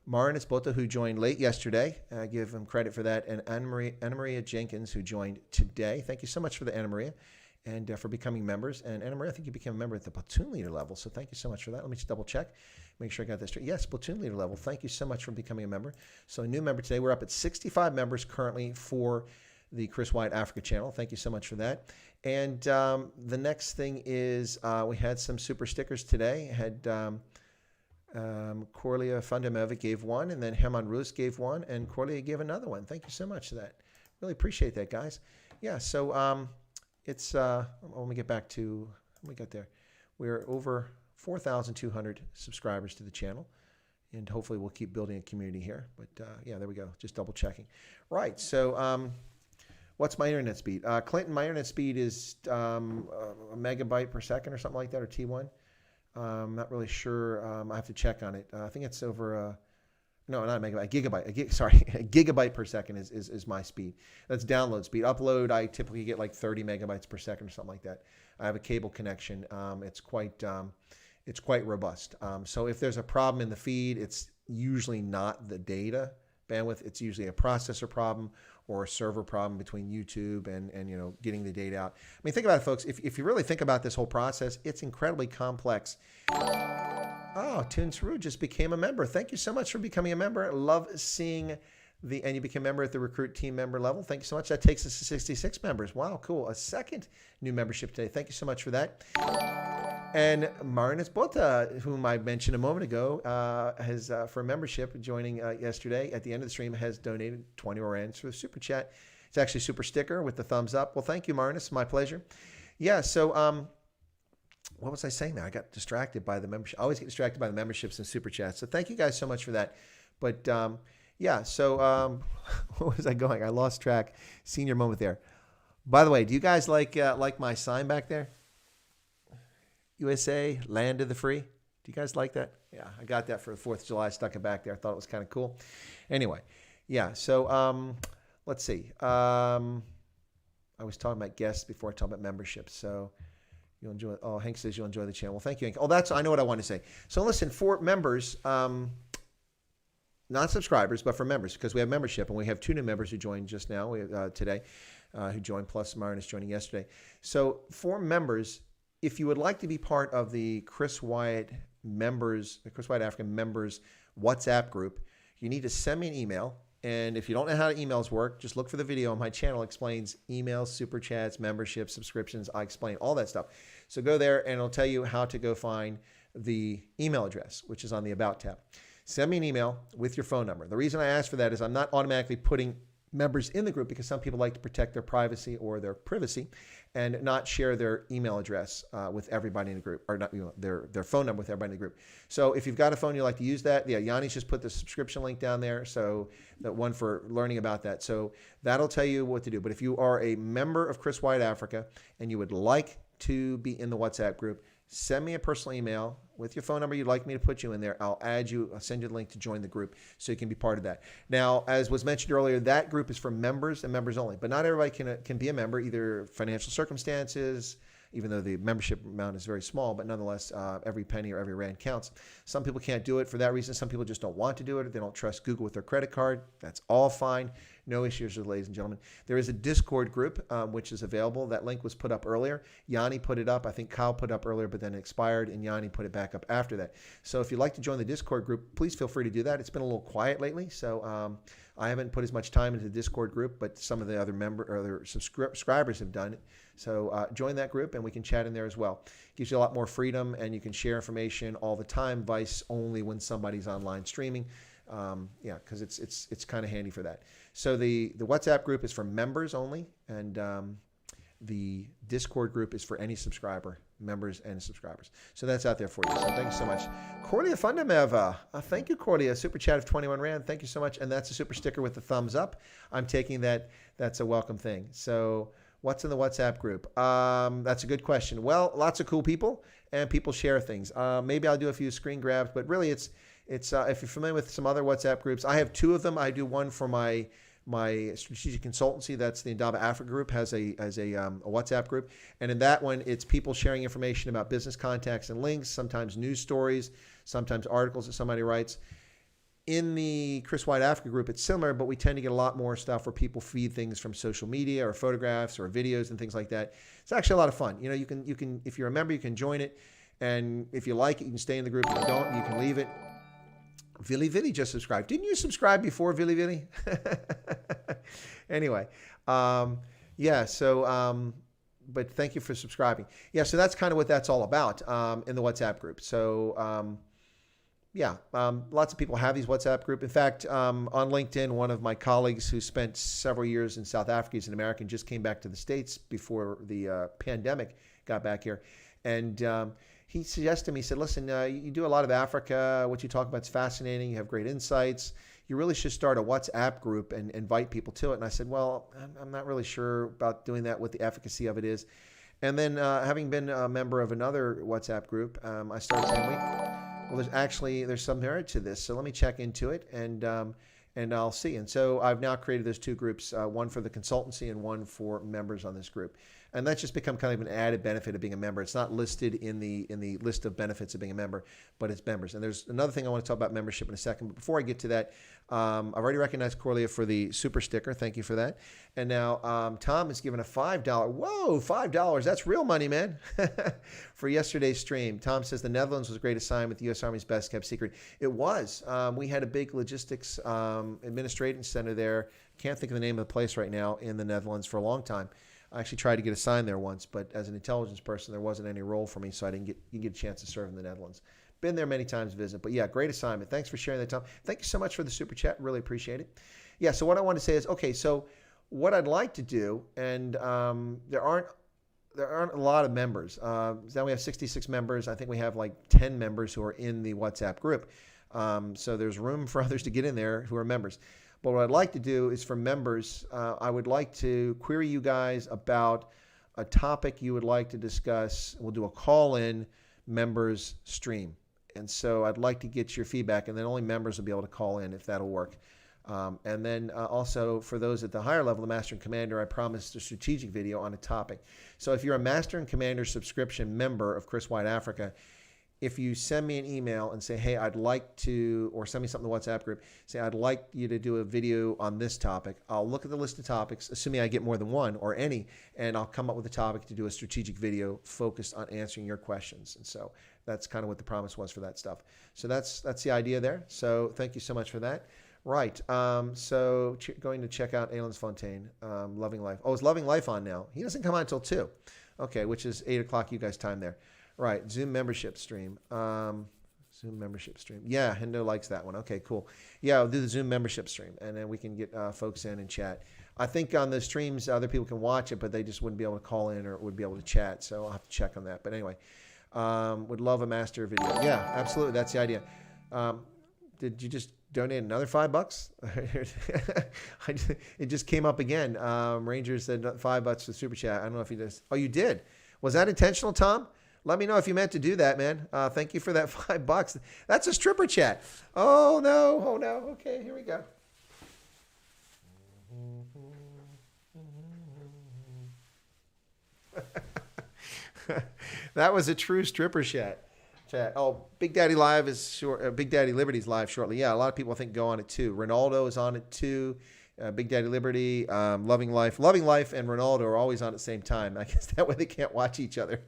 Marinus Bota, who joined late yesterday. I give him credit for that. And Anna Maria Jenkins, who joined today. Thank you so much for the Anna Maria and for becoming members. And Anna Maria, I think you became a member at the platoon leader level. So thank you so much for that. Let me just double check. Make sure I got this straight. Yes, platoon leader level. Thank you so much for becoming a member. So a new member today. We're up at 65 members currently for the Chris Wyatt Africa channel. Thank you so much for that. And the next thing is we had some super stickers today. Had Corlia Fundamovic gave one, and then Herman Roos gave one, and Corlia gave another one. Thank you so much for that. Really appreciate that, guys. Yeah, so it's, when we get back to, when we got there, we're over 4,200 subscribers to the channel. And hopefully we'll keep building a community here. But yeah, there we go. Just double checking. Right, so what's my internet speed? Clinton, my internet speed is a megabyte per second or something like that, or T1. I'm not really sure. I have to check on it. I think it's over, no, not a megabyte, a gigabyte. A gigabyte per second is my speed. That's download speed. Upload, I typically get like 30 megabytes per second or something like that. I have a cable connection. It's quite robust. So if there's a problem in the feed, it's usually not the data bandwidth. It's usually a processor problem or a server problem between YouTube and getting the data out. I mean, think about it, folks. If you really think about this whole process, it's incredibly complex. Oh, Tunsru just became a member. Thank you so much for becoming a member. Love seeing and you became a member at the recruit team member level. Thank you so much. That takes us to 66 members. Wow, cool. A second new membership today. Thank you so much for that. And Marinus Bota, whom I mentioned a moment ago, has for a membership joining yesterday at the end of the stream, has donated 20 rands for the super chat. It's actually a super sticker with the thumbs up. Well, thank you, Marinus. My pleasure. Yeah, so what was I saying there? I got distracted by the membership. I always get distracted by the memberships and super chats. So thank you guys so much for that. But yeah, so where was I going? I lost track. Senior moment there. By the way, do you guys like my sign back there? USA, land of the free. Do you guys like that? Yeah, I got that for the 4th of July. Stuck it back there. I thought it was kind of cool. Anyway, yeah, so let's see. I was talking about guests before I talked about memberships. So you'll enjoy. Oh, Hank says you'll enjoy the channel. Well, thank you, Hank. Oh, I know what I want to say. So listen, for members, not subscribers, but for members, because we have membership, and we have 2 new members who joined just now today, who joined, plus Myron is joining yesterday. So for members, if you would like to be part of the Chris Wyatt African members WhatsApp group, you need to send me an email. And if you don't know how emails work, just look for the video on my channel. It explains emails, super chats, memberships, subscriptions. I explain all that stuff. So go there and it'll tell you how to go find the email address, which is on the About tab. Send me an email with your phone number. The reason I ask for that is I'm not automatically putting members in the group because some people like to protect their privacy or their privacy and not share their email address with everybody in the group, or not their phone number with everybody in the group. So if you've got a phone you like to use that, yeah, Yanni's just put the subscription link down there, so that one for learning about that. So that'll tell you what to do. But if you are a member of Chris Wyatt Africa and you would like to be in the WhatsApp group, send me a personal email with your phone number you'd like me to put you in there. I'll add you. I'll send you the link to join the group so you can be part of that. Now, as was mentioned earlier, that group is for members and members only. But not everybody can be a member, either financial circumstances, even though the membership amount is very small, but nonetheless, every penny or every rand counts. Some people can't do it for that reason. Some people just don't want to do it. They don't trust Google with their credit card. That's all fine. No issues, ladies and gentlemen. There is a Discord group, which is available. That link was put up earlier. Yanni put it up. I think Kyle put it up earlier, but then it expired, and Yanni put it back up after that. So if you'd like to join the Discord group, please feel free to do that. It's been a little quiet lately, so I haven't put as much time into the Discord group, but some of the other subscribers have done it. So join that group, and we can chat in there as well. Gives you a lot more freedom, and you can share information all the time, vice only when somebody's online streaming. Yeah, because it's kind of handy for that. So the WhatsApp group is for members only, and the Discord group is for any subscriber, members and subscribers. So that's out there for you. So thank you so much. Corlia Fundameva. Thank you, Corlia. Super chat of 21 Rand. Thank you so much. And that's a super sticker with the thumbs up. I'm taking that. That's a welcome thing. So what's in the WhatsApp group? That's a good question. Well, lots of cool people, and people share things. Maybe I'll do a few screen grabs, but really it's if you're familiar with some other WhatsApp groups, I have 2 of them. I do one for my strategic consultancy. That's the Indaba Africa group, has a WhatsApp group. And in that one, it's people sharing information about business contacts and links, sometimes news stories, sometimes articles that somebody writes. In the Chris Wyatt Africa group, it's similar, but we tend to get a lot more stuff where people feed things from social media or photographs or videos and things like that. It's actually a lot of fun. You know, you can if you're a member, you can join it. And if you like it, you can stay in the group. If you don't, you can leave it. Vili just subscribed. Didn't you subscribe before, Vili? Anyway, yeah, so, but thank you for subscribing. Yeah, so that's kind of what that's all about in the WhatsApp group. So, yeah, lots of people have these WhatsApp group. In fact, on LinkedIn, one of my colleagues who spent several years in South Africa, he's an American, just came back to the States before the pandemic got back here. And he suggested to me, he said, listen, you do a lot of Africa. What you talk about is fascinating. You have great insights. You really should start a WhatsApp group and invite people to it. And I said, well, I'm not really sure about doing that, what the efficacy of it is. And then having been a member of another WhatsApp group, I started saying, well, there's some merit to this. So let me check into it and I'll see. And so I've now created those 2 groups, one for the consultancy and one for members on this group. And that's just become kind of an added benefit of being a member. It's not listed in the list of benefits of being a member, but it's members. And there's another thing I want to talk about membership in a second. But before I get to that, I've already recognized Corlia for the super sticker. Thank you for that. And now Tom has given a $5. Whoa, $5. That's real money, man. For yesterday's stream. Tom says the Netherlands was a great assignment, the U.S. Army's best kept secret. It was. We had a big logistics administration center there. Can't think of the name of the place right now in the Netherlands for a long time. I actually tried to get assigned there once, but as an intelligence person, there wasn't any role for me, so I didn't get a chance to serve in the Netherlands. Been there many times to visit, but yeah, great assignment. Thanks for sharing that, Tom. Thank you so much for the super chat. Really appreciate it. Yeah, so what I want to say is, okay, so what I'd like to do, and there aren't there aren't a lot of members. Now we have 66 members. I think we have like 10 members who are in the WhatsApp group. So there's room for others to get in there who are members. But what I'd like to do is for members, I would like to query you guys about a topic you would like to discuss. We'll do a call-in members stream. And so I'd like to get your feedback, and then only members will be able to call in if that'll work. And then also for those at the higher level, the Master and Commander, I promised a strategic video on a topic. So if you're a Master and Commander subscription member of Chris White Africa, if you send me an email and say, hey, I'd like to, or send me something in the WhatsApp group, say, I'd like you to do a video on this topic, I'll look at the list of topics, assuming I get more than one or any, and I'll come up with a topic to do a strategic video focused on answering your questions. And so that's kind of what the promise was for that stuff. So that's the idea there. So thank you so much for that. Right. So going to check out Alan's Fontaine, Loving Life. Oh, it's Loving Life on now. He doesn't come on until 2. Okay, which is 8 o'clock you guys' time there. Right. Zoom membership stream. Zoom membership stream. Yeah, Hendo likes that one. Okay, cool. Yeah, I'll do the Zoom membership stream, and then we can get folks in and chat. I think on the streams, other people can watch it, but they just wouldn't be able to call in or would be able to chat. So I'll have to check on that. But anyway, would love a master video. Yeah, absolutely. That's the idea. Did you just donate another $5? It just came up again. Ranger said $5 for super chat. I don't know if he just. Oh, you did. Was that intentional, Tom? Let me know if you meant to do that, man. Thank you for that $5. That's a stripper chat. Oh no. Oh no. Okay, here we go. That was a true stripper chat. Oh, Big Daddy Live is short. Big Daddy Liberty's live shortly. Yeah, a lot of people I think go on it too. Ronaldo is on it too. Big Daddy Liberty, Loving Life, and Ronaldo are always on at the same time. I guess that way they can't watch each other.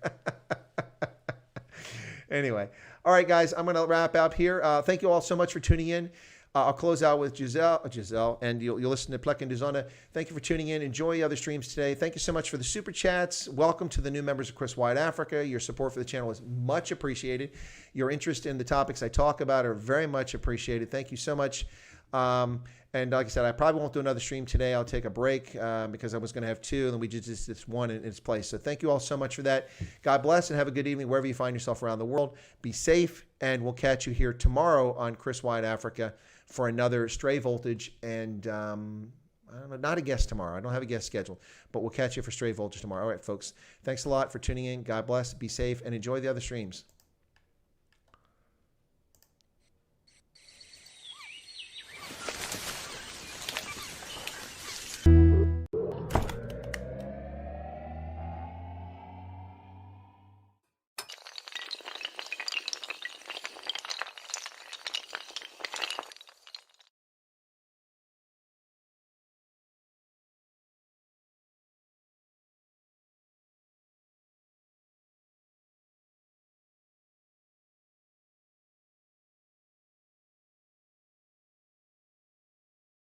Anyway, all right, guys, I'm going to wrap up here. Thank you all so much for tuning in. I'll close out with Giselle, and you'll listen to Plek and Duzona. Thank you for tuning in. Enjoy the other streams today. Thank you so much for the super chats. Welcome to the new members of Chris White Africa. Your support for the channel is much appreciated. Your interest in the topics I talk about are very much appreciated. Thank you so much. And like I said, I probably won't do another stream today. I'll take a break because I was going to have 2, and then we just did one in its place. So thank you all so much for that. God bless and have a good evening wherever you find yourself around the world. Be safe, and we'll catch you here tomorrow on Chris White Africa for another Stray Voltage. And I don't know, not a guest tomorrow. I don't have a guest scheduled, but we'll catch you for Stray Voltage tomorrow. All right, folks. Thanks a lot for tuning in. God bless. Be safe, and enjoy the other streams.